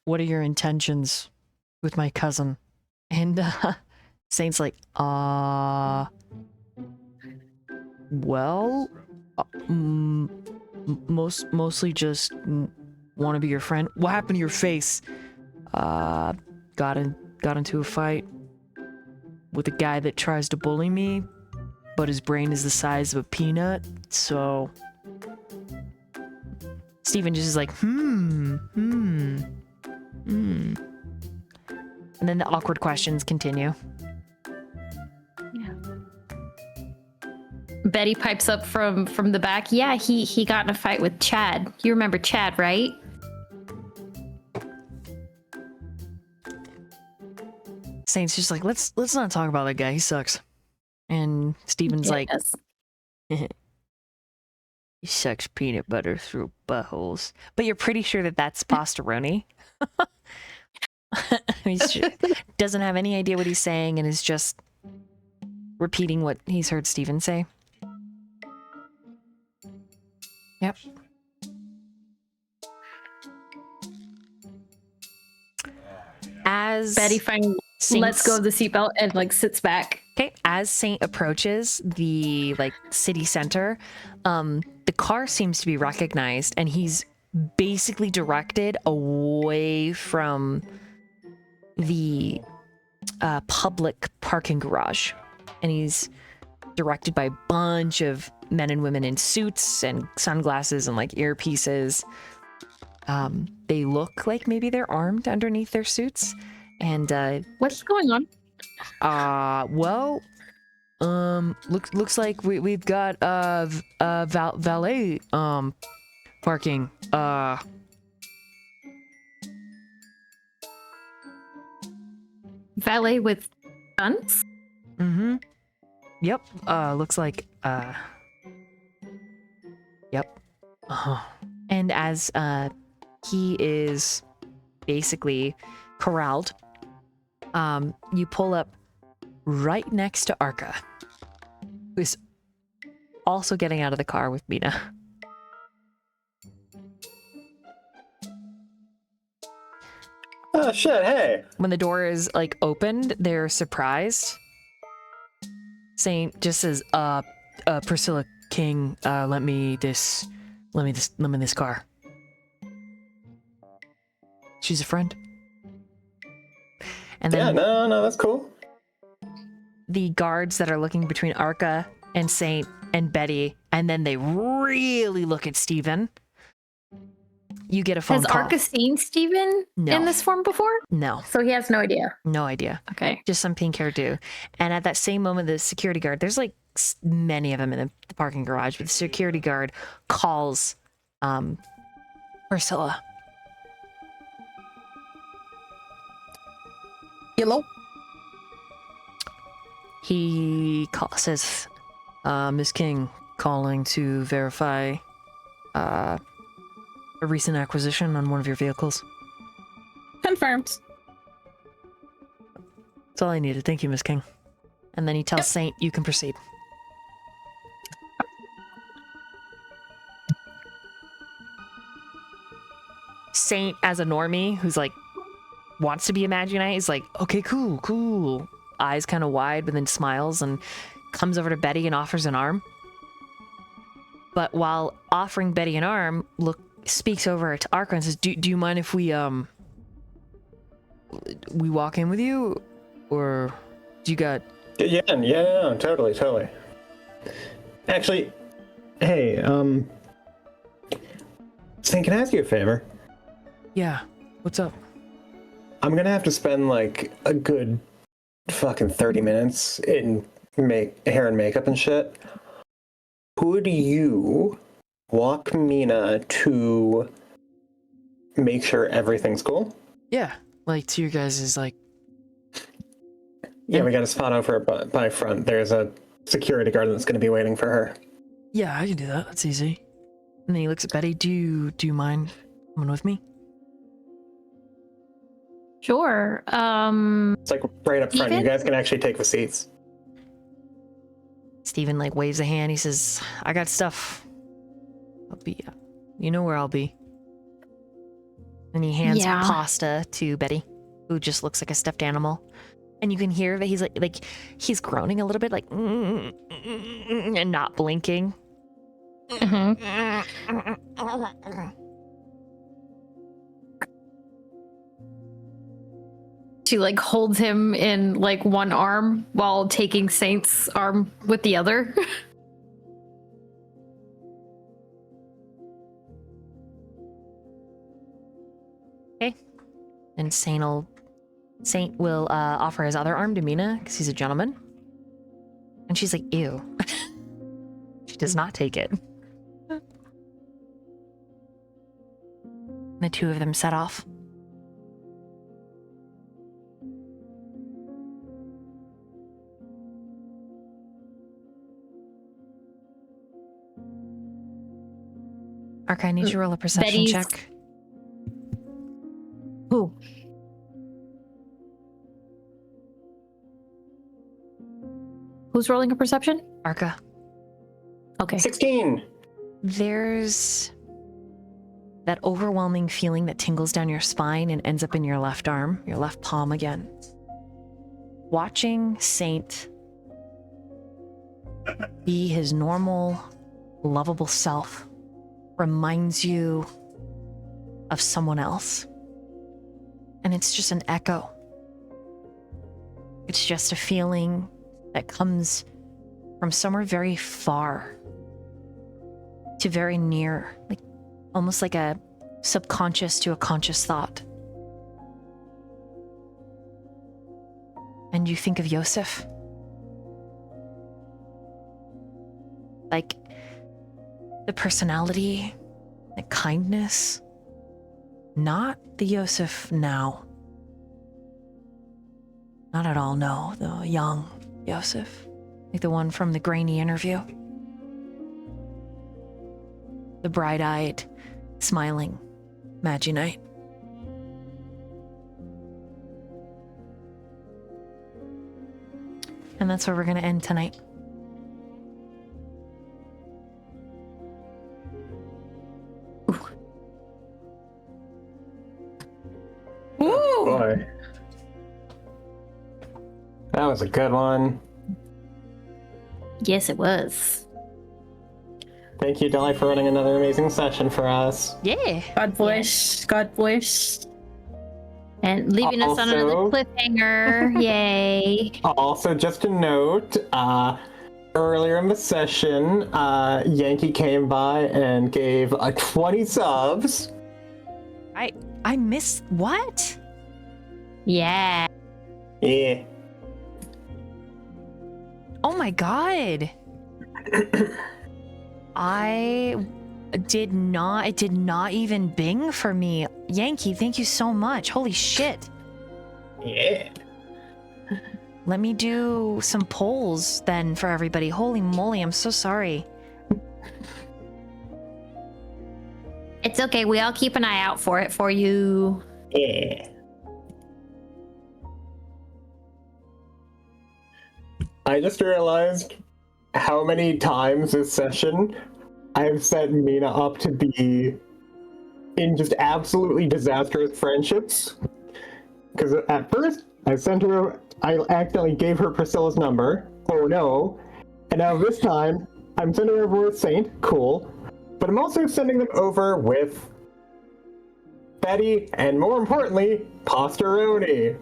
S6: What are your intentions with my cousin? And Saint's like, well, mostly just want to be your friend. What happened to your face? Got into a fight with a guy that tries to bully me, but his brain is the size of a peanut, so Steven just is like, And then the awkward questions continue.
S4: Yeah. Betty pipes up from the back. Yeah, he got in a fight with Chad. You remember Chad, right?
S6: Saint's just like, let's not talk about that guy. He sucks. And Steven's like, he sucks peanut butter through buttholes. But you're pretty sure that that's Pastoroni. He doesn't have any idea what he's saying and is just repeating what he's heard Steven say. Yep. As
S4: Betty finally lets go of the seatbelt and like sits back.
S1: Okay, as Saint approaches the city center, the car seems to be recognized, and he's basically directed away from the public parking garage, and he's directed by a bunch of men and women in suits and sunglasses and earpieces. They look like maybe they're armed underneath their suits, and
S4: What's going on?
S6: Looks like we've got valet parking.
S4: Valet with guns?
S6: Mm-hmm. Yep. Looks like yep.
S1: and as he is basically corralled, you pull up right next to Arca, who is also getting out of the car with Mina.
S5: Oh shit, hey.
S1: When the door is opened, they're surprised. Saint just says, Priscilla King, lend me this car. She's a friend. And
S5: Yeah,
S1: then
S5: no, that's cool.
S1: the guards that are looking between Arca and Saint and Betty, and then they really look at Steven. You get a phone
S4: Has
S1: call.
S4: Arca seen Steven
S1: No.
S4: in this form before?
S1: No,
S4: So he has no idea.
S1: no idea.
S4: Okay.
S1: Just some pink-haired dude. And at that same moment, the security guard, there's many of them in the parking garage, but the security guard calls Priscilla.
S6: Hello.
S1: He says,
S6: Miss King calling to verify a recent acquisition on one of your vehicles.
S2: Confirmed.
S6: That's all I needed. Thank you, Miss King.
S1: and then he tells Saint, you can proceed. Saint, as a normie who's wants to be a Մاգi Knight, is okay, cool. Eyes kind of wide, but then smiles and comes over to Betty and offers an arm. But while offering Betty an arm, speaks over to Arca and says, "Do you mind if we walk in with you, or do you got?"
S5: Yeah, totally. Actually, hey, Saint, can I ask you a favor?
S6: Yeah. What's up?
S5: I'm gonna have to spend like a good fucking 30 minutes in hair and makeup and shit. Could you walk Mina to make sure everything's cool?
S6: Yeah. Like to your guys is like.
S5: Yeah, we got a spot over by front. There's a security guard that's gonna be waiting for her.
S6: Yeah, I can do that. That's easy. And then he looks at Betty. Do you mind coming with me?
S4: Sure.
S5: It's like right up front.
S4: Steven?
S5: You guys can actually take the seats.
S1: Steven like waves a hand. He says, I got stuff. I'll be, you know where I'll be. And he hands
S4: Yeah.
S1: pasta to Betty, who just looks like a stuffed animal. And you can hear that he's like he's groaning a little bit, like, and not blinking.
S4: She like holds him in like one arm while taking Saint's arm with the other.
S1: And Saint will offer his other arm to Mina because he's a gentleman. And she's like, ew. She does not take it. The two of them set off. Arca, I need you to roll a perception
S4: Betty's-
S1: check.
S4: Who? Who's rolling a perception?
S1: Arca.
S4: Okay.
S5: 16!
S1: There's that overwhelming feeling that tingles down your spine and ends up in your left arm, your left palm again. Watching Saint be his normal, lovable self reminds you of someone else. And it's just an echo. It's just a feeling that comes from somewhere very far to very near, like almost like a subconscious to a conscious thought. And you think of Yosef. Like the personality, the kindness, not the Yosef now. Not at all, no. The young Yosef. Like the one from the grainy interview. The bright-eyed, smiling Маги Knight. And that's where we're going to end tonight.
S5: Boy. That was a good one.
S4: Yes, it was.
S5: Thank you, Dani, for running another amazing session for us.
S1: Yeah.
S2: God bless. God bless.
S4: And leaving us on another
S5: Also-
S4: cliffhanger. Yay.
S5: Also, just a note, earlier in the session, Yankee came by and gave 20 subs.
S1: I missed what?
S4: Yeah.
S5: Yeah.
S1: Oh my god. It did not even bing for me. Yankee, thank you so much. Holy shit.
S5: Yeah.
S1: Let me do some polls then for everybody. Holy moly, I'm so sorry.
S4: It's okay. We all keep an eye out for it for you.
S5: Yeah. I just realized how many times this session I've set Mina up to be in just absolutely disastrous friendships. Because at first, I accidentally gave her Priscilla's number. Oh no. And now this time, I'm sending her over with Saint. Cool. But I'm also sending them over with Betty, and more importantly, Pastaroni.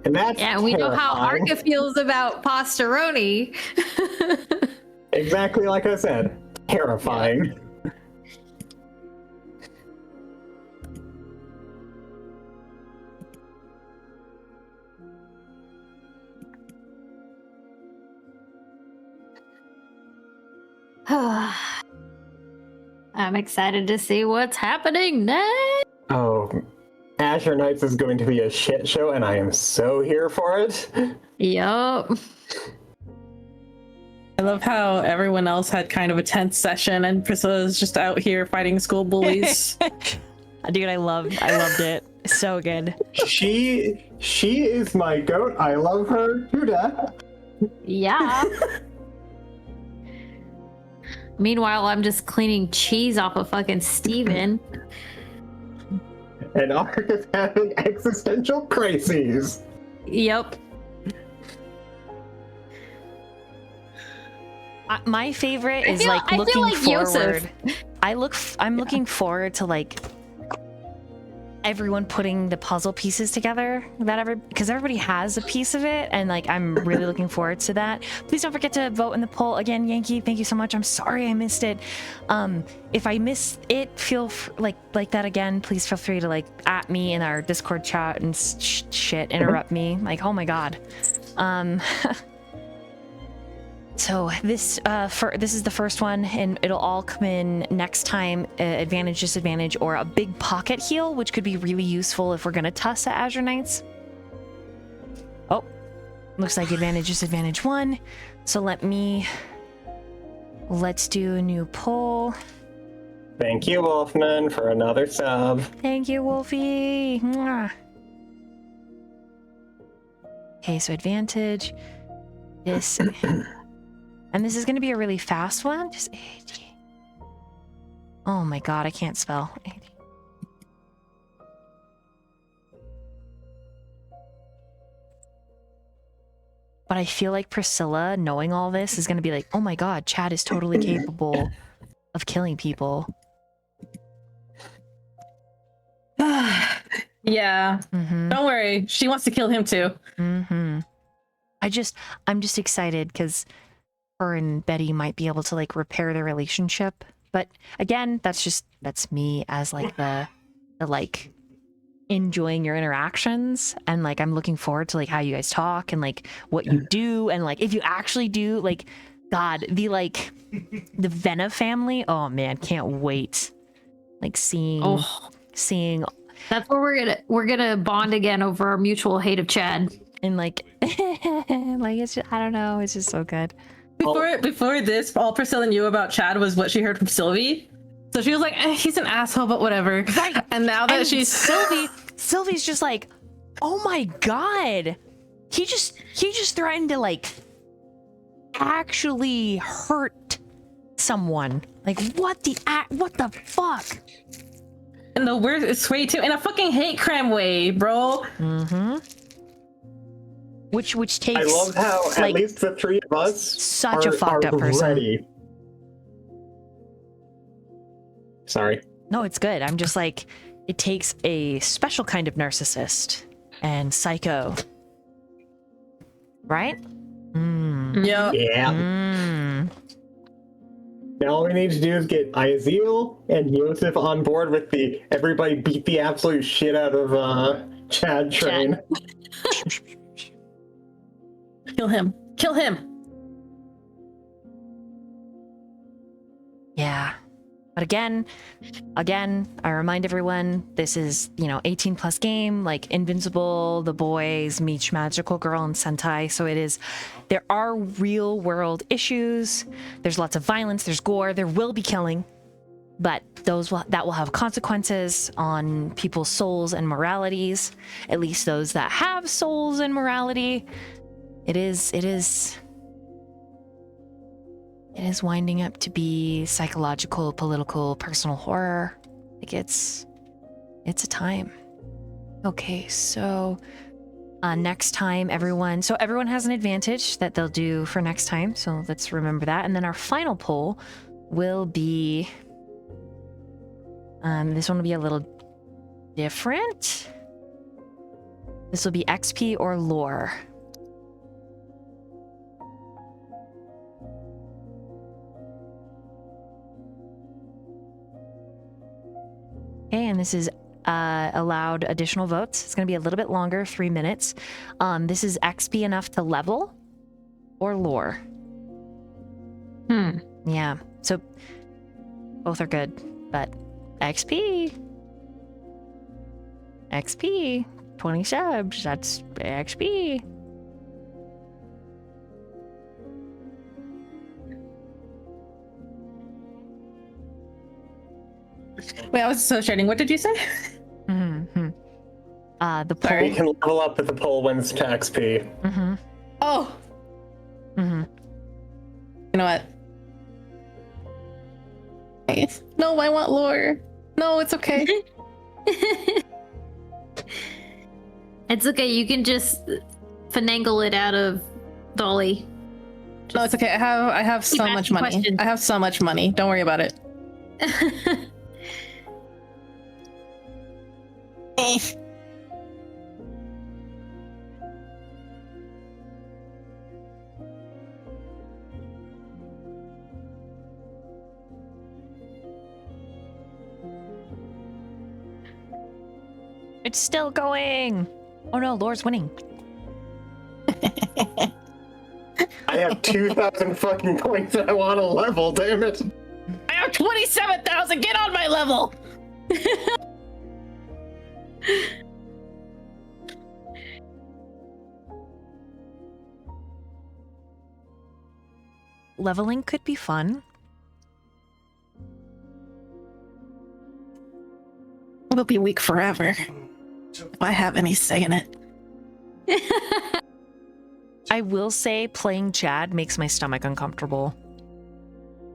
S5: And that's
S4: Yeah, we know how
S5: terrifying.
S4: Arca feels about Pastaroni.
S5: Exactly like I said. Terrifying.
S4: I'm excited to see what's happening next.
S5: Oh, Azure Knights is going to be a shit show, and I am so here for it.
S4: Yup.
S2: I love how everyone else had kind of a tense session and Priscilla's just out here fighting school bullies.
S6: Dude, I loved it. So good.
S5: She is my goat. I love her to death.
S4: Yeah. Meanwhile, I'm just cleaning cheese off of fucking Steven.
S5: And Ark is having existential crises.
S4: Yep.
S1: My favorite is
S4: I
S1: like
S4: feel
S1: looking
S4: like
S1: forward.
S4: Yosef.
S1: I'm looking forward to like everyone putting the puzzle pieces together because everybody has a piece of it, and like I'm really looking forward to that. Please don't forget to vote in the poll again, Yankee. Thank you so much. I'm sorry I missed it. If I miss it, like that again. Please feel free to like at me in our Discord chat and shit, interrupt me. Like, oh my god. So this is the first one, and it'll all come in next time. Advantage, disadvantage, or a big pocket heal, which could be really useful if we're gonna tuss at Azure Knights. Oh, looks like advantage, disadvantage 1. So let's do a new poll.
S5: Thank you, Wolfman, for another sub.
S1: Thank you, Wolfie. Mwah. Okay, so advantage, this. And this is going to be a really fast one. Just AD. Oh my god, I can't spell. AD. But I feel like Priscilla, knowing all this, is going to be like, oh my god, Chad is totally capable of killing people.
S2: Yeah.
S1: Mm-hmm.
S2: Don't worry. She wants to kill him too.
S1: Mm-hmm. I'm just excited because her and Betty might be able to like repair their relationship. But again, that's me as like the like enjoying your interactions, and like I'm looking forward to like how you guys talk and like what you do, and like if you actually do like god the Venna family. Oh man, can't wait. Like seeing
S4: That's where we're gonna bond again over our mutual hate of Chad.
S1: and like like it's just, I don't know, it's just so good.
S2: Before this, all Priscilla knew about Chad was what she heard from Sylvie. So she was like, he's an asshole, but whatever.
S1: Right.
S2: And now that
S1: And
S2: she's
S1: Sylvie's just like, oh my god, he just threatened to like actually hurt someone. Like what the fuck?
S2: in the weirdest way too, in a fucking hate crime way, bro.
S1: Mm-hmm. Which takes.
S5: I love how
S1: like,
S5: at least the three of us
S1: such a fucked up person.
S5: Ready. Sorry.
S1: No, it's good. I'm just like, it takes a special kind of narcissist and psycho. Right? Mm.
S2: Yeah.
S5: Yeah.
S1: Mm.
S5: Now all we need to do is get Izeel and Yosef on board with the everybody beat the absolute shit out of Chad train.
S2: Kill him. Kill him.
S1: Yeah. But again, I remind everyone, this is, 18 plus game, like Invincible, The Boys, Meets Magical Girl, and Sentai. So there are real world issues. There's lots of violence, there's gore, there will be killing, but that will have consequences on people's souls and moralities, at least those that have souls and morality. It is winding up to be psychological, political, personal horror. Like it's a time. Okay, so next time everyone has an advantage that they'll do for next time. So let's remember that. And then our final poll will be, this one will be a little different. This will be XP or lore. Okay, and this is allowed additional votes. It's going to be a little bit longer, 3 minutes. This is XP enough to level or lore. Yeah, so both are good, but XP, 20 subs, that's XP.
S2: Wait, I was associating. What did you say?
S1: The poll.
S5: Sorry, you can level up if the poll wins to XP.
S2: Oh. You know what? No, I want lore. No, it's okay.
S4: It's okay. You can just finagle it out of Dolly.
S2: No, it's okay. I have so
S4: Keep
S2: much
S4: asking
S2: money.
S4: questions.
S2: I have so much money. Don't worry about it.
S1: It's still going. Oh no, Lore's winning.
S5: I have 2,000 fucking points and I want a level, damn it.
S2: I have 27,000. Get on my level.
S1: Leveling could be fun.
S2: It'll be weak forever. If I have any say in it.
S1: I will say playing Chad makes my stomach uncomfortable.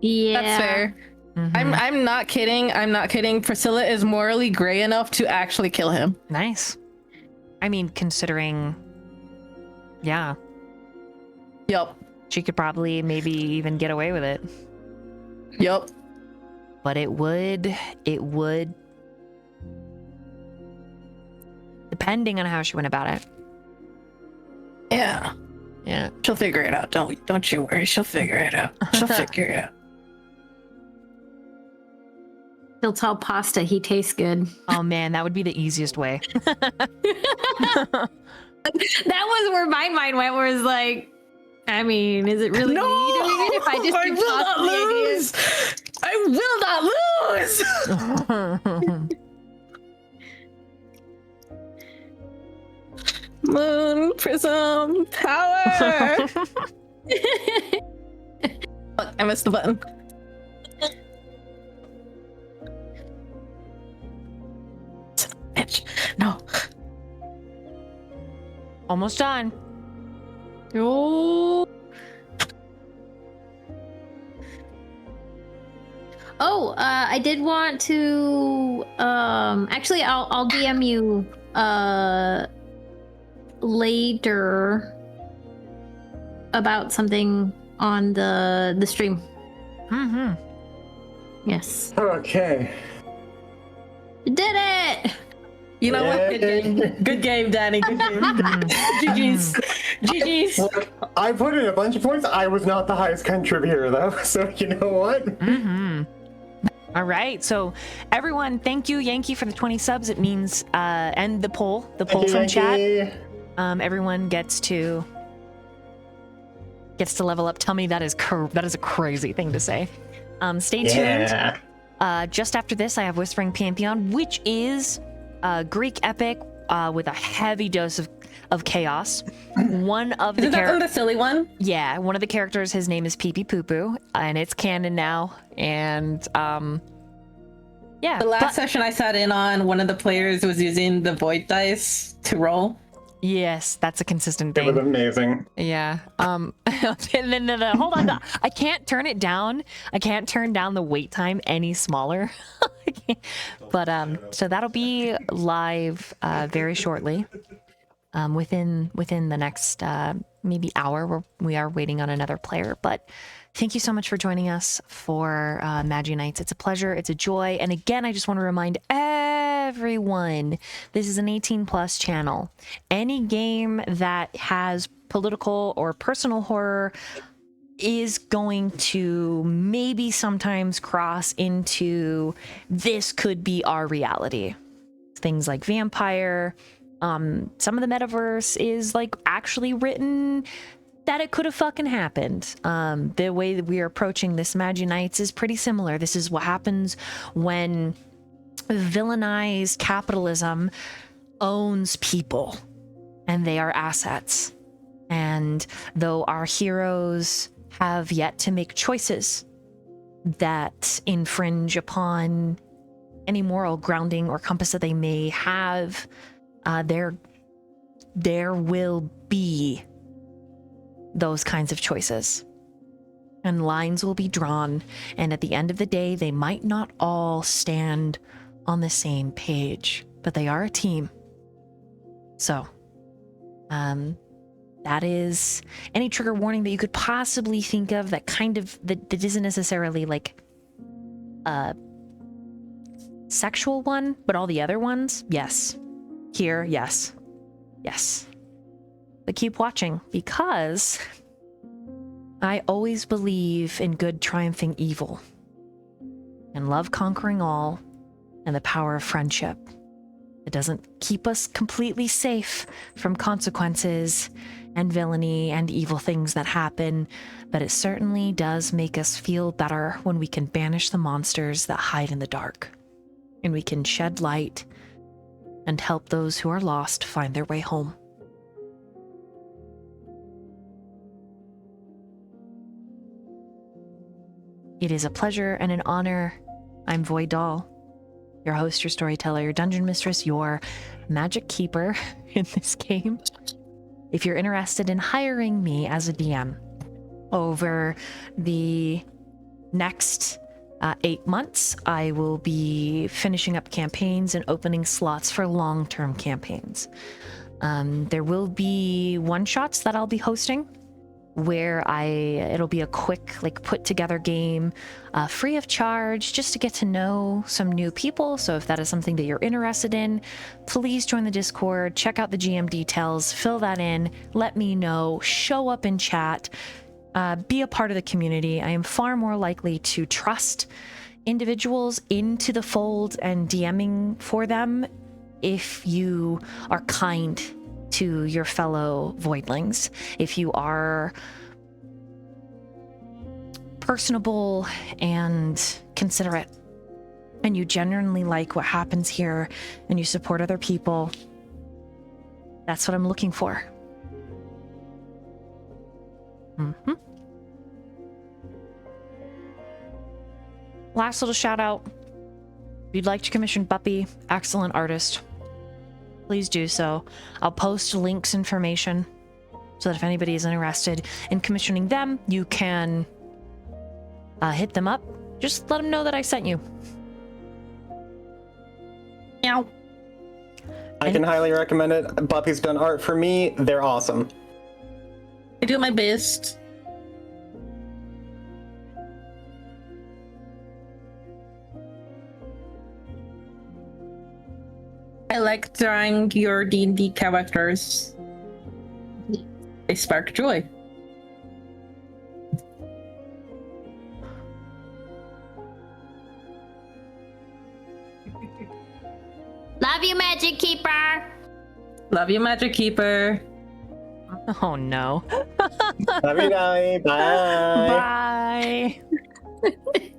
S4: Yeah.
S2: That's fair.
S1: Mhm.
S2: I'm not kidding. I'm not kidding. Priscilla is morally gray enough to actually kill him.
S1: Nice. I mean, considering, yeah,
S2: Yup.
S1: she could probably maybe even get away with it.
S2: Yup.
S1: But it would, depending on how she went about it.
S2: Yeah.
S1: Yeah.
S2: She'll figure it out. Don't you worry. She'll figure it out. She'll figure it out.
S4: He'll tell Pasta he tastes good.
S1: Oh man, that would be the easiest way.
S4: That was where my mind went, where it's like, I mean, is it really
S2: No!
S4: me doing it if I just
S2: I
S4: give
S2: will not
S4: Pasta the ideas?
S2: lose! I will not lose! Moon Prism Power! Fuck, I missed the button. Bitch. No.
S1: Almost done.
S2: Oh.
S4: Oh, I did want to actually I'll DM you later about something on the stream. Yes.
S5: Okay.
S4: You did it!
S2: You know what? Good game. Good game, Dani. Good game. GG's. GG's.
S5: Look, I put in a bunch of points. I was not the highest contributor, though, so you know what?
S1: All right, so everyone, thank you, Yankee, for the 20 subs. It means, and the poll from chat. Everyone gets to level up. Tell me that is a crazy thing to say. Stay tuned. Just after this, I have Whispering Pantheon, which is Greek epic with a heavy dose of chaos. One of the
S2: the silly one?
S1: Yeah, one of the characters, his name is Pee Pee Poo Poo, and it's canon now. And yeah.
S2: The last session I sat in on, one of the players was using the void dice to roll.
S1: Yes, that's a consistent
S5: It
S1: thing.
S5: was amazing.
S1: Yeah. And then hold on. I can't turn it down. I can't turn down the wait time any smaller. But so that'll be live very shortly. Within the next maybe hour. We are waiting on another player, but thank you so much for joining us for Մاգի Knights. It's a pleasure. It's a joy. And again, I just want to remind everyone. This is an 18 plus channel. Any game that has political or personal horror is going to maybe sometimes cross into this could be our reality. Things like vampire. Some of the metaverse is like actually written that it could have fucking happened. The way that we are approaching this Маги Knights is pretty similar. This is what happens when villainized capitalism owns people and they are assets. And though our heroes have yet to make choices that infringe upon any moral grounding or compass that they may have, there will be those kinds of choices. And lines will be drawn, and at the end of the day, they might not all stand on the same page, but they are a team. So, that is any trigger warning that you could possibly think of that that isn't necessarily like a sexual one, but all the other ones, yes. Here, yes. Yes. But keep watching, because I always believe in good triumphing evil, and love conquering all, and the power of friendship. It doesn't keep us completely safe from consequences and villainy and evil things that happen, but it certainly does make us feel better when we can banish the monsters that hide in the dark, and we can shed light and help those who are lost find their way home. It is a pleasure and an honor. I'm Void Doll, your host, your storyteller, your dungeon mistress, your magic keeper in this game. If you're interested in hiring me as a DM over the next 8 months, I will be finishing up campaigns and opening slots for long-term campaigns. There will be one-shots that I'll be hosting where it'll be a quick, like, put together game, free of charge, just to get to know some new people. So if that is something that you're interested in, please join the Discord, check out the GM details, fill that in, let me know, show up in chat, be a part of the community. I am far more likely to trust individuals into the fold and DMing for them if you are kind to your fellow voidlings, if you are personable and considerate, and you genuinely like what happens here, and you support other people. That's what I'm looking for. Last little shout out. If you'd like to commission Buppy, excellent artist, please do so. I'll post links information so that if anybody is interested in commissioning them, you can hit them up. Just let them know that I sent you. Meow.
S5: I can highly recommend it. Buppy's done art for me. They're awesome.
S2: I do my best. I like drawing your D&D characters. They spark joy.
S4: Love you, Magic Keeper.
S2: Love you, Magic Keeper.
S1: Oh no.
S5: Love you, Dani. Bye.
S1: Bye.